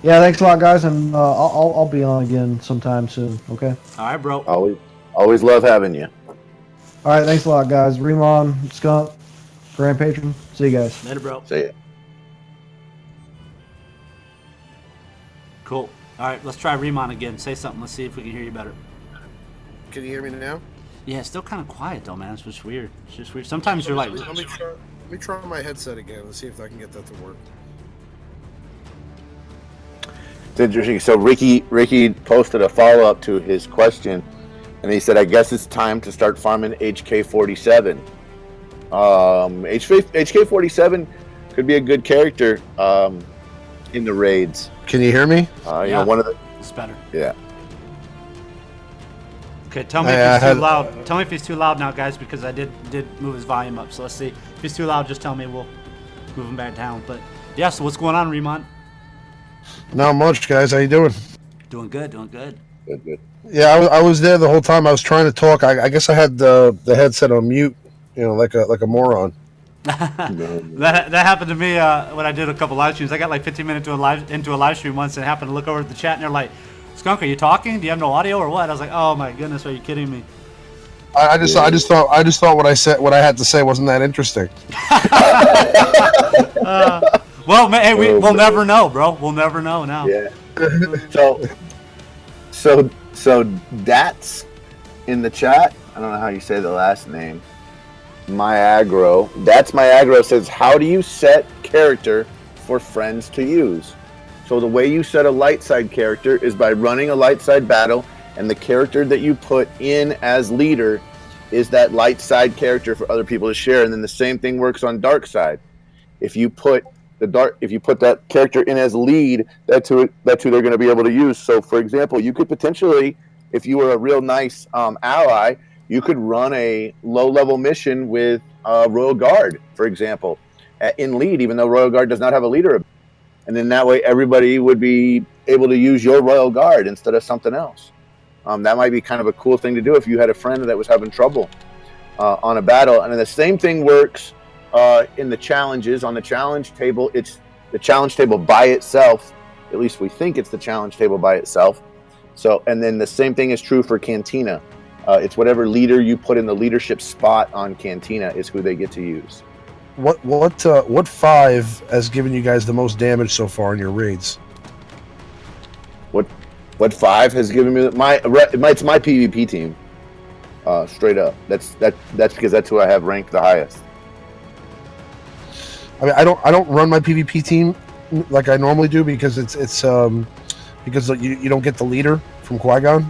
Yeah, thanks a lot, guys, and I'll be on again sometime soon. Okay. All right, bro. Always love having you. All right, thanks a lot, guys. Remon, Skunk, Grand Patron. See you guys. Later, bro. See ya. Cool. All right, let's try Remon again. Say something. Let's see if we can hear you better. Can you hear me now? Yeah, it's still kind of quiet though, man. It's just weird. It's just weird. Sometimes you're like, Let me try my headset again and see if I can get that to work. It's interesting. So Ricky posted a follow-up to his question, and he said, "I guess it's time to start farming HK-47." HK-47 could be a good character in the raids. Can you hear me? You know, one of the it's better. yeah. Okay, tell me if he's too loud. Tell me if he's too loud now, guys, because I did move his volume up. So let's see. If he's too loud, just tell me. We'll move him back down. But yeah, so what's going on, Remon? Not much, guys. How you doing? Doing good, doing good. Good. Yeah, I was there the whole time. I was trying to talk. I guess I had the headset on mute. You know, like a moron. That happened to me when I did a couple live streams. I got like 15 minutes into a live stream once, and happened to look over at the chat, and they're like, "Skunk, are you talking? Do you have no audio or what?" I was like, "Oh my goodness, are you kidding me?" I just thought what I had to say wasn't that interesting. Well, man, hey, we'll never know, bro. We'll never know now. Yeah. So Dats in the chat. I don't know how you say the last name. Myagro. That's Myagro says, "How do you set character for friends to use?" So the way you set a light side character is by running a light side battle, and the character that you put in as leader is that light side character for other people to share. And then the same thing works on dark side. If you put that character in as lead, that's who they're going to be able to use. So for example, you could potentially, if you were a real nice ally, you could run a low-level mission with Royal Guard, for example, in lead, even though Royal Guard does not have a leader. And then that way everybody would be able to use your Royal Guard instead of something else. That might be kind of a cool thing to do if you had a friend that was having trouble on a battle. And then the same thing works in the challenges. On the challenge table, it's the challenge table by itself. At least we think it's the challenge table by itself. So, and then the same thing is true for Cantina. It's whatever leader you put in the leadership spot on Cantina is who they get to use. What 5 has given you guys the most damage so far in your raids? What 5 has given me it's my PvP team. Straight up. That's because that's who I have ranked the highest. I mean, I don't run my PvP team like I normally do because it's because you don't get the leader from Qui-Gon.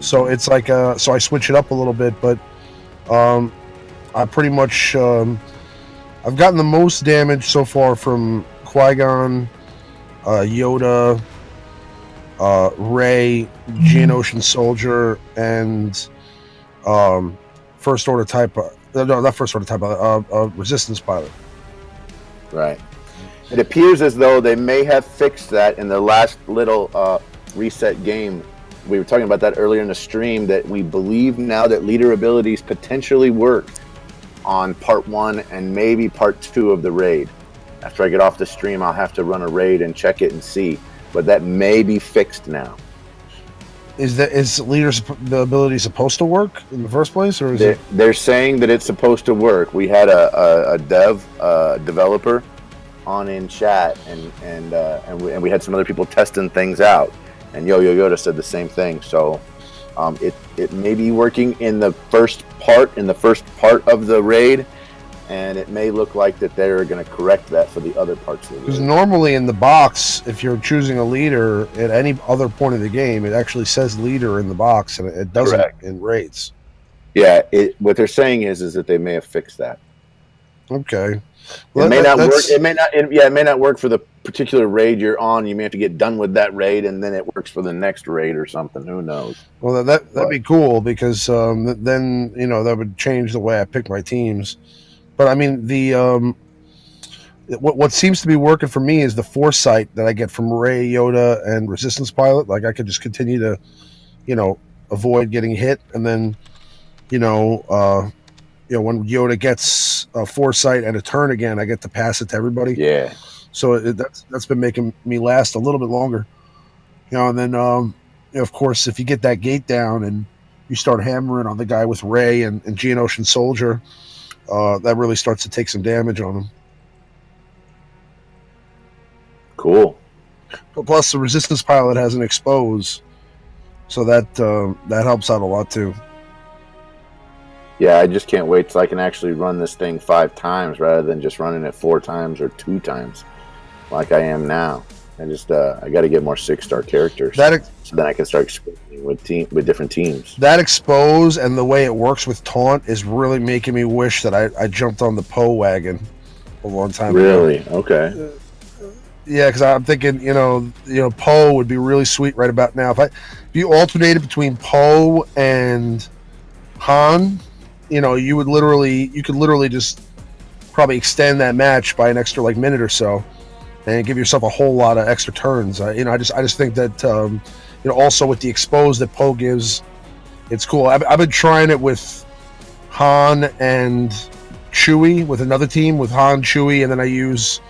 So it's like so I switch it up a little bit, but I pretty much I've gotten the most damage so far from Qui-Gon, Yoda, Rey, Geonosian Soldier, and First Order type. No, not First Order type. Resistance Pilot. Right. It appears as though they may have fixed that in the last little reset game. We were talking about that earlier in the stream, that we believe now that leader abilities potentially work on part 1 and maybe part 2 of the raid. After I get off the stream, I'll have to run a raid and check it and see. But that may be fixed now. Is leader's the ability supposed to work in the first place, or is they're saying that it's supposed to work? We had a developer on in chat, and we had some other people testing things out. And Yo-Yo Yoda said the same thing. So it may be working in the first part of the raid, and it may look like that they're going to correct that for the other parts of the Because raid. normally in the box, if you're choosing a leader at any other point of the game, it actually says leader in the box, and it doesn't Correct. in raids. Yeah, what they're saying is that they may have fixed that. Okay. It may not work. It may not. It may not work for the particular raid you're on. You may have to get done with that raid, and then it works for the next raid or something. Who knows? Well, that'd be cool because then that would change the way I pick my teams. But I mean, the what seems to be working for me is the foresight that I get from Rey, Yoda, and Resistance Pilot. Like I could just continue to, avoid getting hit, and then, when Yoda gets a foresight and a turn again, I get to pass it to everybody. Yeah. So that's been making me last a little bit longer. And then of course, if you get that gate down and you start hammering on the guy with Rey and Geonosian Soldier, that really starts to take some damage on him. Cool. But plus, the Resistance Pilot has an expose, so that helps out a lot too. Yeah, I just can't wait till I can actually run this thing 5 times rather than just running it 4 times or 2 times, like I am now. I just I got to get more 6-star characters, so then I can start experimenting with different teams. That expose and the way it works with taunt is really making me wish that I jumped on the Poe wagon a long time ago. Really? Okay. Yeah, because I'm thinking, Poe would be really sweet right about now. If you alternated between Poe and Han, you could literally just probably extend that match by an extra minute or so, and give yourself a whole lot of extra turns. I just think that also with the expose that Poe gives, it's cool. I've been trying it with Han and Chewie with another team, with Han, Chewie, and then I use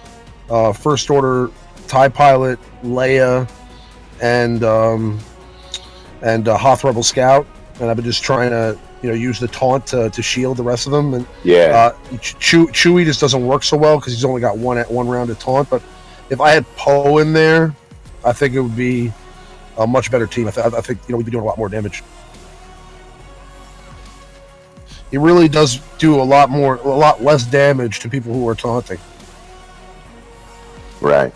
First Order TIE Pilot, Leia, and Hoth Rebel Scout, and I've been just trying to use the taunt to shield the rest of them. And Chewie just doesn't work so well because he's only got one round of taunt. But if I had Poe in there, I think it would be a much better team. I think we'd be doing a lot more damage. He really does do a lot less damage to people who are taunting. Right.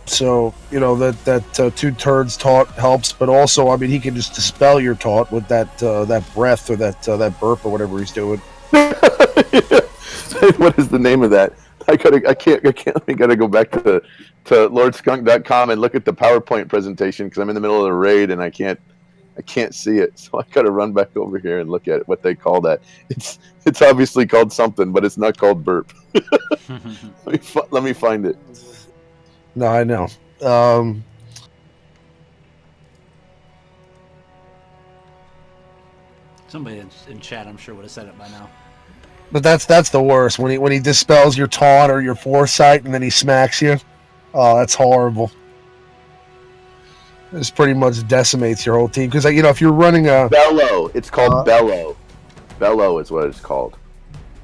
So that 2 turns taunt helps, but also I mean he can just dispel your taunt with that breath or that burp or whatever he's doing. What is the name of that? I gotta go back to lordskunk.com and look at the PowerPoint presentation because I'm in the middle of the raid and I can't see it, so I gotta run back over here and look at what they call that. It's obviously called something, but it's not called burp. Let me find it. No, I know. Somebody in chat, I'm sure, would have said it by now. But that's the worst when he dispels your taunt or your foresight and then he smacks you. Oh, that's horrible. This pretty much decimates your whole team because if you're running a Bellow, it's called Bellow. Bellow is what it's called.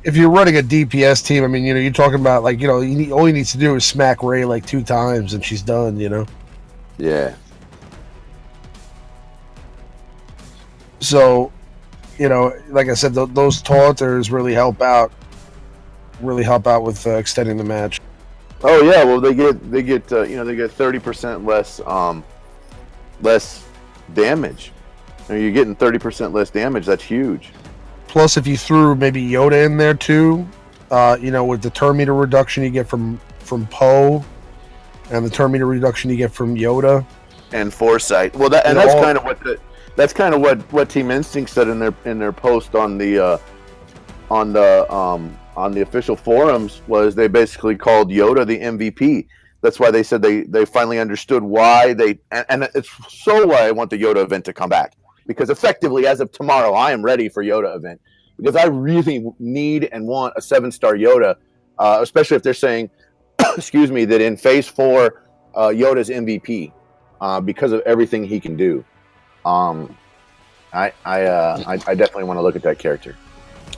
If you're running a DPS team, I mean, you're talking about all he needs to do is smack Rey 2 times and she's done. Yeah. So, like I said, those taunters really help out with extending the match. Oh yeah, well they get 30% less damage. You're getting 30% less damage. That's huge. Plus, if you threw maybe Yoda in there too, with the turn meter reduction you get from Poe, and the turn meter reduction you get from Yoda, and foresight. Well, that's kind of what Team Instinct said in their post on the official forums. Was they basically called Yoda the MVP. That's why they said they finally understood why and it's so why I want the Yoda event to come back. Because effectively, as of tomorrow, I am ready for Yoda event. Because I really need and want a 7-star Yoda, especially if they're saying, excuse me, that in Phase 4, Yoda's MVP because of everything he can do. I definitely want to look at that character.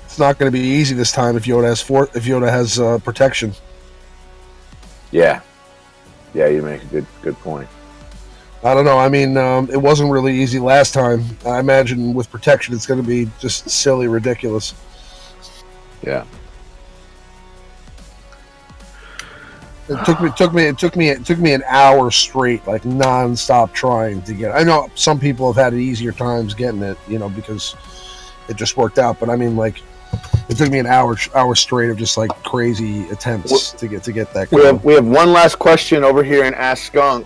It's not going to be easy this time if Yoda has protection. Yeah, you make a good point. I don't know. I mean, it wasn't really easy last time. I imagine with protection, it's going to be just silly, ridiculous. Yeah. It took me an hour straight, like nonstop trying to get. I know some people have had easier times getting it, because it just worked out. But I mean, like, it took me an hour straight of just like crazy attempts to get that. We have one last question over here in Ask Skunk,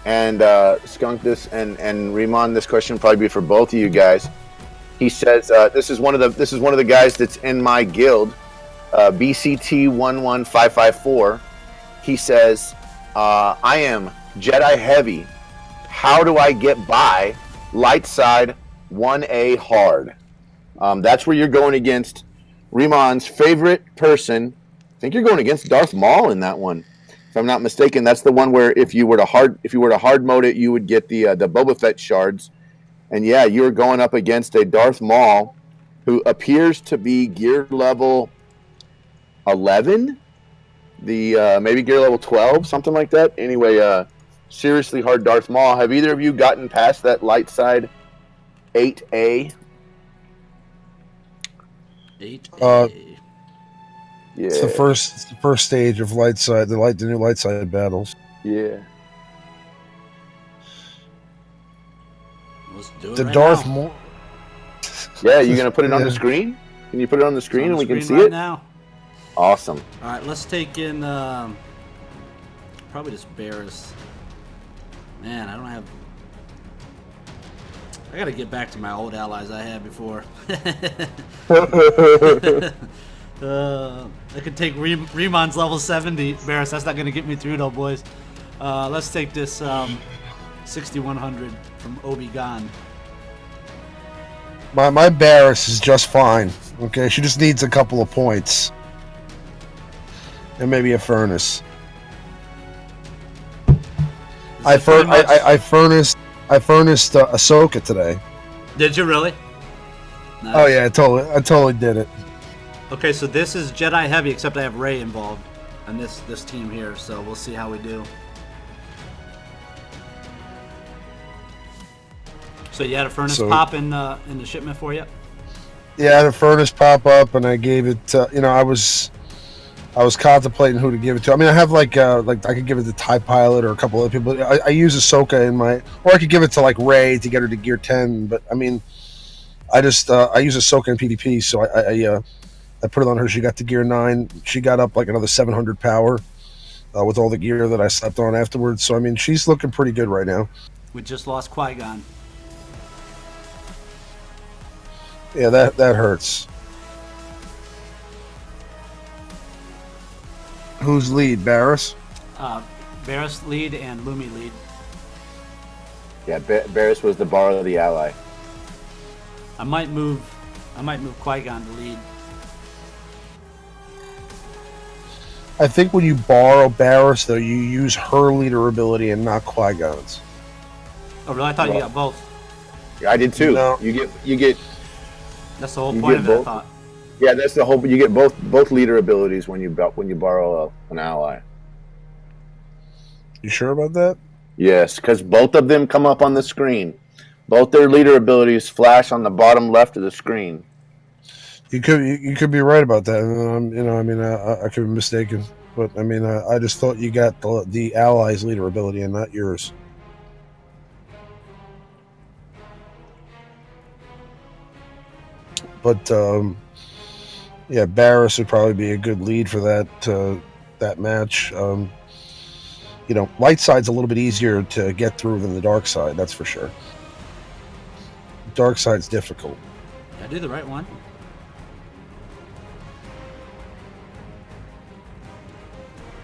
and Skunk, this and Riemann, this question will probably be for both of you guys. He says this is one of the guys that's in my guild, BCT 11554. He says, I am Jedi heavy. How do I get by light side 1A hard? That's where you're going against Riemann's favorite person. I think you're going against Darth Maul in that one. If I'm not mistaken, that's the one where if you were to hard mode it, you would get the Boba Fett shards. And yeah, you're going up against a Darth Maul who appears to be gear level 11. The maybe gear level 12, something like that. Anyway, seriously hard Darth Maul. Have either of you gotten past that light side 8A? 8A. Yeah. It's the first stage of the new light side battles. Yeah. Let's do it The right Darth now. Maul. Yeah, you gonna put it on the Yeah. screen? Can you put it on the screen On and the we can see screen right it? now. Awesome. All right, let's take in probably just Barris. Man, I don't have. I gotta get back to my old allies I had before. I could take Riemann's level 70 Barris. That's not gonna get me through though, boys. Let's take this 6100 from Obi-Wan. My Barris is just fine. Okay, she just needs a couple of points. And maybe a furnace. I furnace Ahsoka today. Did you really? Nice. Oh yeah, I totally did it. Okay, so this is Jedi heavy, except I have Rey involved on this team here. So we'll see how we do. So you had a furnace pop in the shipment for you? Yeah, I had a furnace pop up, and I gave it. I was contemplating who to give it to. I mean, I have like I could give it to TIE Pilot or a couple other people. I use Ahsoka in my, or I could give it to like Rey to get her to gear 10. But I mean, I just I use Ahsoka in PvP, so I put it on her. She got to gear 9. She got up like another 700 power with all the gear that I slept on afterwards. So I mean, she's looking pretty good right now. We just lost Qui-Gon. Yeah, that hurts. Who's lead, Barris? Barris lead and Lumi lead. Yeah, Barris was the borrow of the ally. I might move Qui-Gon to lead. I think when you borrow Barris, though, you use her leader ability and not Qui-Gon's. Oh, really? I thought you got both. I did too. No. You get. That's the whole point of it, I thought. Yeah, that's the whole. You get both leader abilities when you borrow an ally. You sure about that? Yes, because both of them come up on the screen. Both their leader abilities flash on the bottom left of the screen. You could be right about that. I could be mistaken, but I mean, I just thought you got the allies' leader ability and not yours. But yeah, Barris would probably be a good lead for that match. Light side's a little bit easier to get through than the dark side, that's for sure. Dark side's difficult. Did I do the right one?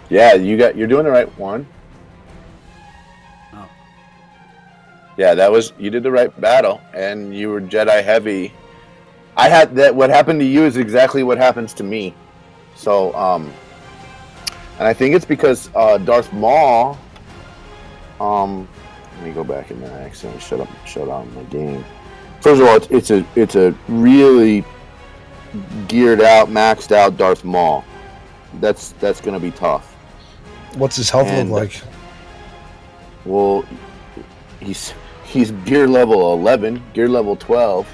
Yeah, you're doing the right one. Oh. Yeah, you did the right battle, and you were Jedi heavy. I had that. What happened to you is exactly what happens to me. So, and I think it's because Darth Maul. Let me go back and then I accidentally shut on my game. First of all, it's a really geared out, maxed out Darth Maul. That's going to be tough. What's his health look like? Well, he's gear level 11, gear level 12.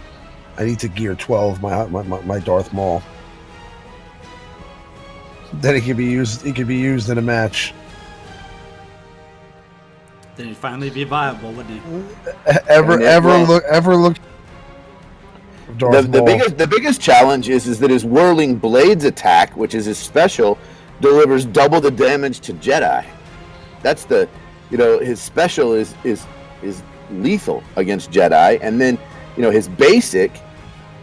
I need to gear 12 my Darth Maul. Then it could be used. It could be used in a match. Then he'd finally be viable, wouldn't he? Ever look. The biggest challenge is that his whirling blades attack, which is his special, delivers double the damage to Jedi. That's his special is lethal against Jedi, and then his basic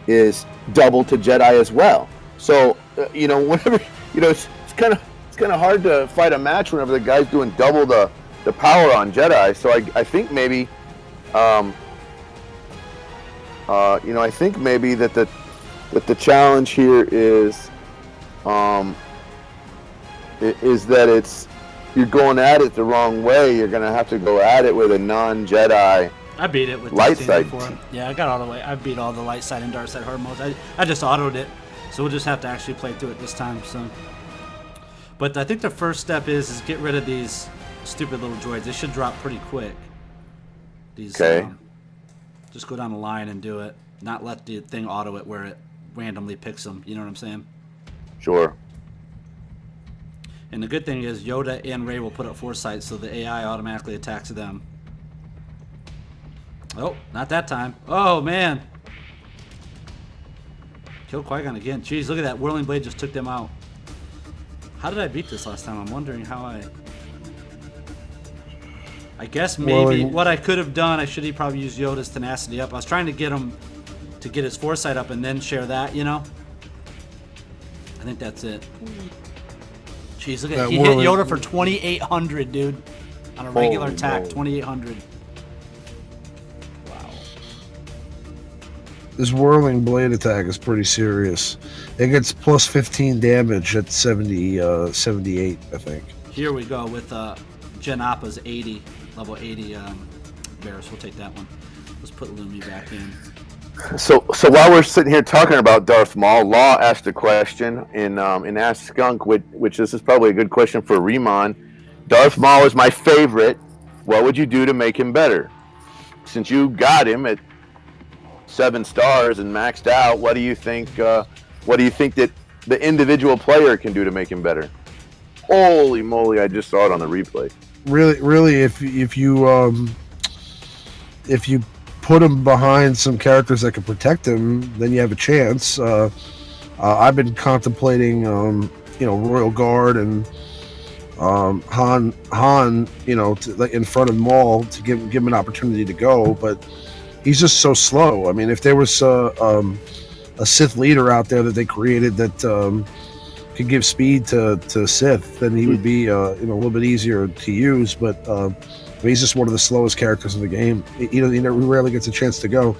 is double to Jedi as well. So whenever it's kind of hard to fight a match whenever the guy's doing double the power on Jedi. So I think maybe I think maybe that the challenge here is that you're going at it the wrong way. You're gonna have to go at it with a non-Jedi. I beat it with light side. Yeah, I got all the way. I beat all the light side and dark side hard modes. I just autoed it, so we'll just have to actually play through it this time. So, but I think the first step is get rid of these stupid little droids. They should drop pretty quick. These. Okay. Just go down the line and do it. Not let the thing auto it where it randomly picks them. You know what I'm saying? Sure. And the good thing is Yoda and Rey will put up foresight, so the AI automatically attacks them. Oh, not that time. Oh, man. Kill Qui-Gon again. Jeez, look at that. Whirling Blade just took them out. How did I beat this last time? I'm wondering how I guess maybe what I could have done, I should have probably used Yoda's tenacity up. I was trying to get him to get his foresight up and then share that, I think that's it. Jeez, look at that. He hit Yoda for 2,800, dude. On a regular attack, 2,800. Wow. This whirling blade attack is pretty serious. It gets plus 15 damage at 78, I think. Here we go with Gen Appa's 80. Level 80 Varys. We'll take that one. Let's put Lumi back in. So while we're sitting here talking about Darth Maul, Law asked a question in Ask Skunk, which this is probably a good question for Riemann. Darth Maul is my favorite. What would you do to make him better? Since you got him at 7 stars and maxed out, what do you think? What do you think that the individual player can do to make him better? Holy moly! I just saw it on the replay. Really, if you put him behind some characters that can protect him, then you have a chance. I've been contemplating, Royal Guard and Han, in front of Maul to give him an opportunity to go, but he's just so slow. I mean, if there was a Sith leader out there that they created that could give speed to Sith, then he would be a little bit easier to use. But he's just one of the slowest characters in the game. He rarely gets a chance to go.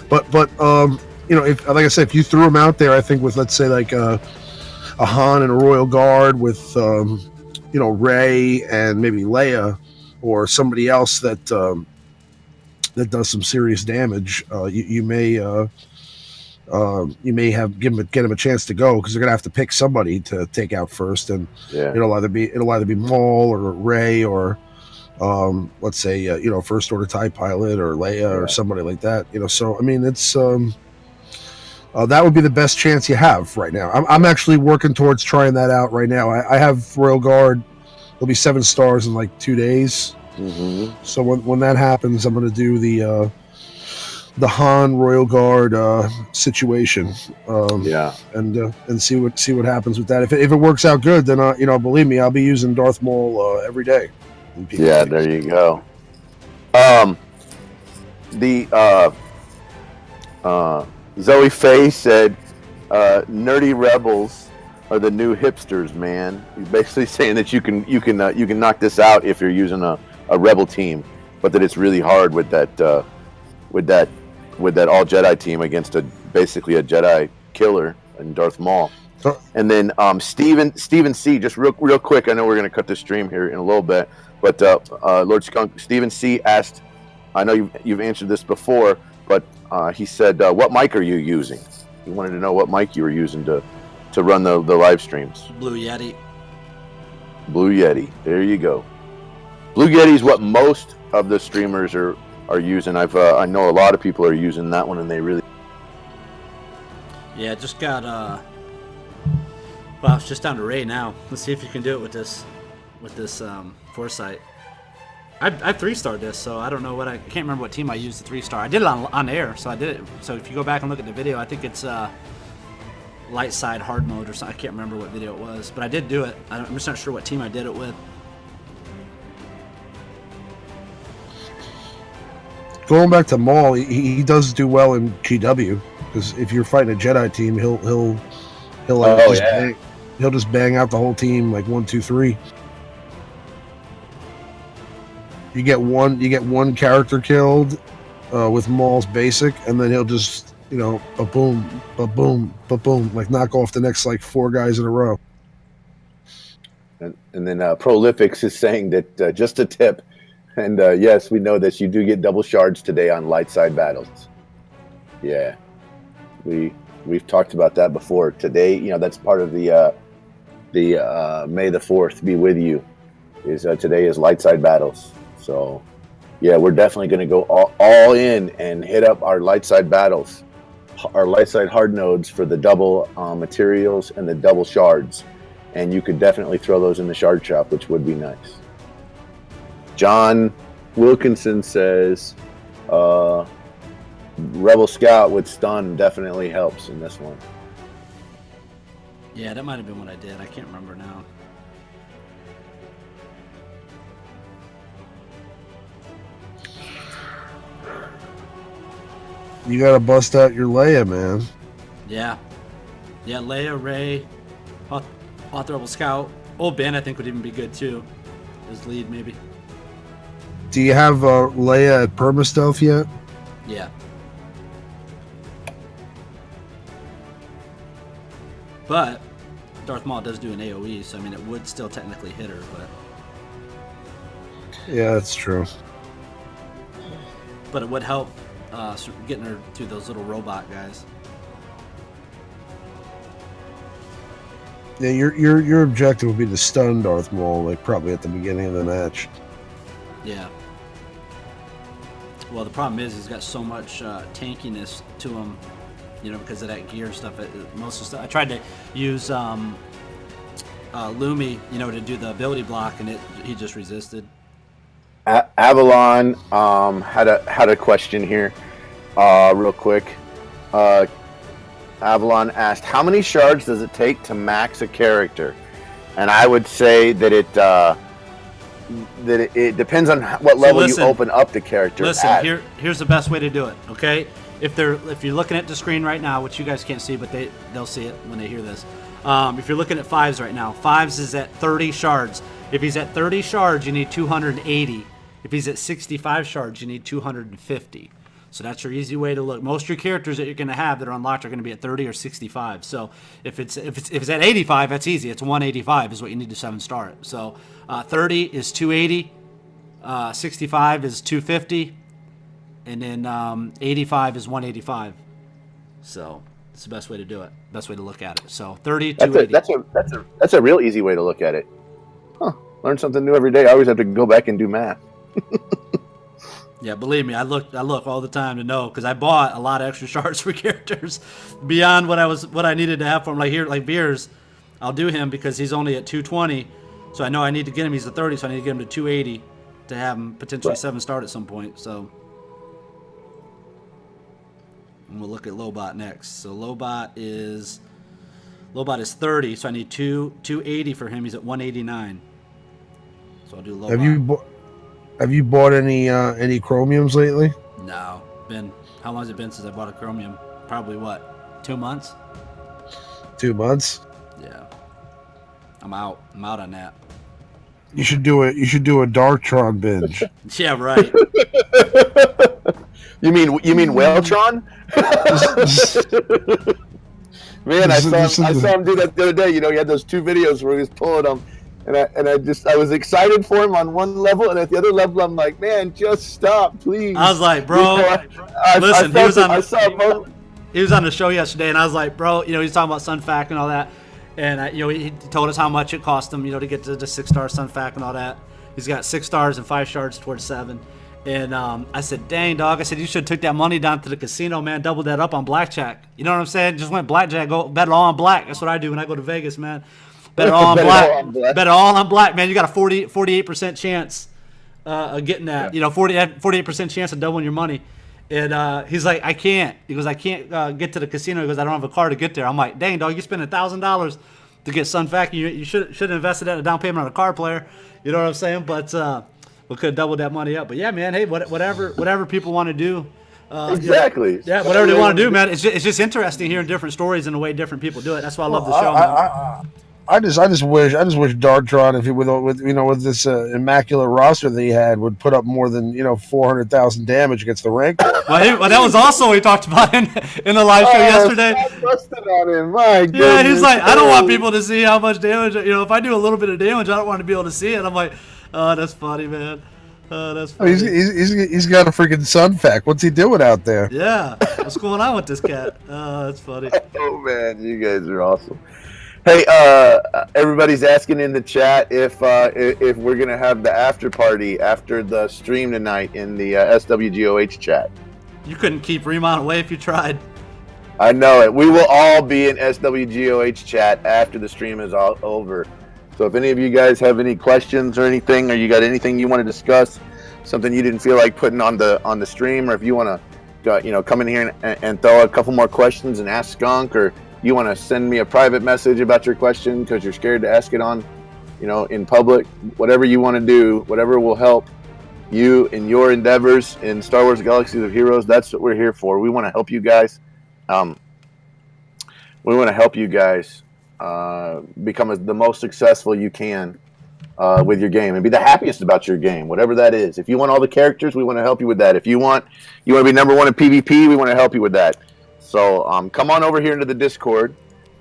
But if, like I said, if you threw him out there, I think with, let's say, like a Han and a Royal Guard with Rey and maybe Leia or somebody else that does some serious damage, you may get him a chance to go, because they're gonna have to pick somebody to take out first, and it'll either be Maul or Rey or let's say First Order TIE pilot or Leia or somebody like that. So I mean, it's that would be the best chance you have right now. I'm actually working towards trying that out right now. I have Royal Guard. It'll be 7 stars in like 2 days. Mm-hmm. So when that happens, I'm gonna do the Han Royal Guard situation, and see what happens with that. If it works out good, then believe me, I'll be using Darth Maul every day. Yeah, there you go. Zoe Faye said, "Nerdy rebels are the new hipsters, man." He's basically saying that you can knock this out if you're using a rebel team, but that it's really hard with that all Jedi team against basically a Jedi killer and Darth Maul. And then Steven C, just real quick, I know we're going to cut the stream here in a little bit, but Lord Skunk, Steven C asked, I know you've answered this before, but he said, what mic are you using? He wanted to know what mic you were using to run the live streams. Blue Yeti. Blue Yeti, there you go. Blue Yeti is what most of the streamers are are using. I know a lot of people are using that one, and they really. Yeah, just got well, it's just down to Ray now. Let's see if you can do it with this foresight. I 3-starred this, so I don't know I can't remember what team I used the 3-star. I did it on air, so I did it. So if you go back and look at the video, I think it's light side hard mode or something. I can't remember what video it was, but I did do it. I'm just not sure what team I did it with. Going back to Maul, he does do well in GW, because if you're fighting a Jedi team, he'll just bang out the whole team like 1, 2, 3. You get one character killed with Maul's basic, and then he'll just ba-boom, ba-boom, ba-boom, like knock off the next like 4 guys in a row. And then Prolifics is saying that just a tip, and yes, we know this. You do get double shards today on light side battles. Yeah, we've talked about that before. Today, that's part of the May the 4th be with you. Is today is light side battles. So, yeah, we're definitely going to go all in and hit up our light side battles, our light side hard nodes for the double materials and the double shards. And you could definitely throw those in the shard shop, which would be nice. John Wilkinson says, Rebel Scout with stun definitely helps in this one. Yeah, that might have been what I did. I can't remember now. You gotta bust out your Leia, man. Yeah, Leia, Ray, Rebel Scout. Old Ben, I think, would even be good too. His lead, maybe. Do you have Leia at perma-stealth yet? Yeah. But Darth Maul does do an AoE, so I mean, it would still technically hit her, but. Yeah, that's true. But it would help getting her through those little robot guys. Yeah, your objective would be to stun Darth Maul, like probably at the beginning of the match. Yeah. Well, the problem is he's got so much tankiness to him, because of that gear stuff. Most of the stuff I tried to use Lumi, to do the ability block, and he just resisted. Avalon had a question here, real quick. Avalon asked, "How many shards does it take to max a character?" And I would say that it depends on what level you open up the character. Listen, here's the best way to do it. Okay, if you're looking at the screen right now, which you guys can't see, but they'll see it when they hear this. If you're looking at Fives right now, Fives is at 30 shards. If he's at 30 shards, you need 280. If he's at 65 shards, you need 250. So that's your easy way to look. Most of your characters that you're going to have that are unlocked are going to be at 30 or 65. So if it's at 85, that's easy. It's 185 is what you need to 7-star it. So 30 is 280, 65 is 250, and then 85 is 185. So it's the best way to do it. Best way to look at it. So 30, 280. That's a real easy way to look at it. Huh. Learn something new every day. I always have to go back and do math. Yeah, believe me, I look all the time to know, because I bought a lot of extra shards for characters beyond what I needed to have for him. Like Beers, I'll do him because he's only at 220, so I know I need to get him. He's at 30, so I need to get him to 280 to have him potentially 7-star at some point. So, and we'll look at Lobot next. So Lobot is 30, so I need 280 for him. He's at 189. So I'll do Lobot. Have you bought any chromiums lately? No. How long has it been since I bought a chromium? Probably 2 months? 2 months? Yeah. I'm out on that. You should do a Darktron binge. Yeah, right. You mean Whaletron? Man, I saw him do that the other day. He had those 2 videos where he was pulling them. And I was excited for him on one level, and at the other level, I'm like, man, just stop, please. I was like, bro, listen, he was on the show yesterday, and I was like, bro, he's talking about Sunfac and all that, and he told us how much it cost him, to get to the 6-star Sunfac and all that. He's got 6 stars and 5 shards towards 7, And I said, dang, dog. I said, you should have took that money down to the casino, man. Doubled that up on blackjack. You know what I'm saying? Just went blackjack. Go bet it all on black. That's what I do when I go to Vegas, man. Bet it all on black. Bet it all on black, man. You got a 48% chance of getting that. You know, 48% chance of doubling your money. And he's like, I can't. He goes, I can't get to the casino. He goes, I don't have a car to get there. I'm like, dang, dog, you spent $1,000 to get Sun Fact. You should have invested that in a down payment on a car player. You know what I'm saying? But we could have doubled that money up. But yeah, man, hey, whatever people want to do. Exactly. Yeah, whatever they want to do, man. It's just interesting hearing different stories and the way different people do it. That's why I love the show. I just wish Darktron, if he with this immaculate roster that he had, would put up more than 400,000 damage against the Rancor. Well, that was also what we talked about in the live show yesterday. Busted on him, my goodness. Yeah, he's like, I don't want people to see how much damage. If I do a little bit of damage, I don't want to be able to see it. I'm like, oh, that's funny, man. That's funny. He's got a freaking Sun Fact. What's he doing out there? Yeah, what's going on with this cat? That's funny. Oh man, you guys are awesome. Hey, everybody's asking in the chat if we're gonna have the after party after the stream tonight in the SWGOH chat. You couldn't keep Remont away if you tried. I know it. We will all be in SWGOH chat after the stream is all over. So if any of you guys have any questions or anything, or you got anything you want to discuss, something you didn't feel like putting on the stream, or if you want to come in here and throw a couple more questions and ask Skunk, or you want to send me a private message about your question because you're scared to ask it on, in public, whatever you want to do, whatever will help you in your endeavors in Star Wars Galaxies of Heroes, that's what we're here for. We want to help you guys. We want to help you guys become the most successful you can with your game and be the happiest about your game, whatever that is. If you want all the characters, we want to help you with that. If you want to be number one in PvP, we want to help you with that. So come on over here into the Discord,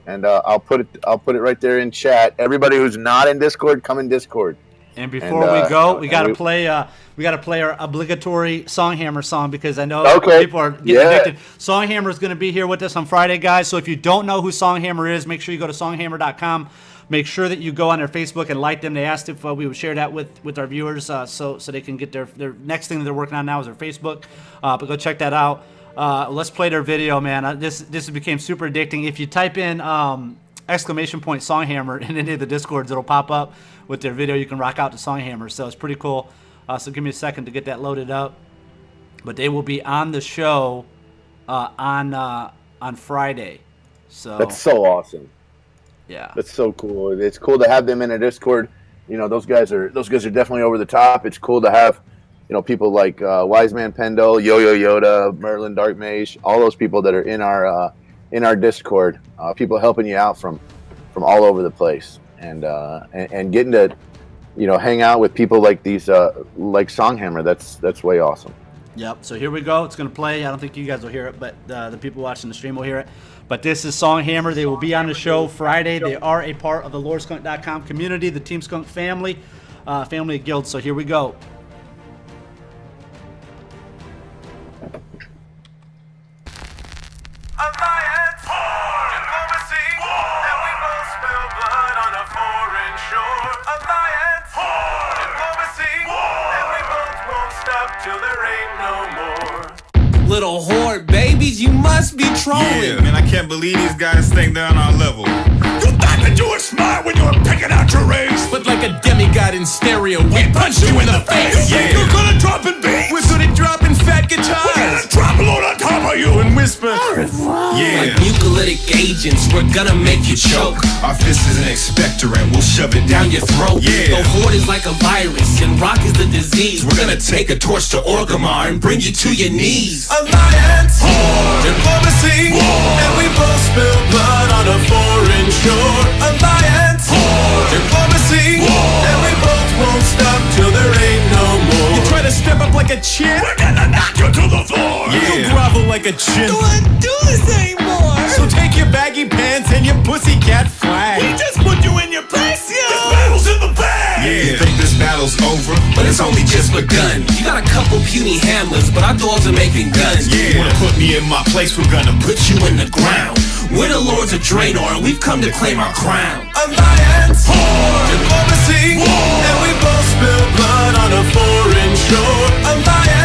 and I'll put it right there in chat. Everybody who's not in Discord, come in Discord. And before we go, we got to play our obligatory Songhammer song because I know people are getting addicted. Songhammer is going to be here with us on Friday, guys. So if you don't know who Songhammer is, make sure you go to songhammer.com. Make sure that you go on their Facebook and like them. They asked if we would share that with our viewers, so they can get their next thing that they're working on now is their Facebook. But go check that out. Let's play their video, man. This became super addicting. If you type in exclamation point Songhammer in any of the Discords, it'll pop up with their video. You can rock out to Songhammer, so it's pretty cool. So give me a second to get that loaded up. But they will be on the show on Friday. So that's so awesome. Yeah, that's so cool. It's cool to have them in a Discord. Those guys are definitely over the top. It's cool to have people like Wise Man Pendle, Yo-Yo Yoda, Merlin Dark Mage, all those people that are in our Discord. People helping you out from all over the place, and getting to hang out with people like these like Songhammer. That's way awesome. Yep. So here we go. It's gonna play. I don't think you guys will hear it, but the people watching the stream will hear it. But this is Songhammer. They will be on the show Friday. They are a part of the LordSkunk.com community, the Team Skunk family of guilds. So here we go. Alliance, diplomacy, and we both spill blood on a foreign shore. Alliance, diplomacy, and we both won't stop till there ain't no more. Little horde babies, you must be trolling. Yeah, man, I can't believe these guys think they're on our level. You thought that you were smart when you were picking out your race. But like a demigod in stereo, we punch you in the face. You think you're good at dropping beats? We're good at dropping fat guitars. We're gonna drop a load on top of you And whisper, yeah. Like mucolytic agents, we're gonna make you choke. Our fist is an expectorant, we'll shove it down your throat. The horde is like a virus, and rock is the disease. We're gonna take a torch to Orgrimmar and bring you to your knees. Alliance, diplomacy, and we both spill blood on a foreign shore. Alliance, diplomacy, and we both won't stop till there ain't no more. You try to step up like a champ, We're gonna knock you to the floor. you grovel like a chimp. Don't wanna do this anymore. So take your baggy pants and your pussycat flag. We just put you in your place, yo. This battle's in the bag. You think this battle's over, but it's only just begun. You got a couple puny handlers, but our dogs are making guns. You wanna put me in my place, we're gonna put you in the ground. We're the lords of Draenor, and we've come to claim our crown. Alliance, diplomacy, and we both spill blood on a foreign shore. Alliance.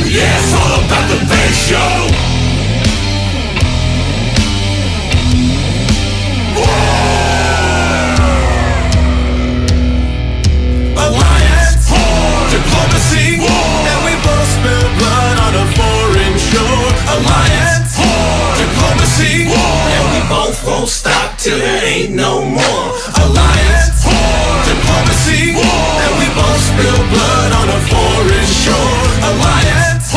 Yeah, it's all about the bass, yo. Alliance, diplomacy, and we both spill blood on a foreign shore. Alliance, diplomacy, and we both won't stop till there ain't no more. Alliance, diplomacy, and we both spill blood on a foreign shore. Alliance,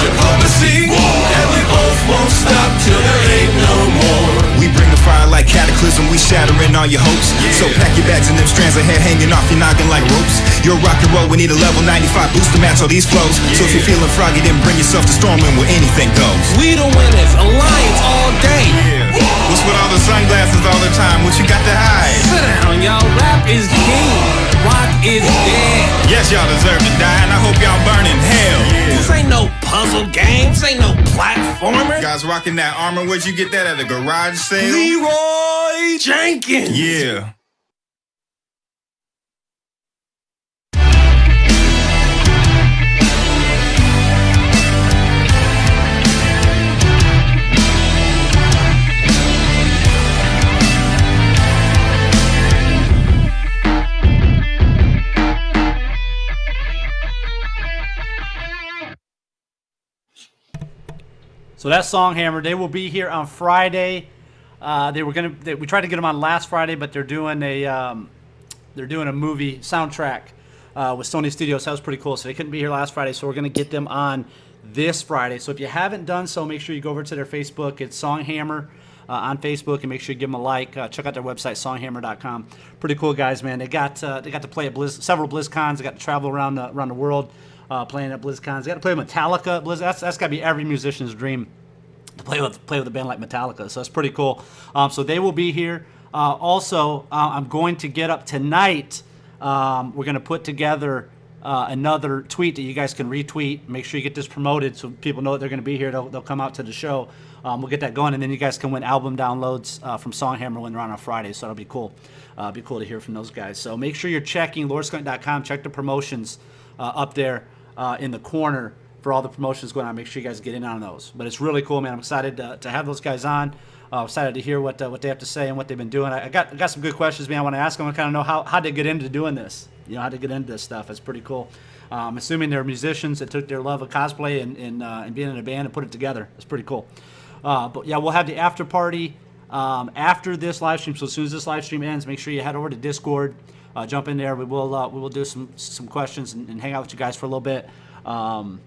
diplomacy, and we both won't stop till there ain't no more. We bring the fire like cataclysm, we shattering all your hopes. So pack your bags and them strands of hair hanging off your noggin like ropes. You're rock and roll, we need a level 95 boost to match all these flows. So if you're feeling froggy, then bring yourself to Stormwind where anything goes. We the winners, Alliance all day. What's with all the sunglasses all the time? What you got to hide? Sit down, y'all. Rap is king. Rock is dead. Yes, y'all deserve to die, and I hope y'all burn in hell. This ain't no puzzle game. This ain't no platformer. Guys rocking that armor, where'd you get that at a garage sale? Leroy Jenkins. Yeah. So that's Songhammer. They will be here on Friday. We tried to get them on last Friday, but they're doing a movie soundtrack with Sony Studios. That was pretty cool. So they couldn't be here last Friday. So we're gonna get them on this Friday. So if you haven't done so, make sure you go over to their Facebook. It's Songhammer on Facebook, and make sure you give them a like. Check out their website, songhammer.com. Pretty cool guys, man. They got to play at several BlizzCons. They got to travel around the world. Playing at BlizzCons. They got to play with Metallica. That's got to be every musician's dream to play with a band like Metallica. So that's pretty cool. So they will be here. Also, I'm going to get up tonight. We're going to put together another tweet that you guys can retweet. Make sure you get this promoted so people know that they're going to be here. They'll come out to the show. We'll get that going, and then you guys can win album downloads from Songhammer when they're on Friday. So that'll be cool. Be cool to hear from those guys. So make sure you're checking lordskunk.com. Check the promotions up there. In the corner for all the promotions going on. Make sure you guys get in on those. But it's really cool, man. I'm excited to have those guys on. Excited to hear what they have to say and what they've been doing. I got some good questions, man. I want to ask them. I kind of know how they get into doing this. How to get into this stuff. It's pretty cool. I'm assuming they're musicians that took their love of cosplay and being in a band and put it together. It's pretty cool. But yeah, we'll have the after party after this live stream. So as soon as this live stream ends, make sure you head over to Discord. Jump in there. We will do some questions and hang out with you guys for a little bit, and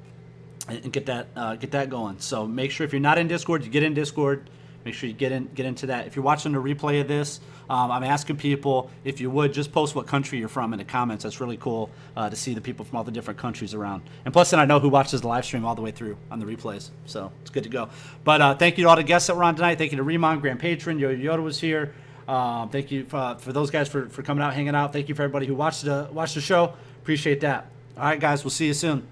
get that going. So make sure if you're not in Discord, you get in Discord. Make sure you get into that. If you're watching the replay of this, I'm asking people if you would just post what country you're from in the comments. That's really cool to see the people from all the different countries around. And plus, then I know who watches the live stream all the way through on the replays. So it's good to go. But thank you to all the guests that were on tonight. Thank you to Remon, Grand Patron, Yoda was here. Thank you for those guys for coming out, hanging out. Thank you for everybody who watched the show. Appreciate that. All right, guys, we'll see you soon.